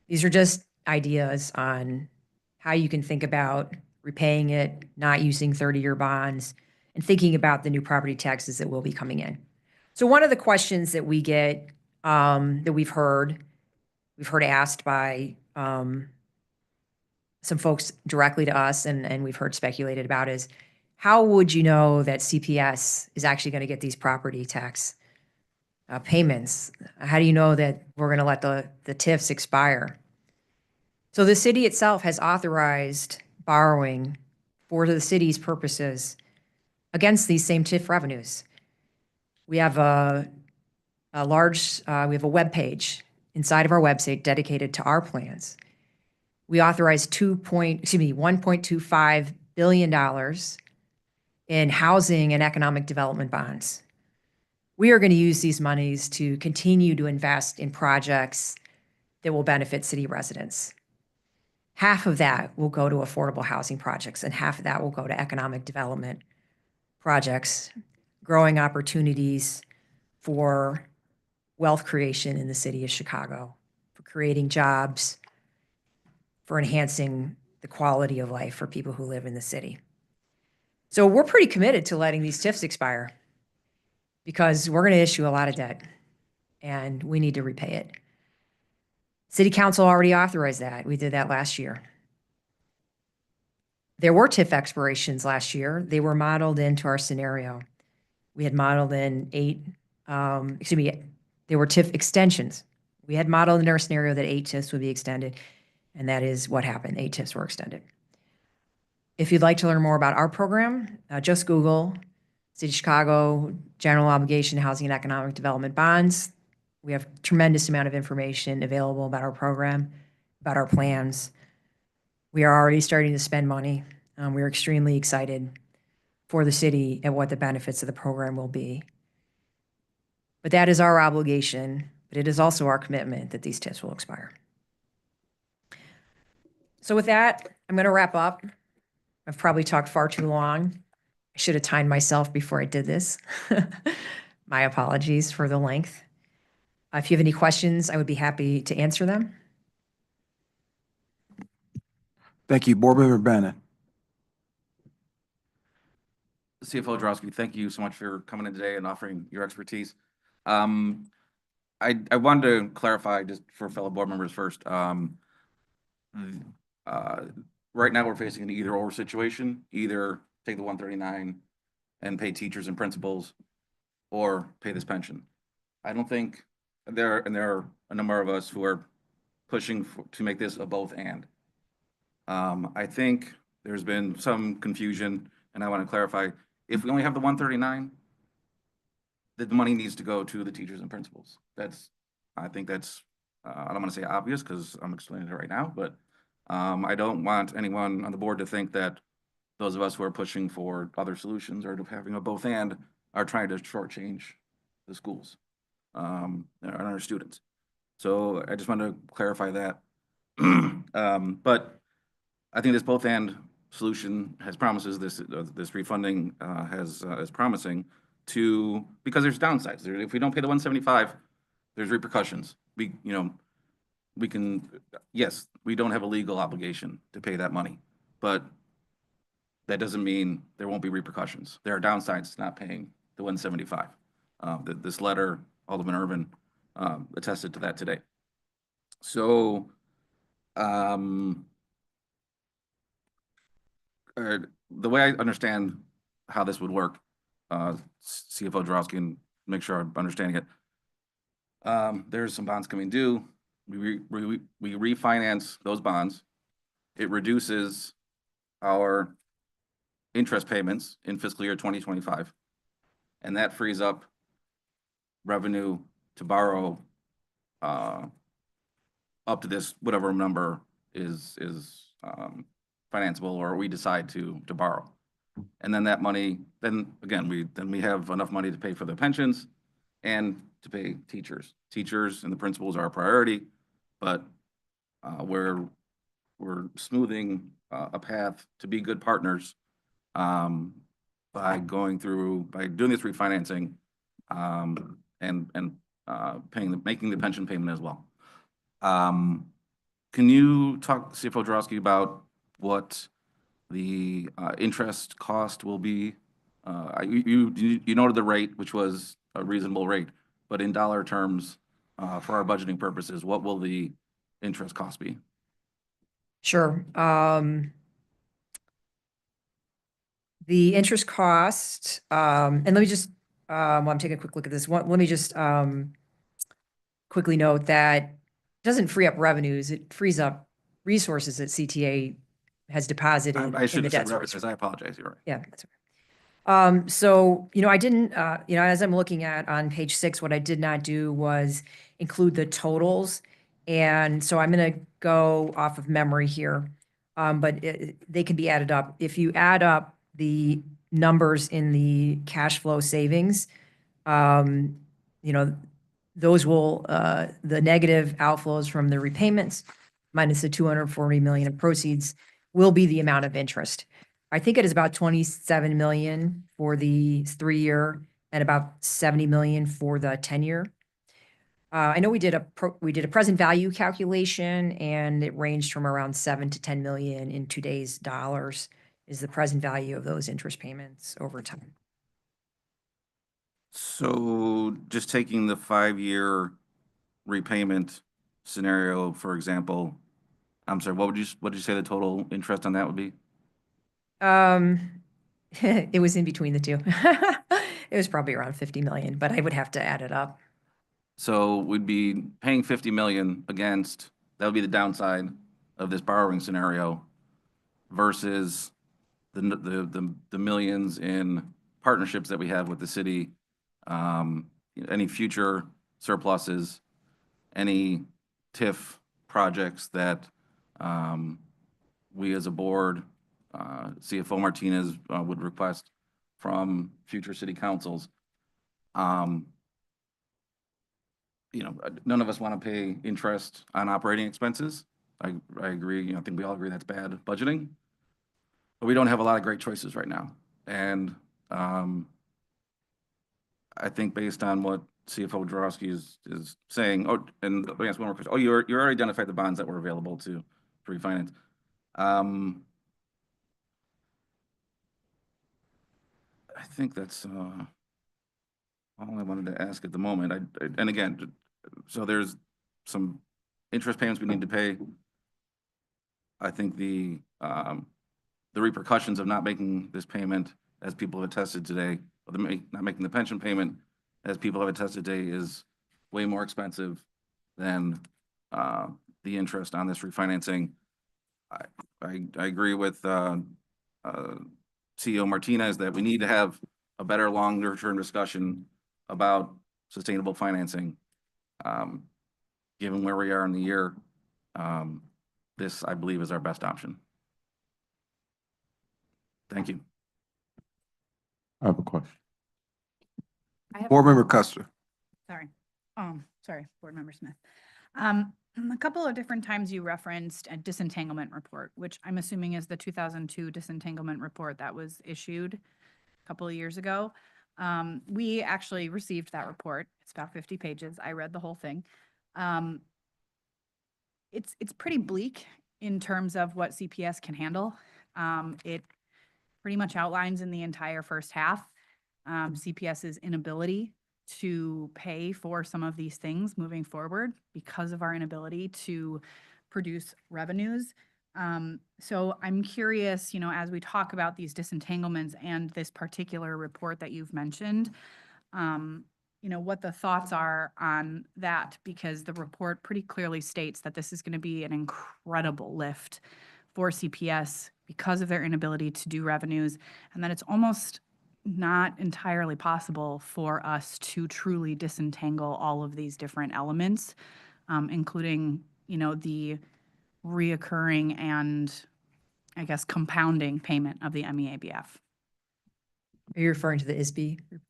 J: These are just ideas on how you can think about repaying it, not using 30-year bonds, and thinking about the new property taxes that will be coming in. So one of the questions that we get, that we've heard asked by some folks directly to us, and we've heard speculated about, is how would you know that CPS is actually going to get these property tax payments? How do you know that we're going to let the TIFs expire? So the city itself has authorized borrowing for the city's purposes against these same TIF revenues. We have a web page inside of our website dedicated to our plans. We authorized $1.25 billion in housing and economic development bonds. We are going to use these monies to continue to invest in projects that will benefit city residents. Half of that will go to affordable housing projects, and half of that will go to economic development projects, growing opportunities for wealth creation in the city of Chicago, for creating jobs, for enhancing the quality of life for people who live in the city. So we're pretty committed to letting these TIFs expire because we're going to issue a lot of debt and we need to repay it. City Council already authorized that. We did that last year. There were TIF expirations last year. They were modeled into our scenario. We had modeled in there were TIF extensions. We had modeled in our scenario that 8 TIFs would be extended, and that is what happened. 8 TIFs were extended. If you'd like to learn more about our program, just Google City of Chicago General Obligation Housing and Economic Development Bonds. We have a tremendous amount of information available about our program, about our plans. We are already starting to spend money. We're extremely excited for the city and what the benefits of the program will be. But that is our obligation, but it is also our commitment that these TIFs will expire. So with that, I'm going to wrap up. I've probably talked far too long. I should have timed myself before I did this. My apologies for the length. If you have any questions, I would be happy to answer them.
A: Thank you. Board Member Bannon.
K: CFO Drosky, thank you so much for coming in today and offering your expertise. I wanted to clarify just for fellow board members first. Right now we're facing an either-or situation, either take the 139 and pay teachers and principals or pay this pension. I don't think there are a number of us who are pushing to make this a both and. I think there's been some confusion, and I want to clarify, if we only have the 139, the money needs to go to the teachers and principals. I think that's, I don't want to say obvious because I'm explaining it right now, but I don't want anyone on the board to think that those of us who are pushing for other solutions or having a both and are trying to shortchange the schools and our students. So I just want to clarify that. But I think this both and solution has promises, this refunding is promising to, because there's downsides. If we don't pay the 175, there's repercussions. Yes, we don't have a legal obligation to pay that money, but that doesn't mean there won't be repercussions. There are downsides to not paying the 175. This letter, Alderman Irvin attested to that today. So, the way I understand how this would work, CFO Drosky, and make sure I'm understanding it. There's some bonds coming due. We refinance those bonds. It reduces our interest payments in fiscal year 2025, and that frees up revenue to borrow up to this whatever number is financeable, or we decide to borrow. And then that money, then again, we have enough money to pay for the pensions and to pay teachers. Teachers and the principals are a priority, but we're smoothing a path to be good partners by doing this refinancing and making the pension payment as well. Can you talk, CFO Drosky, about what the interest cost will be You noted the rate, which was a reasonable rate, but in dollar terms, for our budgeting purposes, what will the interest cost be?
J: Sure. The interest cost, and let me just, while I'm taking a quick look at this, let me just quickly note that it doesn't free up revenues, it frees up resources that CTA has deposited
K: I
J: in
K: should
J: the
K: have said
J: debt service.
K: revenues. I apologize. You're right.
J: Yeah, that's right. So, I didn't, as I'm looking at on page 6, what I did not do was include the totals. And so I'm going to go off of memory here. But they can be added up. If you add up the numbers in the cash flow savings, those will, the negative outflows from the repayments minus the 240 million of proceeds will be the amount of interest. I think it is about 27 million for the 3-year and about 70 million for the 10-year. I know we did a present value calculation, and it ranged from around 7 to 10 million in today's dollars is the present value of those interest payments over time.
K: So just taking the 5-year repayment scenario, for example, I'm sorry, what would you say the total interest on that would be?
J: It was in between the two. It was probably around 50 million, but I would have to add it up.
K: So we'd be paying 50 million against, that would be the downside of this borrowing scenario versus the millions in partnerships that we have with the city, any future surpluses, any TIF projects that we as a board, CFO Martinez would request from future city councils. None of us want to pay interest on operating expenses. I agree. I think we all agree that's bad budgeting. But we don't have a lot of great choices right now. And I think based on what CFO Wojciechowski is saying, and let me ask one more question. You already identified the bonds that were available to refinance. I think that's all I wanted to ask at the moment. And again, so there's some interest payments we need to pay. I think the repercussions of not making this payment, as people have attested today, or not making the pension payment, as people have attested today, is way more expensive than the interest on this refinancing. I agree with CEO Martinez that we need to have a better longer-term discussion about sustainable financing. Given where we are in the year, this, I believe, is our best option. Thank you.
E: I have a question.
A: Board Member Custer.
L: Sorry. Sorry, Board Member Smith. A couple of different times you referenced a disentanglement report, which I'm assuming is the 2002 disentanglement report that was issued a couple of years ago. We actually received that report. It's about 50 pages. I read the whole thing. It's pretty bleak in terms of what CPS can handle. It pretty much outlines in the entire first half CPS's inability to pay for some of these things moving forward because of our inability to produce revenues. So I'm curious, as we talk about these disentanglements and this particular report that you've mentioned, what the thoughts are on that, because the report pretty clearly states that this is going to be an incredible lift for CPS because of their inability to do revenues, and that it's almost not entirely possible for us to truly disentangle all of these different elements, including, the reoccurring and, I guess, compounding payment of the MEABF.
J: Are you referring to the ISB report?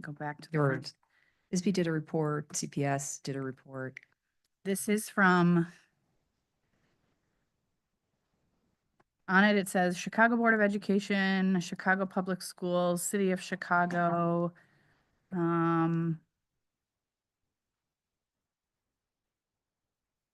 L: Go back to
J: Or ISB did a report, CPS did a report.
L: This is from, on it, it says Chicago Board of Education, Chicago Public Schools, City of Chicago.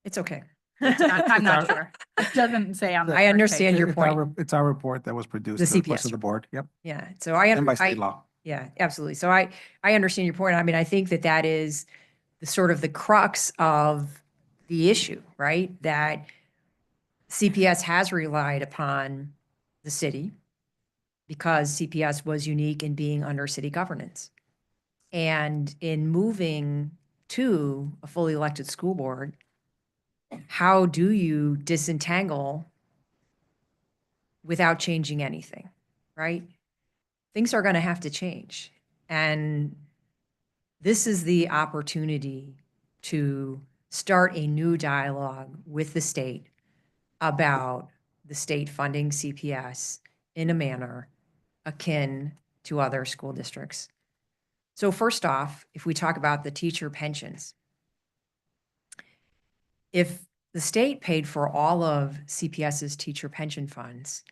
J: It's okay.
L: I'm not sure. It doesn't say on the.
J: I
L: first page.
J: understand your
S: It's our
J: point.
S: It's our report that was produced
J: The
S: to the rest
J: CPS
S: of the board. Yep.
J: Yeah, so I,
S: And by
J: I,
S: state law.
J: yeah, absolutely. So I understand your point. I mean, I think that that is the sort of the crux of the issue, right? That CPS has relied upon the city because CPS was unique in being under city governance. And in moving to a fully elected school board, how do you disentangle without changing anything, right? Things are going to have to change. And this is the opportunity to start a new dialogue with the state about the state funding CPS in a manner akin to other school districts. So first off, if we talk about the teacher pensions, if the state paid for all of CPS's teacher pension funds,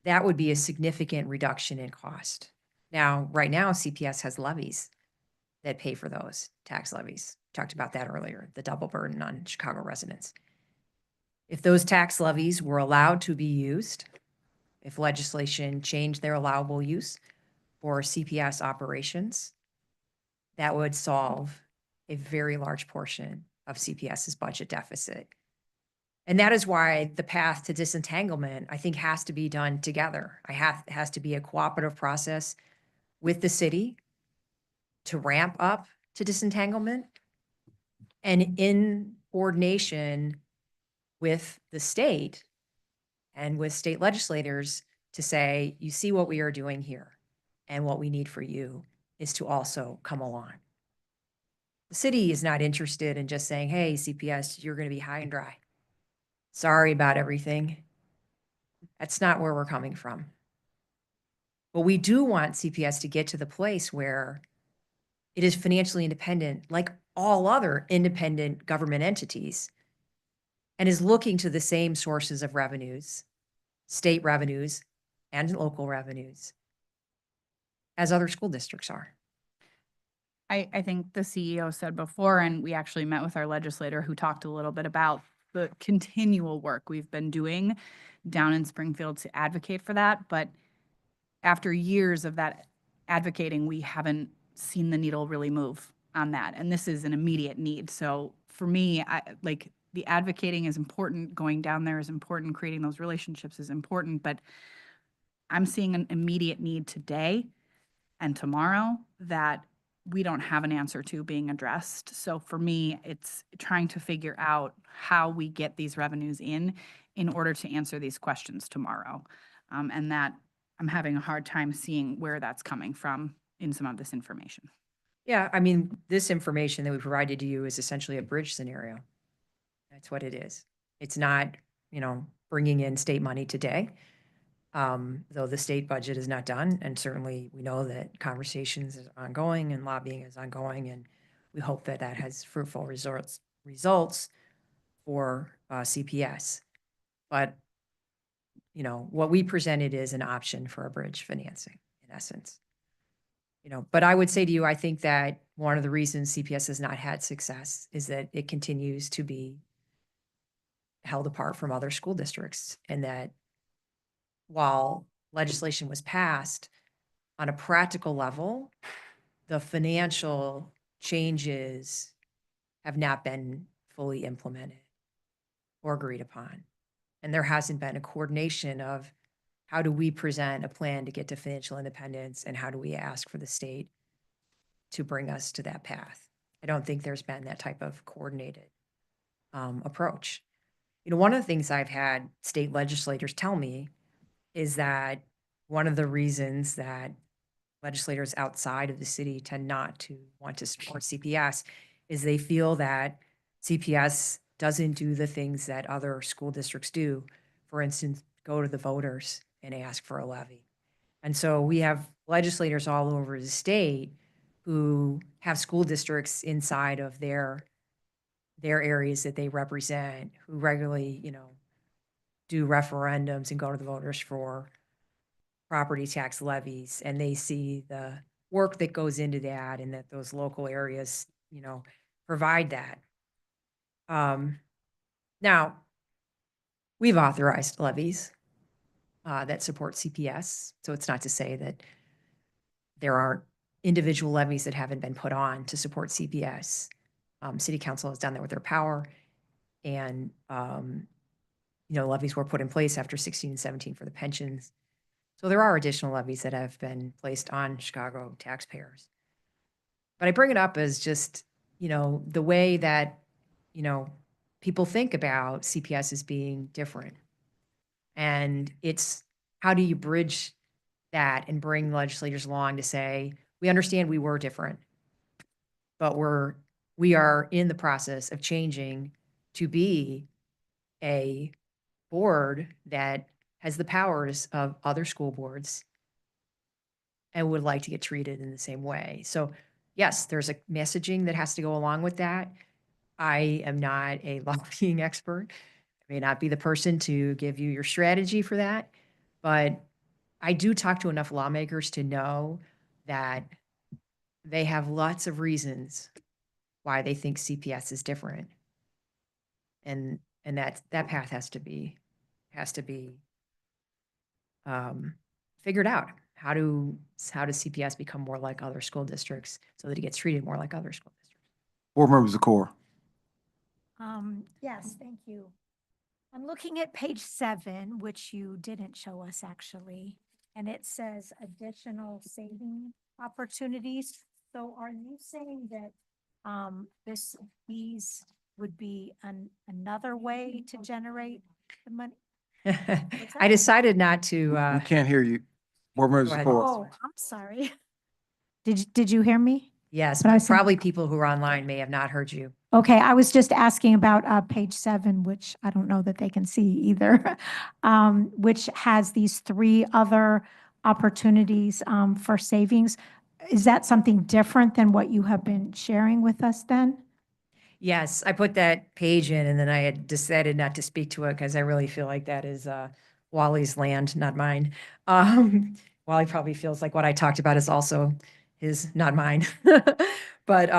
J: that would be a significant reduction in cost. Now, right now, CPS has levies that pay for those tax levies. Talked about that earlier, the double burden on Chicago residents. If those tax levies were allowed to be used, if legislation changed their allowable use for CPS operations, that would solve a very large portion of CPS's budget deficit. And that is why the path to disentanglement, I think, has to be done together. It has to be a cooperative process with the city to ramp up to disentanglement and in coordination with the state and with state legislators to say, you see what we are doing here, and what we need for you is to also come along. The city is not interested in just saying, hey, CPS, you're going to be high and dry. Sorry about everything. That's not where we're coming from. But we do want CPS to get to the place where it is financially independent, like all other independent government entities, and is looking to the same sources of revenues, state revenues and local revenues, as other school districts are.
L: I think the CEO said before, and we actually met with our legislator who talked a little bit about the continual work we've been doing down in Springfield to advocate for that. But after years of that advocating, we haven't seen the needle really move on that. And this is an immediate need. So for me, like the advocating is important, going down there is important, creating those relationships is important, but I'm seeing an immediate need today and tomorrow that we don't have an answer to being addressed. So for me, it's trying to figure out how we get these revenues in order to answer these questions tomorrow. And that I'm having a hard time seeing where that's coming from in some of this information.
J: Yeah, I mean, this information that we provided to you is essentially a bridge scenario. That's what it is. It's not, bringing in state money today, though the state budget is not done. And certainly we know that conversations is ongoing and lobbying is ongoing. And we hope that that has fruitful results for CPS. But, what we presented is an option for a bridge financing, in essence. But I would say to you, I think that one of the reasons CPS has not had success is that it continues to be held apart from other school districts, and that while legislation was passed on a practical level, the financial changes have not been fully implemented or agreed upon. And there hasn't been a coordination of how do we present a plan to get to financial independence, and how do we ask for the state to bring us to that path. I don't think there's been that type of coordinated approach. One of the things I've had state legislators tell me is that one of the reasons that legislators outside of the city tend not to want to support CPS is they feel that CPS doesn't do the things that other school districts do. For instance, go to the voters and ask for a levy. And so we have legislators all over the state who have school districts inside of their areas that they represent, who regularly, do referendums and go to the voters for property tax levies, and they see the work that goes into that, and that those local areas, provide that. Now, we've authorized levies that support CPS. So it's not to say that there aren't individual levies that haven't been put on to support CPS. City Council has done that with their power. And, levies were put in place after 16 and 17 for the pensions. So there are additional levies that have been placed on Chicago taxpayers. But I bring it up as just, the way that, people think about CPS as being different. And it's how do you bridge that and bring legislators along to say, we understand we were different, but we are in the process of changing to be a board that has the powers of other school boards and would like to get treated in the same way. So yes, there's a messaging that has to go along with that. I am not a lobbying expert. I may not be the person to give you your strategy for that, but I do talk to enough lawmakers to know that they have lots of reasons why they think CPS is different. And that path has to be figured out. How does CPS become more like other school districts so that it gets treated more like other school districts?
A: Board Member Zakor.
M: Yes, thank you. I'm looking at page 7, which you didn't show us actually, and it says additional saving opportunities. So are you saying that these would be another way to generate the money?
J: I decided not to.
A: We can't hear you. Board Member
J: Go ahead.
A: Zakor.
M: Oh, I'm sorry. Did you hear me?
J: Yes,
M: But I
J: but
M: said-
J: probably people who are online may have not heard you.
M: Okay, I was just asking about page 7, which I don't know that they can see either, which has these 3 other opportunities for savings. Is that something different than what you have been sharing with us then?
J: Yes, I put that page in and then I had decided not to speak to it because I really feel like that is Wally's land, not mine. Wally probably feels like what I talked about is also his, not mine. But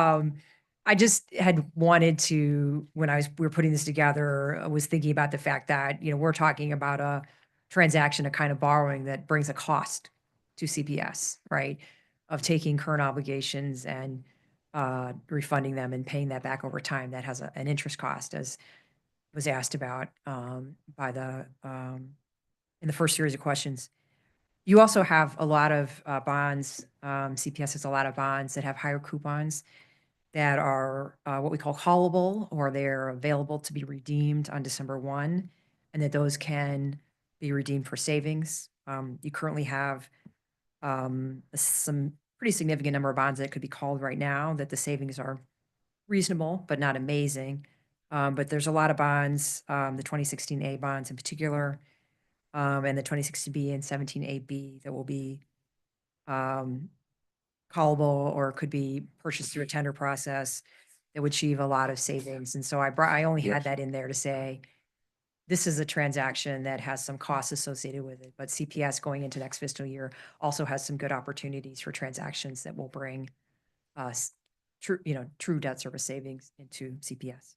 J: I just had wanted to, when we were putting this together, I was thinking about the fact that, we're talking about a transaction, a kind of borrowing that brings a cost to CPS, right? Of taking current obligations and refunding them and paying that back over time. That has an interest cost, as was asked about by in the first series of questions. You also have a lot of bonds. CPS has a lot of bonds that have higher coupons that are what we call callable, or they're available to be redeemed on December 1, and that those can be redeemed for savings. You currently have some pretty significant number of bonds that could be called right now that the savings are reasonable, but not amazing. But there's a lot of bonds, the 2016A bonds in particular, and the 2016B and 17AB that will be callable or could be purchased through a tender process that would achieve a lot of savings. And so I only had that in there to say, this is a transaction that has some costs associated with it, but CPS going into next fiscal year also has some good opportunities for transactions that will bring us true debt service savings into CPS.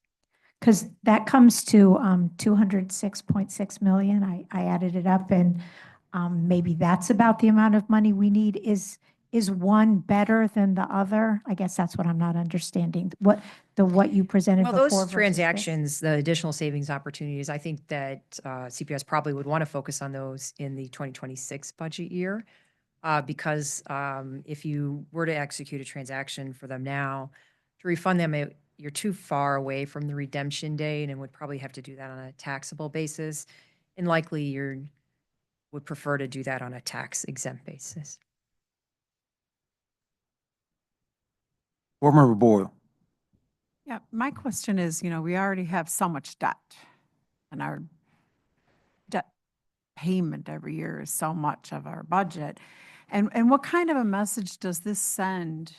M: Because that comes to 206.6 million. I added it up, and maybe that's about the amount of money we need. Is one better than the other? I guess that's what I'm not understanding. What you presented
J: Well,
M: before.
J: those
M: versus this.
J: transactions, the additional savings opportunities, I think that CPS probably would want to focus on those in the 2026 budget year. Because if you were to execute a transaction for them now, to refund them, you're too far away from the redemption date and would probably have to do that on a taxable basis. And likely you would prefer to do that on a tax exempt basis.
A: Board Member Boyle.
I: Yeah, my question is, we already have so much debt, and our debt payment every year is so much of our budget. And what kind of a message does this send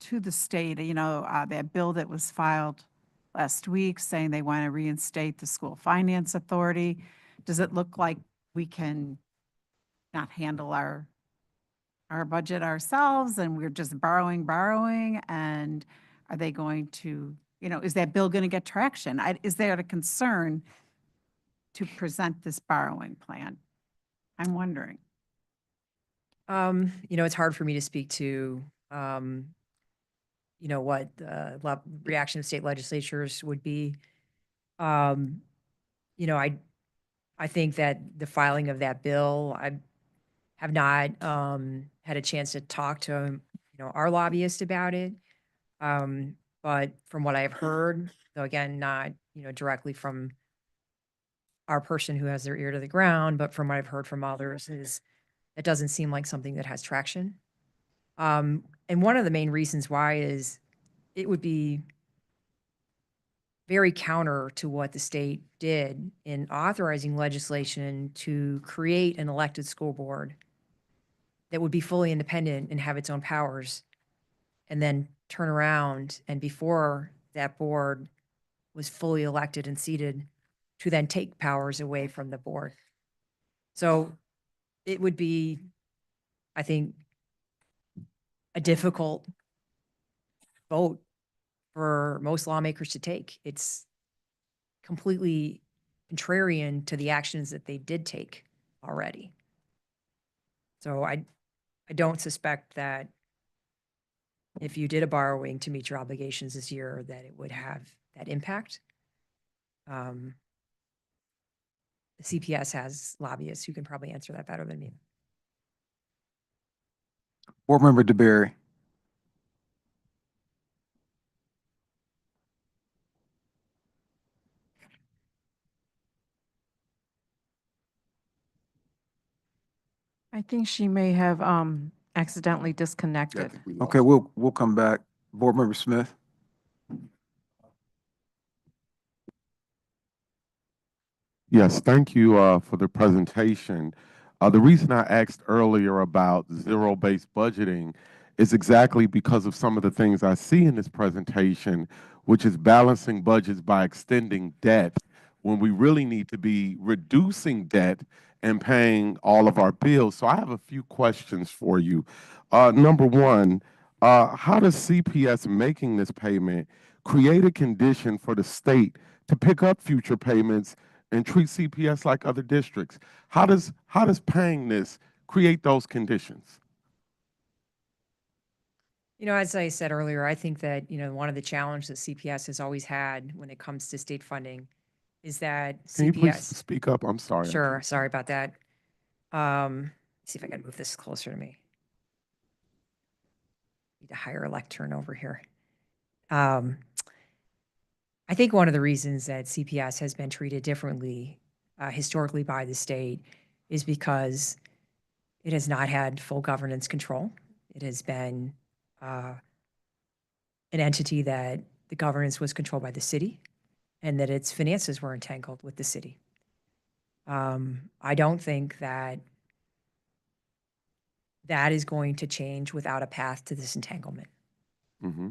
I: to the state? That bill that was filed last week saying they want to reinstate the school finance authority. Does it look like we can not handle our budget ourselves and we're just borrowing? And are they going to is that bill going to get traction? Is there a concern to present this borrowing plan? I'm wondering.
J: It's hard for me to speak to, what the reaction of state legislatures would be. Um, I think that the filing of that bill, I have not had a chance to talk to, our lobbyist about it. But from what I've heard, though again, not, directly from our person who has their ear to the ground, but from what I've heard from others is it doesn't seem like something that has traction. And one of the main reasons why is it would be very counter to what the state did in authorizing legislation to create an elected school board that would be fully independent and have its own powers, and then turn around and before that board was fully elected and seated to then take powers away from the board. So it would be, I think, a difficult vote for most lawmakers to take. It's completely contrarian to the actions that they did take already. So I don't suspect that if you did a borrowing to meet your obligations this year, that it would have that impact. The CPS has lobbyists who can probably answer that better than me.
A: Board Member DeBerry.
B: I think she may have accidentally disconnected.
A: Okay, we'll come back. Board Member Smith.
E: Yes, thank you for the presentation. The reason I asked earlier about zero-based budgeting is exactly because of some of the things I see in this presentation, which is balancing budgets by extending debt when we really need to be reducing debt and paying all of our bills. So I have a few questions for you. Number one, how does CPS making this payment create a condition for the state to pick up future payments and treat CPS like other districts? How does paying this create those conditions?
J: As I said earlier, I think that, one of the challenges that CPS has always had when it comes to state funding is that
E: Can you please
J: CPS.
E: speak up? I'm sorry.
J: Sure, sorry about that. See if I can move this closer to me. Need a higher lectern over here. I think one of the reasons that CPS has been treated differently historically by the state is because it has not had full governance control. It has been an entity that the governance was controlled by the city and that its finances were entangled with the city. I don't think that that is going to change without a path to this entanglement.
E: Mm-hmm.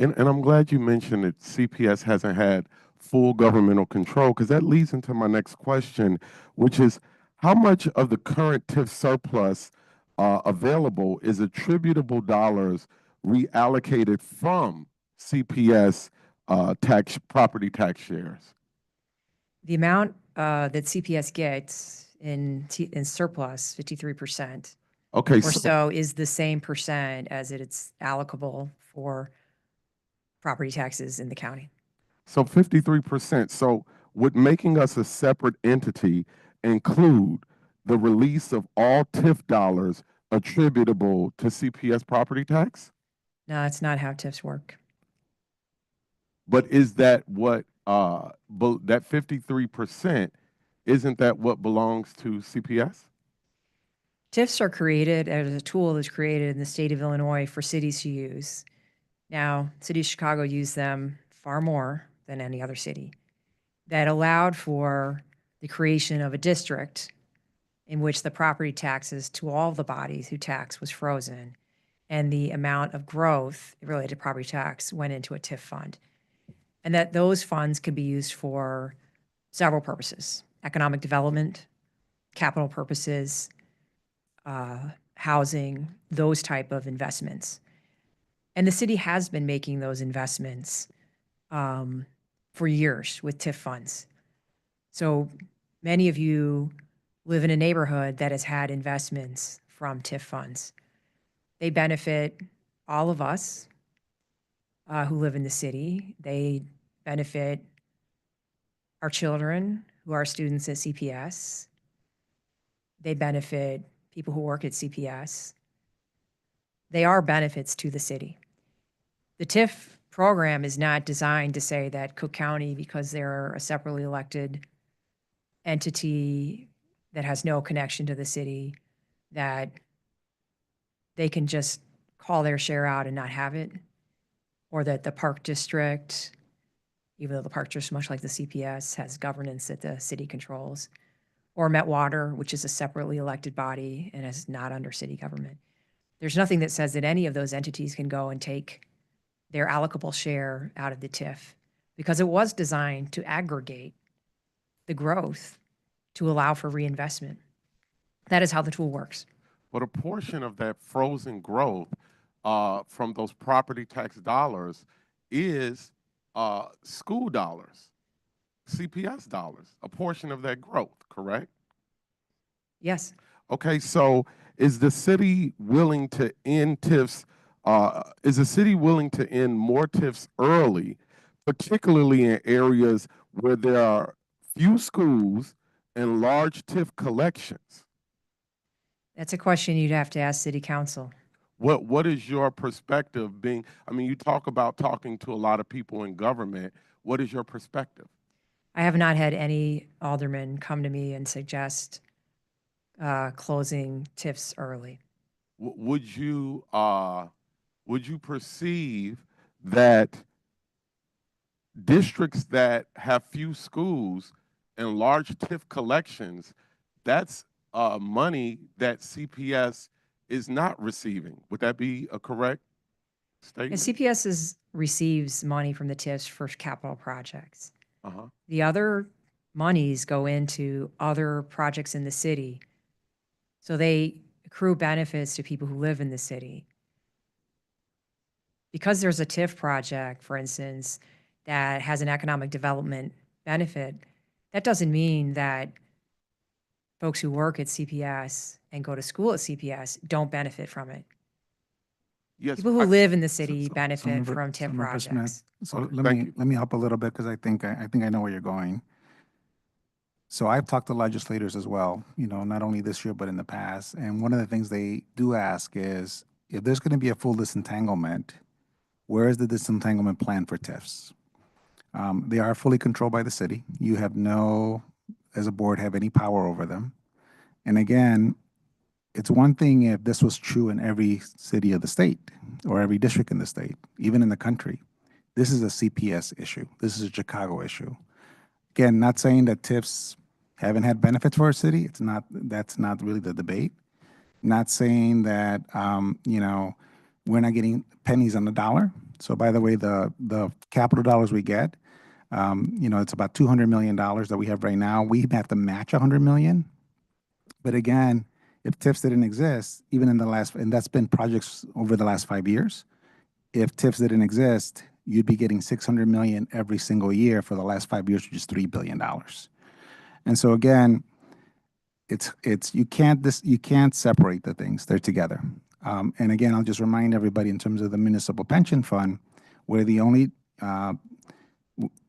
E: And I'm glad you mentioned that CPS hasn't had full governmental control, because that leads into my next question, which is how much of the current TIF surplus available is attributable dollars reallocated from CPS property tax shares?
J: The amount that CPS gets in surplus, 53%.
E: Okay,
J: Or so is the same percent as it's allocable for property taxes in the county.
E: So 53%. So would making us a separate entity include the release of all TIF dollars attributable to CPS property tax?
J: No, that's not how TIFs work.
E: But is that what, that 53%, isn't that what belongs to CPS?
J: TIFs are created as a tool that's created in the state of Illinois for cities to use. Now, City of Chicago used them far more than any other city. That allowed for the creation of a district in which the property taxes to all the bodies who tax was frozen, and the amount of growth related to property tax went into a TIF fund. And that those funds could be used for several purposes: economic development, capital purposes, housing, those type of investments. And the city has been making those investments for years with TIF funds. So many of you live in a neighborhood that has had investments from TIF funds. They benefit all of us who live in the city. They benefit our children who are students at CPS. They benefit people who work at CPS. They are benefits to the city. The TIF program is not designed to say that Cook County, because they're a separately elected entity that has no connection to the city, that they can just call their share out and not have it, or that the Park District, even though the Park District, much like the CPS, has governance that the city controls, or Met Water, which is a separately elected body and is not under city government. There's nothing that says that any of those entities can go and take their allocable share out of the TIF, because it was designed to aggregate the growth to allow for reinvestment. That is how the tool works.
E: But a portion of that frozen growth from those property tax dollars is school dollars, CPS dollars, a portion of that growth, correct?
J: Yes.
E: Okay, so is the city willing to end TIFs? Is the city willing to end more TIFs early, particularly in areas where there are few schools and large TIF collections?
J: That's a question you'd have to ask city council.
E: What is your perspective I mean, you talk about talking to a lot of people in government. What is your perspective?
J: I have not had any alderman come to me and suggest closing TIFs early.
E: Would you perceive that districts that have few schools and large TIF collections, that's money that CPS is not receiving? Would that be a correct
J: And
E: statement?
J: CPS receives money from the TIFs for capital projects.
E: Uh-huh.
J: The other monies go into other projects in the city. So they accrue benefits to people who live in the city. Because there's a TIF project, for instance, that has an economic development benefit, that doesn't mean that folks who work at CPS and go to school at CPS don't benefit from it.
E: Yes,
J: People who live in the city benefit from TIF
S: Member
J: projects.
S: Smith, so
E: Okay,
S: let
E: thank
S: me
E: you.
S: let me help a little bit because I think I know where you're going. So I've talked to legislators as well, not only this year but in the past. And one of the things they do ask is if there's going to be a full disentanglement, where is the disentanglement plan for TIFs? They are fully controlled by the city. You have no, as a board, have any power over them. And again, it's one thing if this was true in every city of the state or every district in the state, even in the country. This is a CPS issue. This is a Chicago issue. Again, not saying that TIFs haven't had benefits for our city. That's not really the debate. Not saying that, we're not getting pennies on the dollar. So by the way, the capital dollars we get, it's about $200 million that we have right now. We have to match $100 million. But again, if TIFs didn't exist, even in the last, and that's been projects over the last 5 years, if TIFs didn't exist, you'd be getting $600 million every single year for the last 5 years, which is $3 billion. And so again, you can't separate the things. They're together. And again, I'll just remind everybody in terms of the municipal pension fund, we're the only,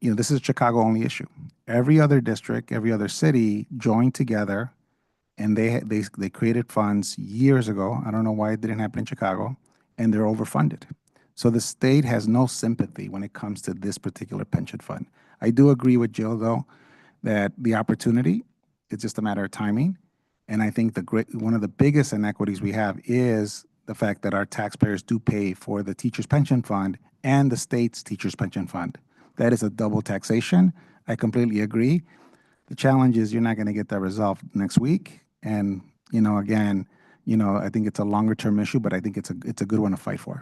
S: this is a Chicago only issue. Every other district, every other city joined together and they created funds years ago. I don't know why it didn't happen in Chicago, and they're overfunded. So the state has no sympathy when it comes to this particular pension fund. I do agree with Jill, though, that the opportunity, it's just a matter of timing. And I think one of the biggest inequities we have is the fact that our taxpayers do pay for the teacher's pension fund and the state's teacher's pension fund. That is a double taxation. I completely agree. The challenge is you're not going to get that resolved next week. And, again, I think it's a longer term issue, but I think it's a good one to fight for.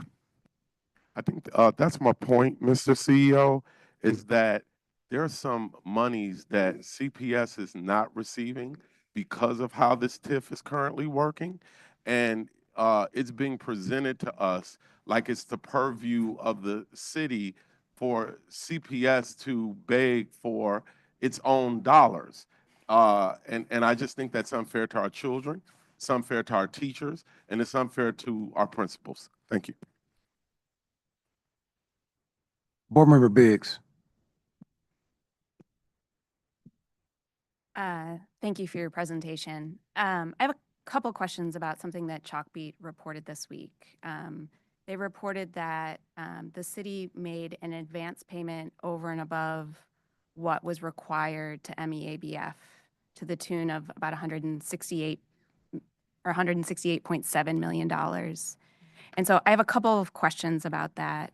E: I think that's my point, Mr. CEO, is that there are some monies that CPS is not receiving because of how this TIF is currently working. And it's being presented to us like it's the purview of the city for CPS to beg for its own dollars. And I just think that's unfair to our children, it's unfair to our teachers, and it's unfair to our principals. Thank you.
A: Board Member Biggs.
N: Thank you for your presentation. I have a couple questions about something that Chalkbeat reported this week. They reported that the city made an advance payment over and above what was required to MEABF to the tune of about 168 or $168.7 million. And so I have a couple of questions about that.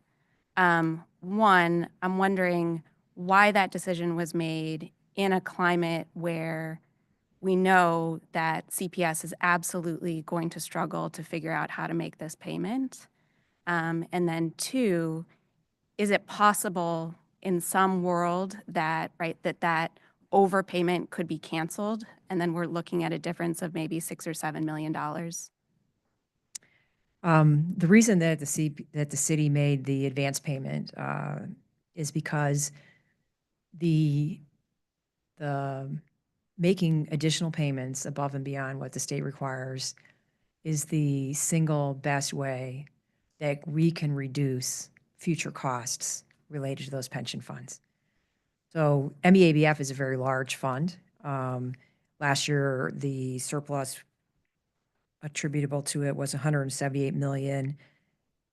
N: One, I'm wondering why that decision was made in a climate where we know that CPS is absolutely going to struggle to figure out how to make this payment. And then two, is it possible in some world that, right, that overpayment could be canceled, and then we're looking at a difference of maybe $6 or $7 million?
J: The reason that the city made the advance payment is because the making additional payments above and beyond what the state requires is the single best way that we can reduce future costs related to those pension funds. So MEABF is a very large fund. Last year, the surplus attributable to it was 178 million.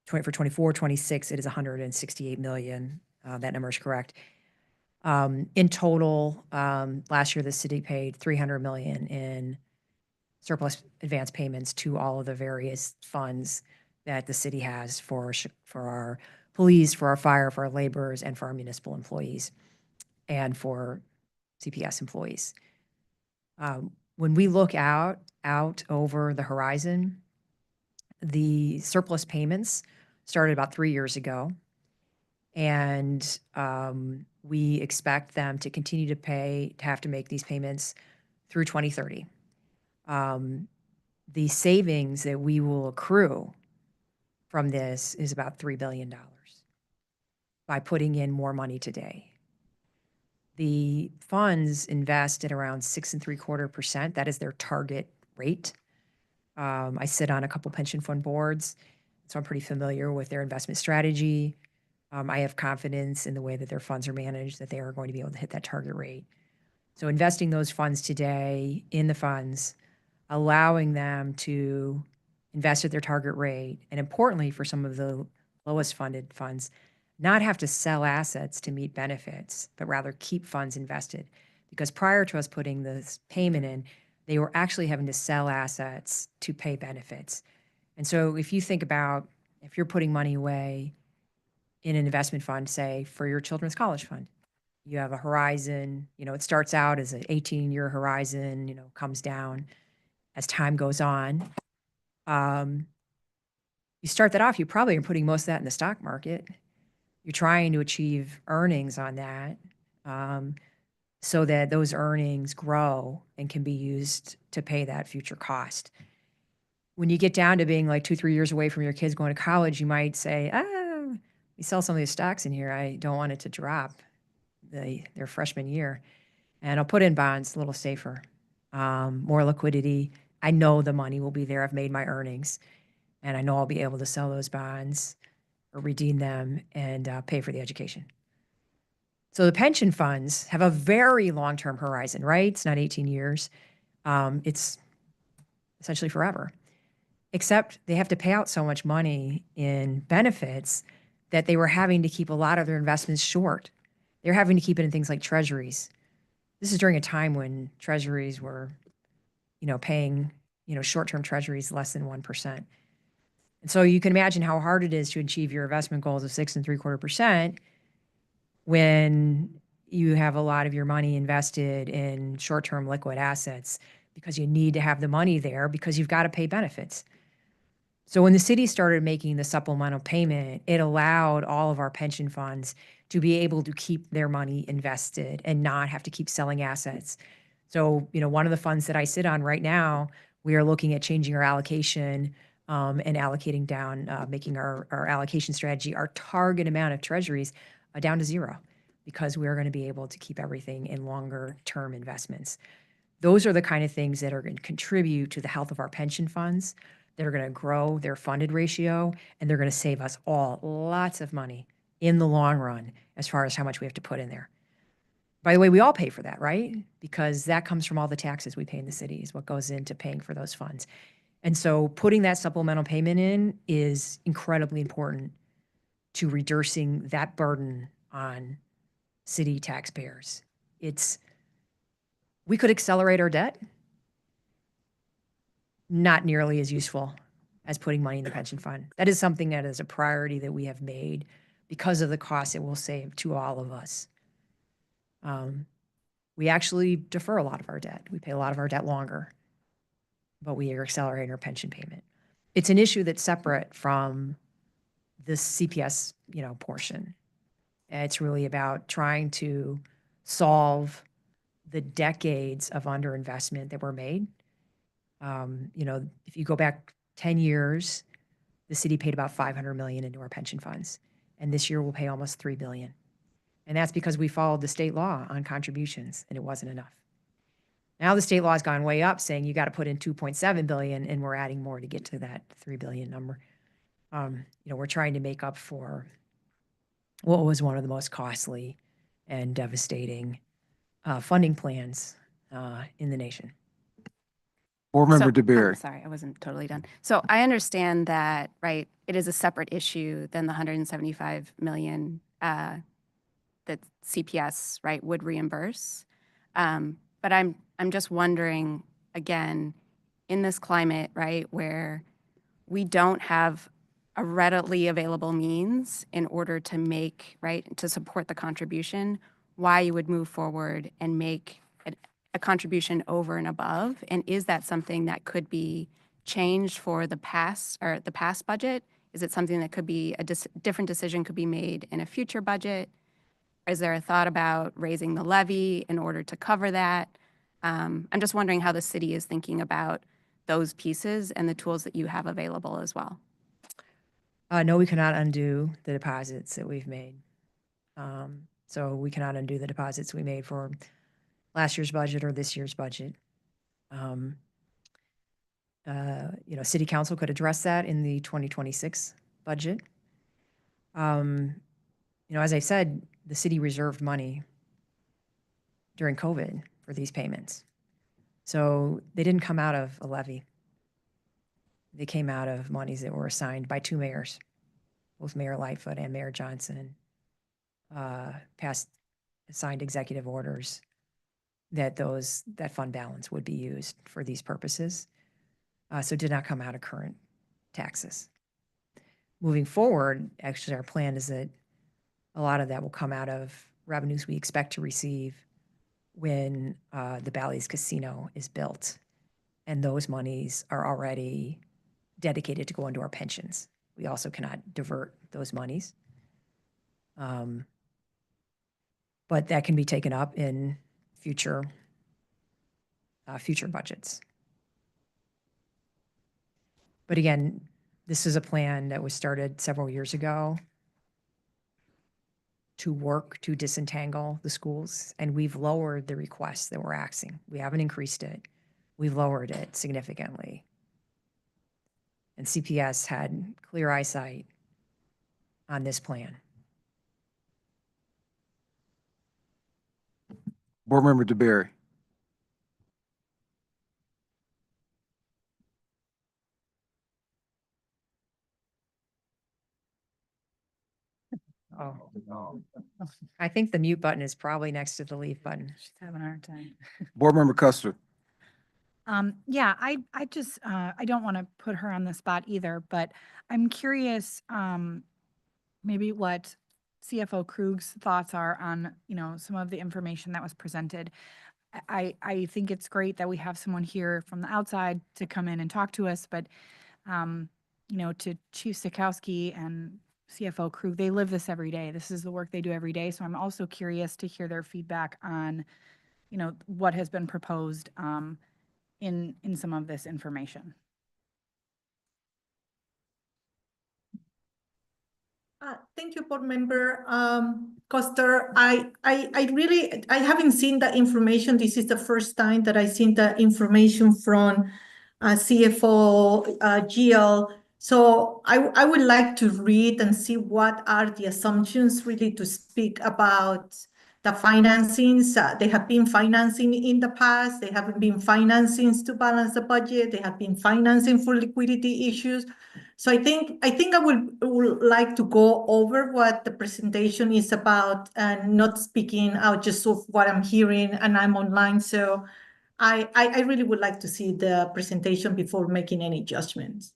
J: For 24, 26, it is 168 million. That number is correct. In total, last year, the city paid 300 million in surplus advance payments to all of the various funds that the city has for our police, for our fire, for our laborers, and for our municipal employees, and for CPS employees. When we look out over the horizon, the surplus payments started about 3 years ago, and we expect them to continue to have to make these payments through 2030. The savings that we will accrue from this is about $3 billion by putting in more money today. The funds invest at around 6.75%. That is their target rate. I sit on a couple pension fund boards, so I'm pretty familiar with their investment strategy. I have confidence in the way that their funds are managed, that they are going to be able to hit that target rate. So investing those funds today in the funds, allowing them to invest at their target rate, and importantly for some of the lowest funded funds, not have to sell assets to meet benefits, but rather keep funds invested. Because prior to us putting this payment in, they were actually having to sell assets to pay benefits. And so if you think about, if you're putting money away in an investment fund, say for your children's college fund, you have a horizon, it starts out as an 18-year horizon, comes down as time goes on. You start that off, you probably are putting most of that in the stock market. You're trying to achieve earnings on that so that those earnings grow and can be used to pay that future cost. When you get down to being like 2-3 years away from your kids going to college, you might say, we sell some of these stocks in here. I don't want it to drop their freshman year. And I'll put in bonds, a little safer, more liquidity. I know the money will be there. I've made my earnings, and I know I'll be able to sell those bonds or redeem them and pay for the education. So the pension funds have a very long-term horizon, right? It's not 18 years. It's essentially forever, except they have to pay out so much money in benefits that they were having to keep a lot of their investments short. They're having to keep it in things like treasuries. This is during a time when treasuries were, paying, short-term treasuries less than 1%. And so you can imagine how hard it is to achieve your investment goals of 6.75% when you have a lot of your money invested in short-term liquid assets, because you need to have the money there because you've got to pay benefits. So when the city started making the supplemental payment, it allowed all of our pension funds to be able to keep their money invested and not have to keep selling assets. So, one of the funds that I sit on right now, we are looking at changing our allocation and allocating down, making our allocation strategy, our target amount of treasuries, down to zero, because we're going to be able to keep everything in longer term investments. Those are the kind of things that are going to contribute to the health of our pension funds. They're going to grow their funded ratio, and they're going to save us all lots of money in the long run as far as how much we have to put in there. By the way, we all pay for that, right? Because that comes from all the taxes we pay in the city, is what goes into paying for those funds. And so putting that supplemental payment in is incredibly important to reducing that burden on city taxpayers. We could accelerate our debt, not nearly as useful as putting money in the pension fund. That is something that is a priority that we have made because of the cost it will save to all of us. We actually defer a lot of our debt. We pay a lot of our debt longer, but we are accelerating our pension payment. It's an issue that's separate from the CPS, portion. It's really about trying to solve the decades of underinvestment that were made. If you go back 10 years, the city paid about $500 million into our pension funds, and this year we'll pay almost $3 billion. And that's because we followed the state law on contributions, and it wasn't enough. Now the state law has gone way up, saying you got to put in $2.7 billion, and we're adding more to get to that $3 billion number. We're trying to make up for what was one of the most costly and devastating funding plans in the nation.
A: Board Member
N: So-
A: DeBerry.
N: Sorry, I wasn't totally done. So I understand that, right, it is a separate issue than the $175 million that CPS, right, would reimburse. But I'm just wondering, again, in this climate, right, where we don't have a readily available means in order to make, right, to support the contribution, why you would move forward and make a contribution over and above? And is that something that could be changed for the past budget? Is it something that could be different decision could be made in a future budget? Is there a thought about raising the levy in order to cover that? I'm just wondering how the city is thinking about those pieces and the tools that you have available as well.
J: No, we cannot undo the deposits that we've made. So we cannot undo the deposits we made for last year's budget or this year's budget. City council could address that in the 2026 budget. As I said, the city reserved money during COVID for these payments. So they didn't come out of a levy. They came out of monies that were assigned by two mayors, both Mayor Lightfoot and Mayor Johnson, signed executive orders that that fund balance would be used for these purposes. So it did not come out of current taxes. Moving forward, actually, our plan is that a lot of that will come out of revenues we expect to receive when the Bally's Casino is built. And those monies are already dedicated to go into our pensions. We also cannot divert those monies. But that can be taken up in future budgets. But again, this is a plan that was started several years ago to work to disentangle the schools, and we've lowered the requests that we're asking. We haven't increased it. We've lowered it significantly. And CPS had clear eyesight on this plan.
A: Board Member DeBerry.
J: Oh, I think the mute button is probably next to the leave button.
L: She's having a hard time.
A: Board Member Custer.
L: Yeah, I just, I don't want to put her on the spot either, but I'm curious, maybe what CFO Krug's thoughts are on, some of the information that was presented. I think it's great that we have someone here from the outside to come in and talk to us, but, to Chief Sikowski and CFO Krug, they live this every day. This is the work they do every day. So I'm also curious to hear their feedback on, what has been proposed, in some of this information.
O: Thank you, Board Member. Coster, I haven't seen the information. This is the first time that I've seen the information from CFO GL. So I would like to read and see what are the assumptions really to speak about the financings. They have been financing in the past. They haven't been financings to balance the budget. They have been financing for liquidity issues. So I think I would like to go over what the presentation is about and not speaking out just of what I'm hearing, and I'm online. So I really would like to see the presentation before making any judgments.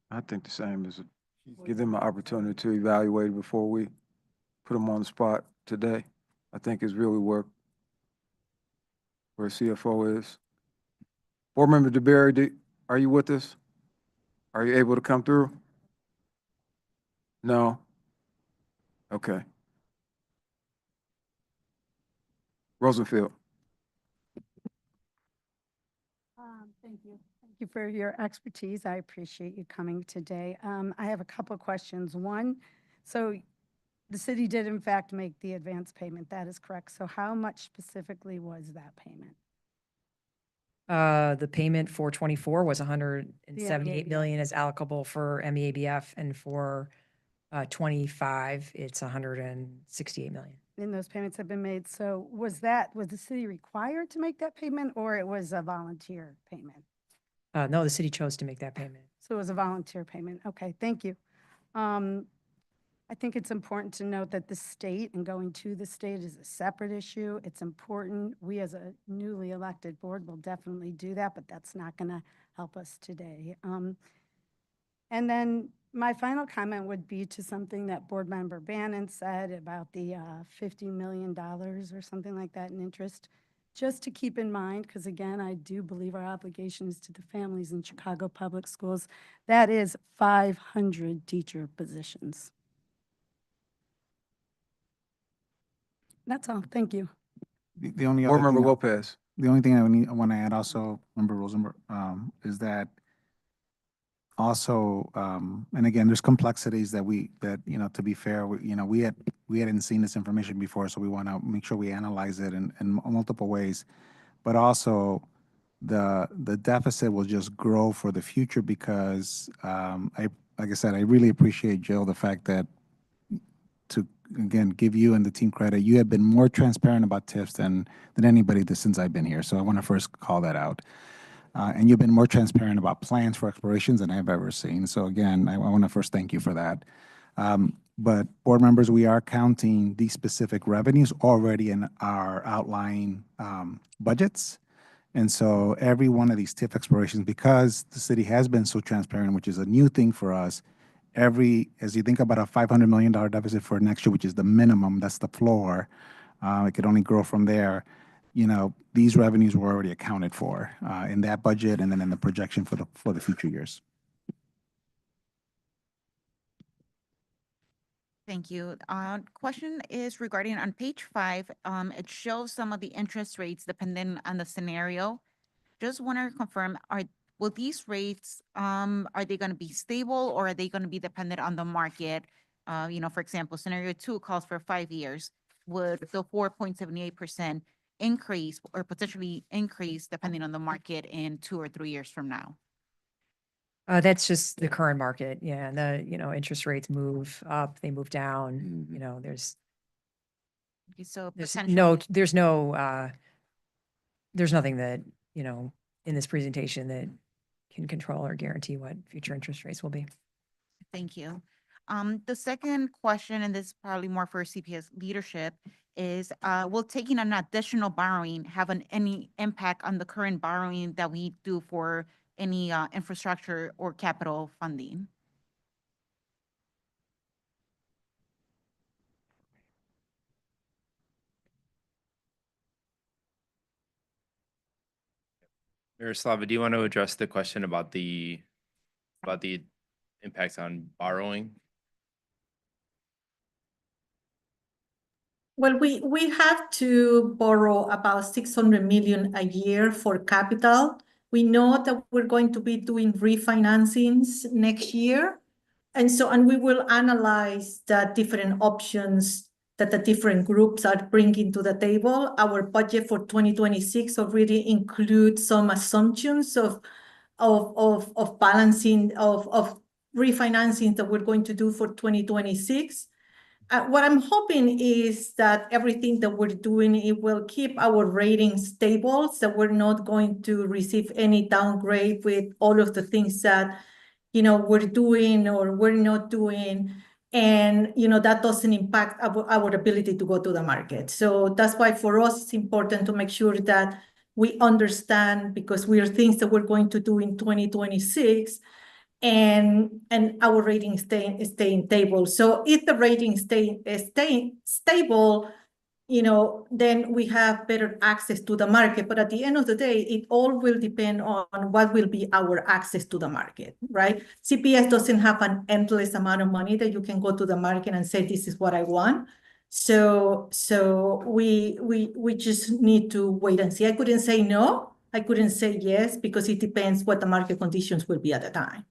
A: I think the same as give them an opportunity to evaluate before we put them on the spot today. I think it's really where CFO is. Board Member DeBerry, are you with us? Are you able to come through? No? Okay. Rosenfield.
P: Thank you. Thank you for your expertise. I appreciate you coming today. I have a couple of questions. One, so the city did in fact make the advance payment. That is correct. So how much specifically was that payment?
J: The payment for 24 was 178 million is allocable for MEABF, and for 25, it's 168 million.
P: And those payments have been made. So was the city required to make that payment, or it was a volunteer payment?
J: No, the city chose to make that payment.
P: So it was a volunteer payment. Okay, thank you. I think it's important to note that the state and going to the state is a separate issue. It's important. We as a newly elected board will definitely do that, but that's not going to help us today. And then my final comment would be to something that Board Member Bannon said about the $50 million or something like that in interest. Just to keep in mind, because again, I do believe our obligation is to the families in Chicago Public Schools, that is 500 teacher positions. That's all. Thank you.
S: The only
A: Board
S: other
A: Member
S: thing,
A: Lopez.
S: the only thing I want to add also, Member Rosenberg, is that also, and again, there's complexities that to be fair, we hadn't seen this information before, so we want to make sure we analyze it in multiple ways. But also, the deficit will just grow for the future because, like I said, I really appreciate, Jill, the fact that to, again, give you and the team credit, you have been more transparent about TIFs than anybody since I've been here. So I want to first call that out. And you've been more transparent about plans for explorations than I've ever seen. So again, I want to first thank you for that. But board members, we are counting these specific revenues already in our outlying budgets. And so every one of these TIF explorations, because the city has been so transparent, which is a new thing for us, as you think about a $500 million deficit for next year, which is the minimum, that's the floor, it could only grow from there. These revenues were already accounted for in that budget and then in the projection for the future years.
G: Thank you. Question is regarding on page 5, it shows some of the interest rates depending on the scenario. Just want to confirm, will these rates, are they going to be stable or are they going to be dependent on the market? For example, scenario 2 calls for 5 years. Would the 4.78% increase or potentially increase depending on the market in 2 or 3 years from now?
J: That's just the current market. Yeah. And interest rates move up, they move down, there's nothing that, in this presentation that can control or guarantee what future interest rates will be.
G: Thank you. The second question, and this is probably more for CPS leadership, is will taking an additional borrowing have any impact on the current borrowing that we do for any infrastructure or capital funding?
D: Miroslava, do you want to address the question about the impacts on borrowing?
O: Well, we have to borrow about 600 million a year for capital. We know that we're going to be doing refinancings next year. And we will analyze the different options that the different groups are bringing to the table. Our budget for 2026 already includes some assumptions of balancing, of refinancing that we're going to do for 2026. What I'm hoping is that everything that we're doing, it will keep our ratings stable, so we're not going to receive any downgrade with all of the things that, we're doing or we're not doing. And, that doesn't impact our ability to go to the market. So that's why for us, it's important to make sure that we understand, because we are things that we're going to do in 2026, and our rating staying stable. So if the rating stay stable, then we have better access to the market. But at the end of the day, it all will depend on what will be our access to the market, right? CPS doesn't have an endless amount of money that you can go to the market and say, this is what I want. So we just need to wait and see. I couldn't say no, I couldn't say yes, because it depends what the market conditions will be at the time.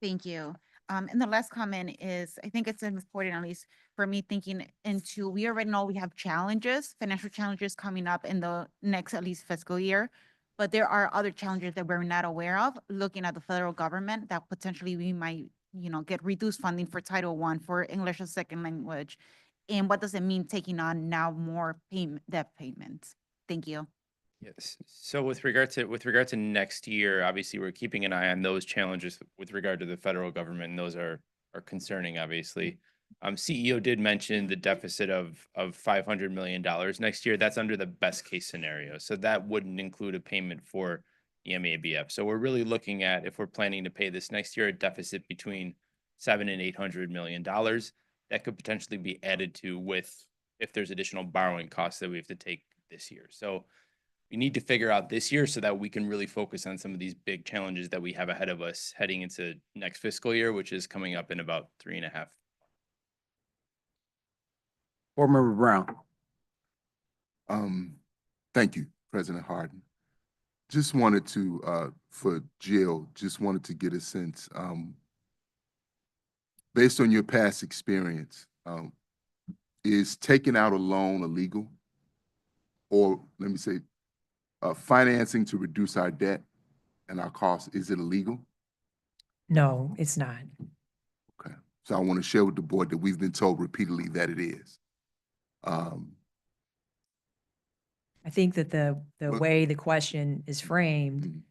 G: Thank you. And the last comment is, I think it's important, at least for me, thinking into, we already know we have challenges, financial challenges coming up in the next, at least fiscal year. But there are other challenges that we're not aware of, looking at the federal government, that potentially we might, get reduced funding for Title I, for English as second language. And what does it mean taking on now more debt payments? Thank you.
D: Yes. So with regard to next year, obviously we're keeping an eye on those challenges with regard to the federal government, and those are concerning, obviously. CEO did mention the deficit of $500 million next year. That's under the best case scenario. So that wouldn't include a payment for the MEABF. So we're really looking at, if we're planning to pay this next year, a deficit between $700 and $800 million that could potentially be added to if there's additional borrowing costs that we have to take this year. So we need to figure out this year so that we can really focus on some of these big challenges that we have ahead of us heading into next fiscal year, which is coming up in about 3.5.
A: Board Member Brown.
F: Thank you, President Harden. Just wanted to, for Jill, just wanted to get a sense, based on your past experience, is taking out a loan illegal? Or let me say, financing to reduce our debt and our costs, is it illegal?
J: No, it's not.
F: Okay, so I want to share with the board that we've been told repeatedly that it is.
J: I think that the way the question is framed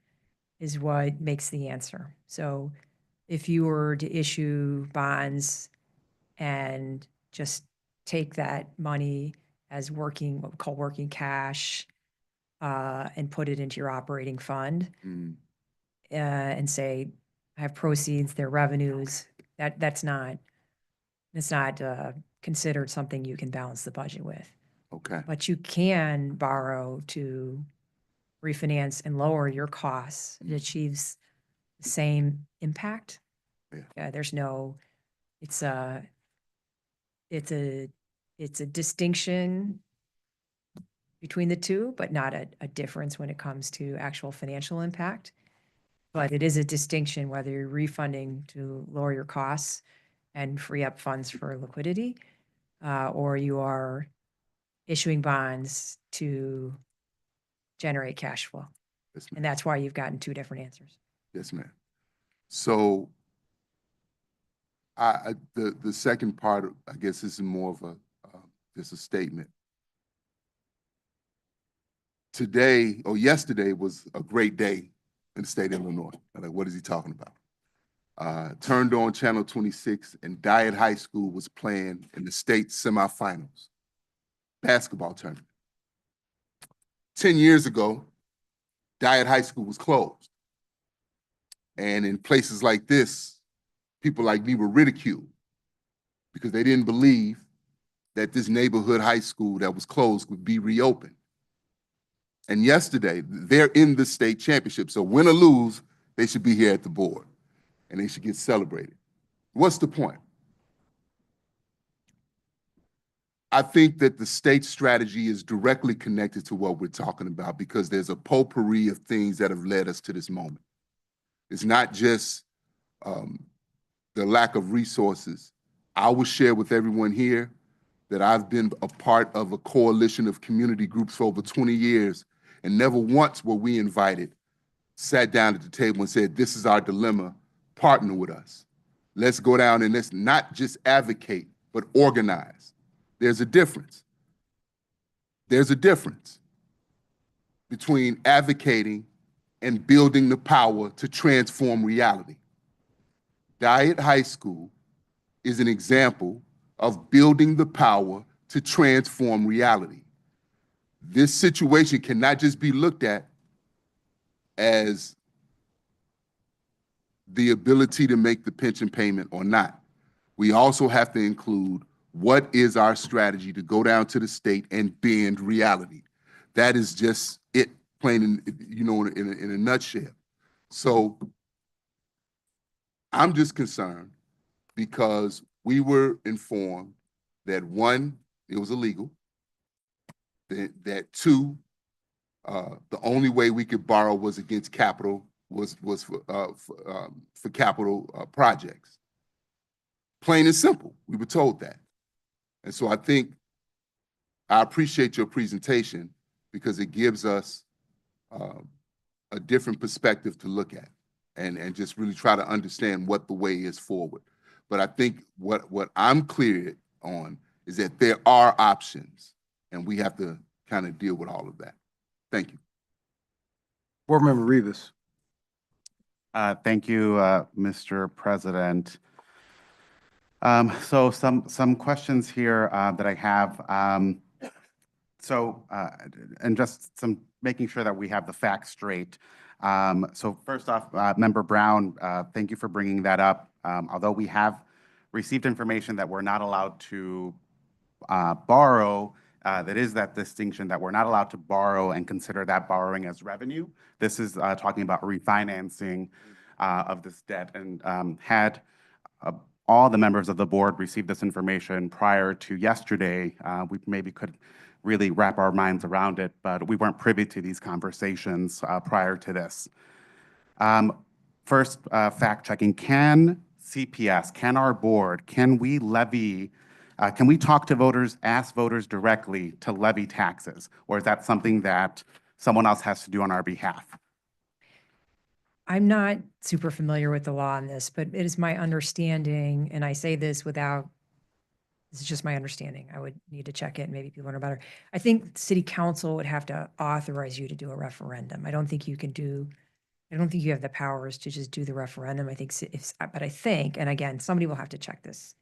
J: is what makes the answer. So if you were to issue bonds and just take that money as what we call working cash, and put it into your operating fund, and say, I have proceeds, they're revenues, that's not considered something you can balance the budget with.
F: Okay.
J: But you can borrow to refinance and lower your costs. It achieves the same impact.
F: Yeah.
J: It's a distinction between the two, but not a difference when it comes to actual financial impact. But it is a distinction whether you're refunding to lower your costs and free up funds for liquidity, or you are issuing bonds to generate cash flow.
F: Yes,
J: and that's why you've gotten two different answers.
F: Yes, ma'am. So the second part, I guess this is more of just a statement. Today or yesterday was a great day in the state of Illinois. I'm like, what is he talking about? Turned on Channel 26 and Dyett High School was playing in the state semifinals basketball tournament. 10 years ago, Dyett High School was closed. And in places like this, people like me were ridiculed because they didn't believe that this neighborhood high school that was closed would be reopened. And yesterday, they're in the state championship. So win or lose, they should be here at the board and they should get celebrated. What's the point? I think that the state strategy is directly connected to what we're talking about because there's a potpourri of things that have led us to this moment. It's not just the lack of resources. I will share with everyone here that I've been a part of a coalition of community groups for over 20 years, and never once were we invited, sat down at the table and said, this is our dilemma, partner with us. Let's go down and let's not just advocate, but organize. There's a difference. There's a difference between advocating and building the power to transform reality. Dyett High School is an example of building the power to transform reality. This situation cannot just be looked at as the ability to make the pension payment or not. We also have to include what is our strategy to go down to the state and bend reality. That is just it, plain in a nutshell. So I'm just concerned because we were informed that one, it was illegal, that two, the only way we could borrow was against capital, was for capital projects. Plain and simple, we were told that. And so I appreciate your presentation because it gives us a different perspective to look at and just really try to understand what the way is forward. But I think what I'm clear on is that there are options and we have to kind of deal with all of that. Thank you.
A: Board Member Rivas.
Q: Thank you, Mr. President. So some questions here that I have. And just some making sure that we have the facts straight. So first off, Member Brown, thank you for bringing that up. Although we have received information that we're not allowed to borrow, that is that distinction that we're not allowed to borrow and consider that borrowing as revenue. This is talking about refinancing of this debt, and had all the members of the board receive this information prior to yesterday, we maybe could really wrap our minds around it, but we weren't privy to these conversations prior to this. First, fact checking, can CPS, can our board, can we levy, can we talk to voters, ask voters directly to levy taxes? Or is that something that someone else has to do on our behalf?
J: I'm not super familiar with the law on this, but it is my understanding, and I say this without, this is just my understanding. I would need to check it and maybe people know better. I think city council would have to authorize you to do a referendum. I don't think you can do, I don't think you have the powers to just do the referendum. I think, but I think, and again, somebody will have to check this.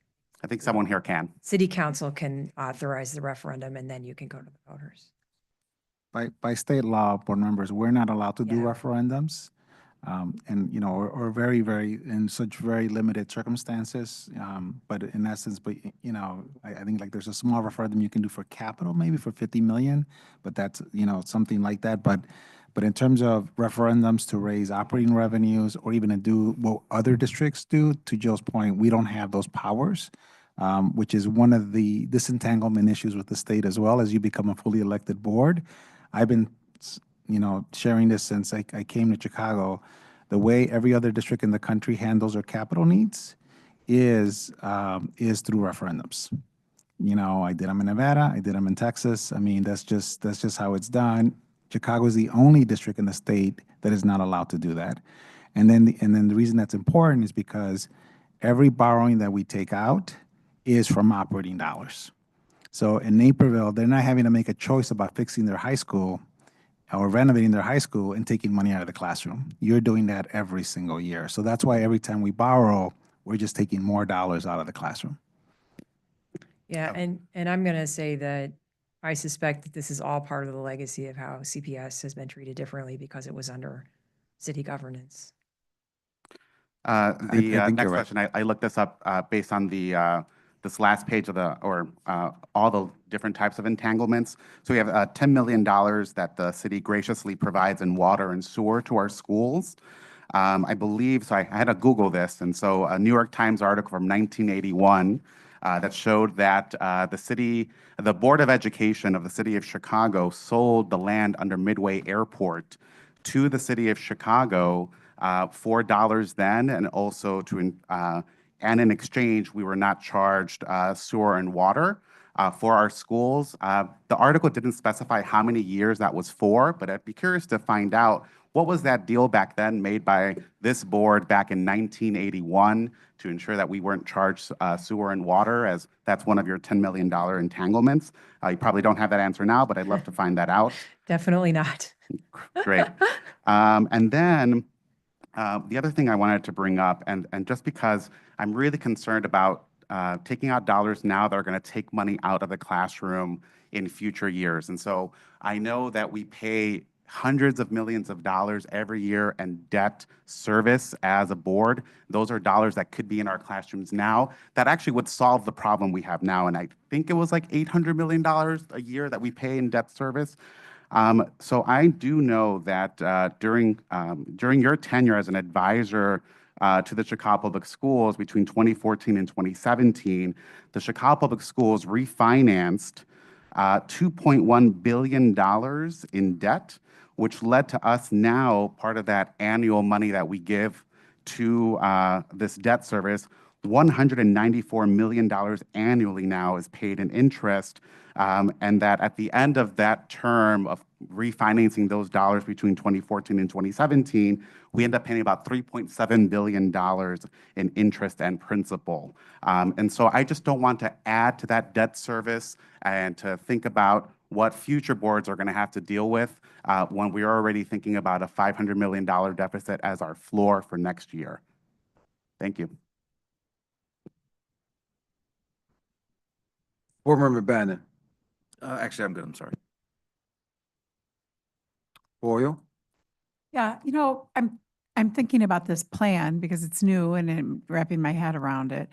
Q: I think someone here can.
J: City council can authorize the referendum and then you can go to the voters.
S: By state law, board members, we're not allowed to do
J: Yeah.
S: referendums. And, or very, in such very limited circumstances. But in essence, I think like there's a small referendum you can do for capital, maybe for 50 million, but that's, something like that. But in terms of referendums to raise operating revenues or even to do what other districts do, to Joe's point, we don't have those powers, which is one of the disentanglement issues with the state as well as you become a fully elected board. I've been sharing this since I came to Chicago. The way every other district in the country handles their capital needs is through referendums. I did them in Nevada, I did them in Texas. I mean, that's just how it's done. Chicago is the only district in the state that is not allowed to do that. And then the reason that's important is because every borrowing that we take out is from operating dollars. So in Naperville, they're not having to make a choice about fixing their high school or renovating their high school and taking money out of the classroom. You're doing that every single year. So that's why every time we borrow, we're just taking more dollars out of the classroom.
J: Yeah, and I'm going to say that I suspect that this is all part of the legacy of how CPS has been treated differently because it was under city governance.
Q: The next question, I looked this up based on the this last page of all the different types of entanglements. So we have $10 million that the city graciously provides in water and sewer to our schools. I believe, so I had to Google this, and so a New York Times article from 1981 that showed that the Board of Education of the City of Chicago sold the land under Midway Airport to the City of Chicago for dollars then, and also and in exchange, we were not charged sewer and water for our schools. The article didn't specify how many years that was for, but I'd be curious to find out what was that deal back then made by this board back in 1981 to ensure that we weren't charged sewer and water, as that's one of your $10 million entanglements. You probably don't have that answer now, but I'd love to find that out.
J: Definitely not.
Q: Great. And then the other thing I wanted to bring up, and just because I'm really concerned about taking out dollars now that are going to take money out of the classroom in future years. And so I know that we pay hundreds of millions of dollars every year in debt service as a board. Those are dollars that could be in our classrooms now that actually would solve the problem we have now. And I think it was like $800 million a year that we pay in debt service. So I do know that during your tenure as an advisor to the Chicago Public Schools between 2014 and 2017, the Chicago Public Schools refinanced $2.1 billion in debt, which led to us now, part of that annual money that we give to this debt service, $194 million annually now is paid in interest, and that at the end of that term of refinancing those dollars between 2014 and 2017, we end up paying about $3.7 billion in interest and principal. And so I just don't want to add to that debt service and to think about what future boards are going to have to deal with when we're already thinking about a $500 million deficit as our floor for next year. Thank you.
A: Board Member Bannon.
K: Actually, I'm good. I'm sorry.
A: Boyle.
I: Yeah, I'm thinking about this plan because it's new and I'm wrapping my head around it.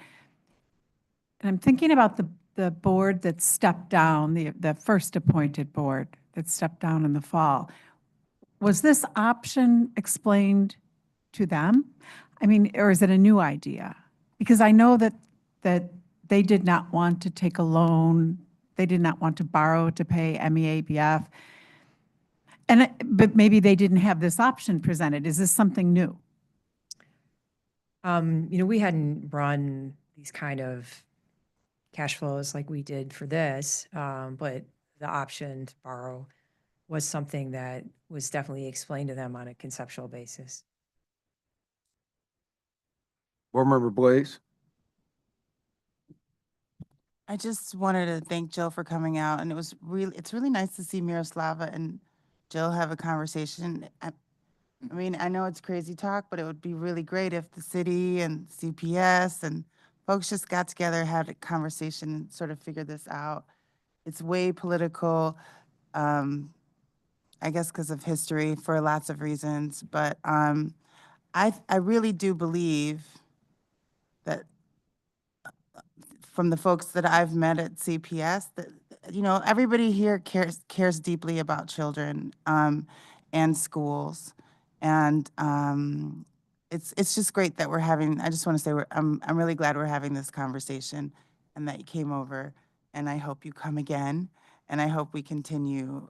I: And I'm thinking about the board that stepped down, the first appointed board that stepped down in the fall. Was this option explained to them? I mean, or is it a new idea? Because I know that they did not want to take a loan. They did not want to borrow to pay MEABF. But maybe they didn't have this option presented. Is this something new?
J: We hadn't run these kind of cash flows like we did for this, but the option to borrow was something that was definitely explained to them on a conceptual basis.
A: Board Member Blaze.
T: I just wanted to thank Jill for coming out, and it's really nice to see Miroslava and Jill have a conversation. I mean, I know it's crazy talk, but it would be really great if the city and CPS and folks just got together, had a conversation, and sort of figured this out. It's way political, I guess because of history for lots of reasons, but I really do believe that from the folks that I've met at CPS, that everybody here cares deeply about children and schools, and it's just great that we're having. I just want to say I'm really glad we're having this conversation, and that you came over, and I hope you come again, and I hope we continue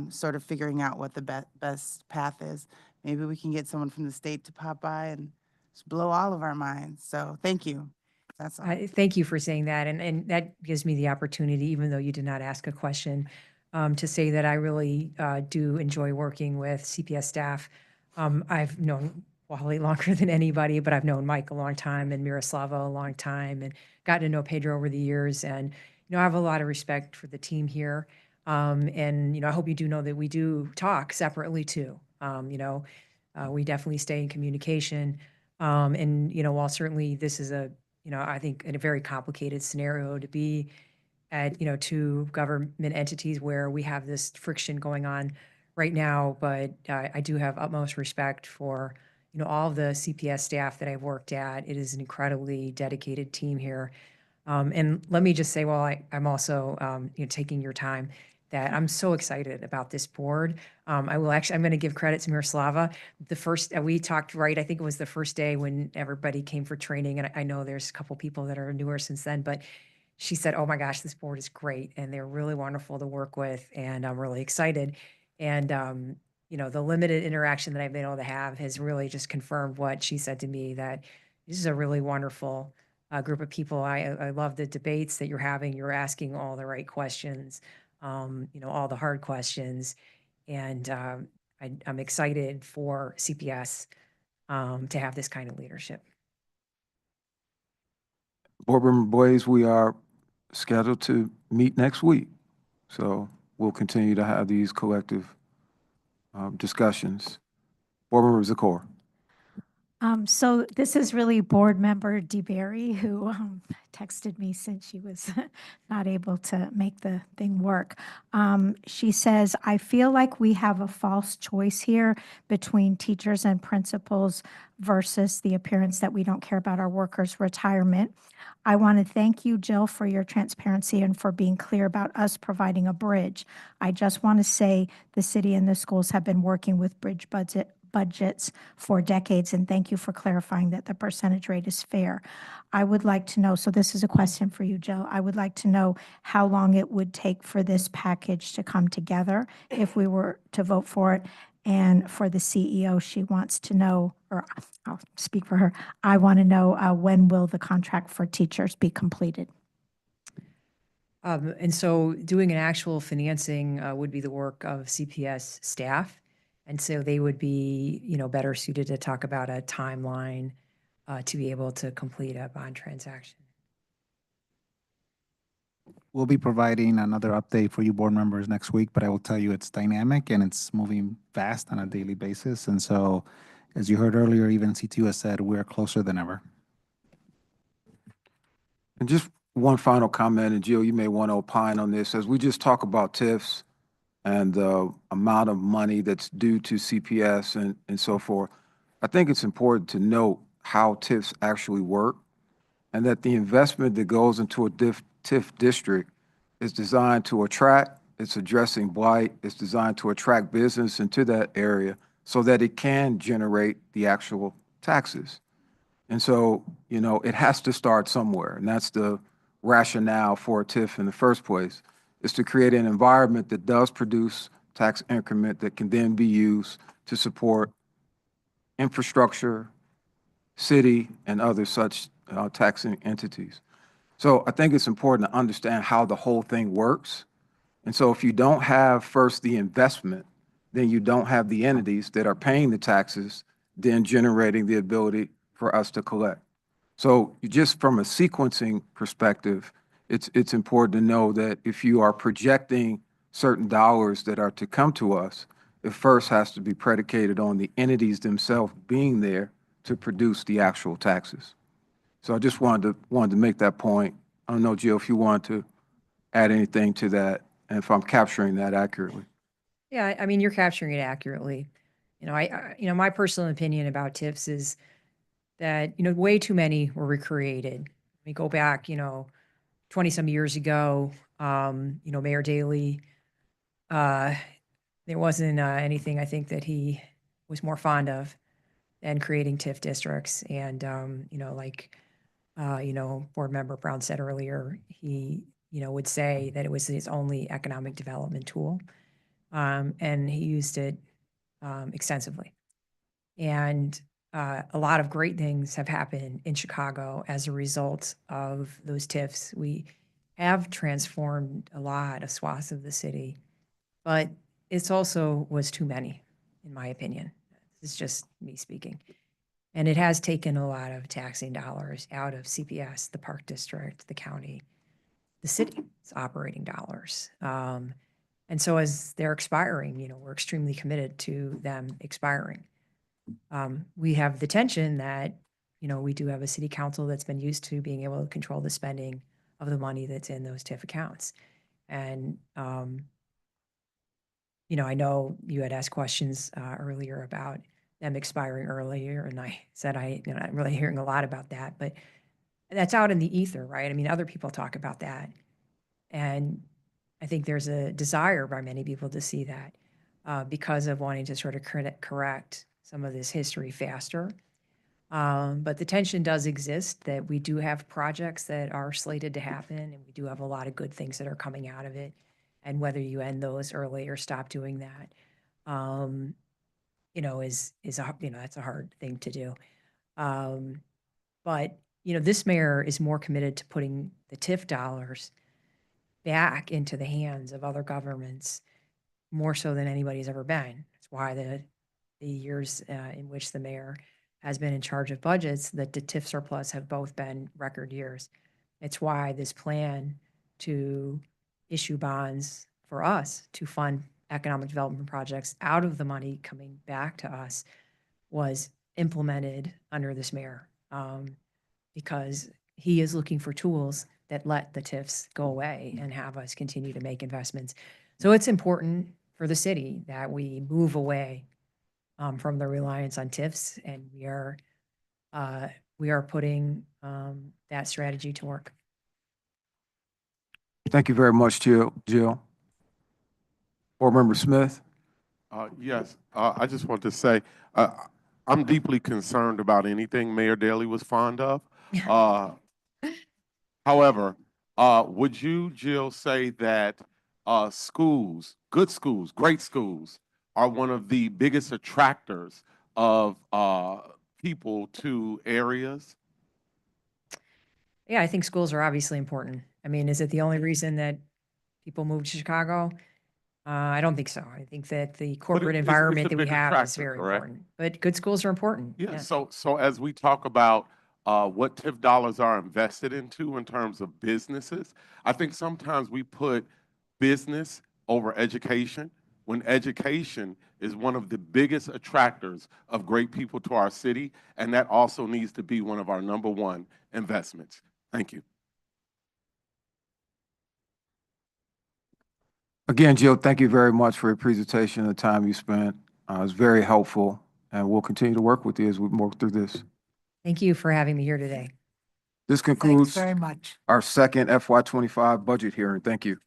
T: sort of figuring out what the best path is. Maybe we can get someone from the state to pop by and just blow all of our minds. So thank you. That's all.
J: Thank you for saying that. And that gives me the opportunity, even though you did not ask a question, to say that I really do enjoy working with CPS staff. I've known Wally longer than anybody, but I've known Mike a long time and Miroslava a long time and gotten to know Pedro over the years. And, I have a lot of respect for the team here. And, I hope you do know that we do talk separately too. We definitely stay in communication. And, while certainly this is I think in a very complicated scenario to be at, two government entities where we have this friction going on right now. But I do have utmost respect for, all of the CPS staff that I've worked at. It is an incredibly dedicated team here. And let me just say, while I'm also, taking your time, that I'm so excited about this board. I'm going to give credit to Miroslava. The first, we talked, right, I think it was the first day when everybody came for training, and I know there's a couple people that are newer since then, but she said, "Oh my gosh, this board is great, and they're really wonderful to work with, and I'm really excited." And the limited interaction that I've been able to have has really just confirmed what she said to me, that this is a really wonderful group of people. I love the debates that you're having. You're asking all the right questions, all the hard questions, and I'm excited for CPS to have this kind of leadership.
A: Board Member Blaze, we are scheduled to meet next week. So we'll continue to have these collective discussions. Board Member Zakor.
M: So this is really Board Member DeBerry, who texted me since she was not able to make the thing work. She says, "I feel like we have a false choice here between teachers and principals versus the appearance that we don't care about our workers' retirement. I want to thank you, Jill, for your transparency and for being clear about us providing a bridge. I just want to say the city and the schools have been working with bridge budgets for decades, and thank you for clarifying that the percentage rate is fair. I would like to know," so this is a question for you, Jill. "I would like to know how long it would take for this package to come together if we were to vote for it. And for the CEO, she wants to know, or I'll speak for her, I want to know when will the contract for teachers be completed?"
J: And so doing an actual financing would be the work of CPS staff. And so they would be, better suited to talk about a timeline to be able to complete a bond transaction.
S: We'll be providing another update for you board members next week, but I will tell you it's dynamic and it's moving fast on a daily basis. And so, as you heard earlier, even CTU has said we're closer than ever.
A: And just one final comment, and Jill, you may want to opine on this. As we just talk about TIFs and the amount of money that's due to CPS and so forth, I think it's important to note how TIFs actually work, and that the investment that goes into a TIF district is designed to attract, it's addressing blight, it's designed to attract business into that area so that it can generate the actual taxes. And so, it has to start somewhere, and that's the rationale for a TIF in the first place, is to create an environment that does produce tax increment that can then be used to support infrastructure, city, and other such taxing entities. So I think it's important to understand how the whole thing works. And so if you don't have first the investment, then you don't have the entities that are paying the taxes, then generating the ability for us to collect. So just from a sequencing perspective, it's important to know that if you are projecting certain dollars that are to come to us, it first has to be predicated on the entities themselves being there to produce the actual taxes. So I just wanted to make that point. I don't know, Jill, if you want to add anything to that, and if I'm capturing that accurately.
J: Yeah, I mean, you're capturing it accurately. My personal opinion about TIFs is that, way too many were recreated. We go back, 20 some years ago, Mayor Daley, there wasn't anything I think that he was more fond of than creating TIF districts. And, board member Brown said earlier, he, would say that it was his only economic development tool. And he used it extensively. And a lot of great things have happened in Chicago as a result of those TIFs. We have transformed a lot of swaths of the city, but it's also was too many, in my opinion. This is just me speaking. And it has taken a lot of taxing dollars out of CPS, the Park District, the county, the city's operating dollars. And so as they're expiring, we're extremely committed to them expiring. We have the tension that, we do have a city council that's been used to being able to control the spending of the money that's in those TIF accounts. And, I know you had asked questions earlier about them expiring earlier, and I said I'm not really hearing a lot about that, but that's out in the ether, right? I mean, other people talk about that. And I think there's a desire by many people to see that because of wanting to sort of correct some of this history faster. But the tension does exist that we do have projects that are slated to happen, and we do have a lot of good things that are coming out of it. And whether you end those early or stop doing that, that's a hard thing to do. But, this mayor is more committed to putting the TIF dollars back into the hands of other governments more so than anybody's ever been. That's why the years in which the mayor has been in charge of budgets, that the TIF surplus have both been record years. It's why this plan to issue bonds for us to fund economic development projects out of the money coming back to us was implemented under this mayor, because he is looking for tools that let the TIFs go away and have us continue to make investments. So it's important for the city that we move away from the reliance on TIFs, and we are putting that strategy to work.
A: Thank you very much, Jill. Board Member Smith?
E: Yes, I just want to say, I'm deeply concerned about anything Mayor Daley was fond of. However, would you, Jill, say that schools, good schools, great schools, are one of the biggest attractors of people to areas?
J: Yeah, I think schools are obviously important. I mean, is it the only reason that people move to Chicago? I don't think so. I think that the corporate
E: it's
J: environment
E: a
J: that we
E: big
J: have is
E: attractor,
J: very
E: correct?
J: important. But good schools are important.
E: Yeah, so as we talk about what TIF dollars are invested into in terms of businesses, I think sometimes we put business over education, when education is one of the biggest attractors of great people to our city, and that also needs to be one of our #1 investments. Thank you.
A: Again, Jill, thank you very much for your presentation and the time you spent. It was very helpful, and we'll continue to work with you as we work through this.
J: Thank you for having me here today.
A: This concludes
I: very much.
A: our second FY25 budget hearing. Thank you.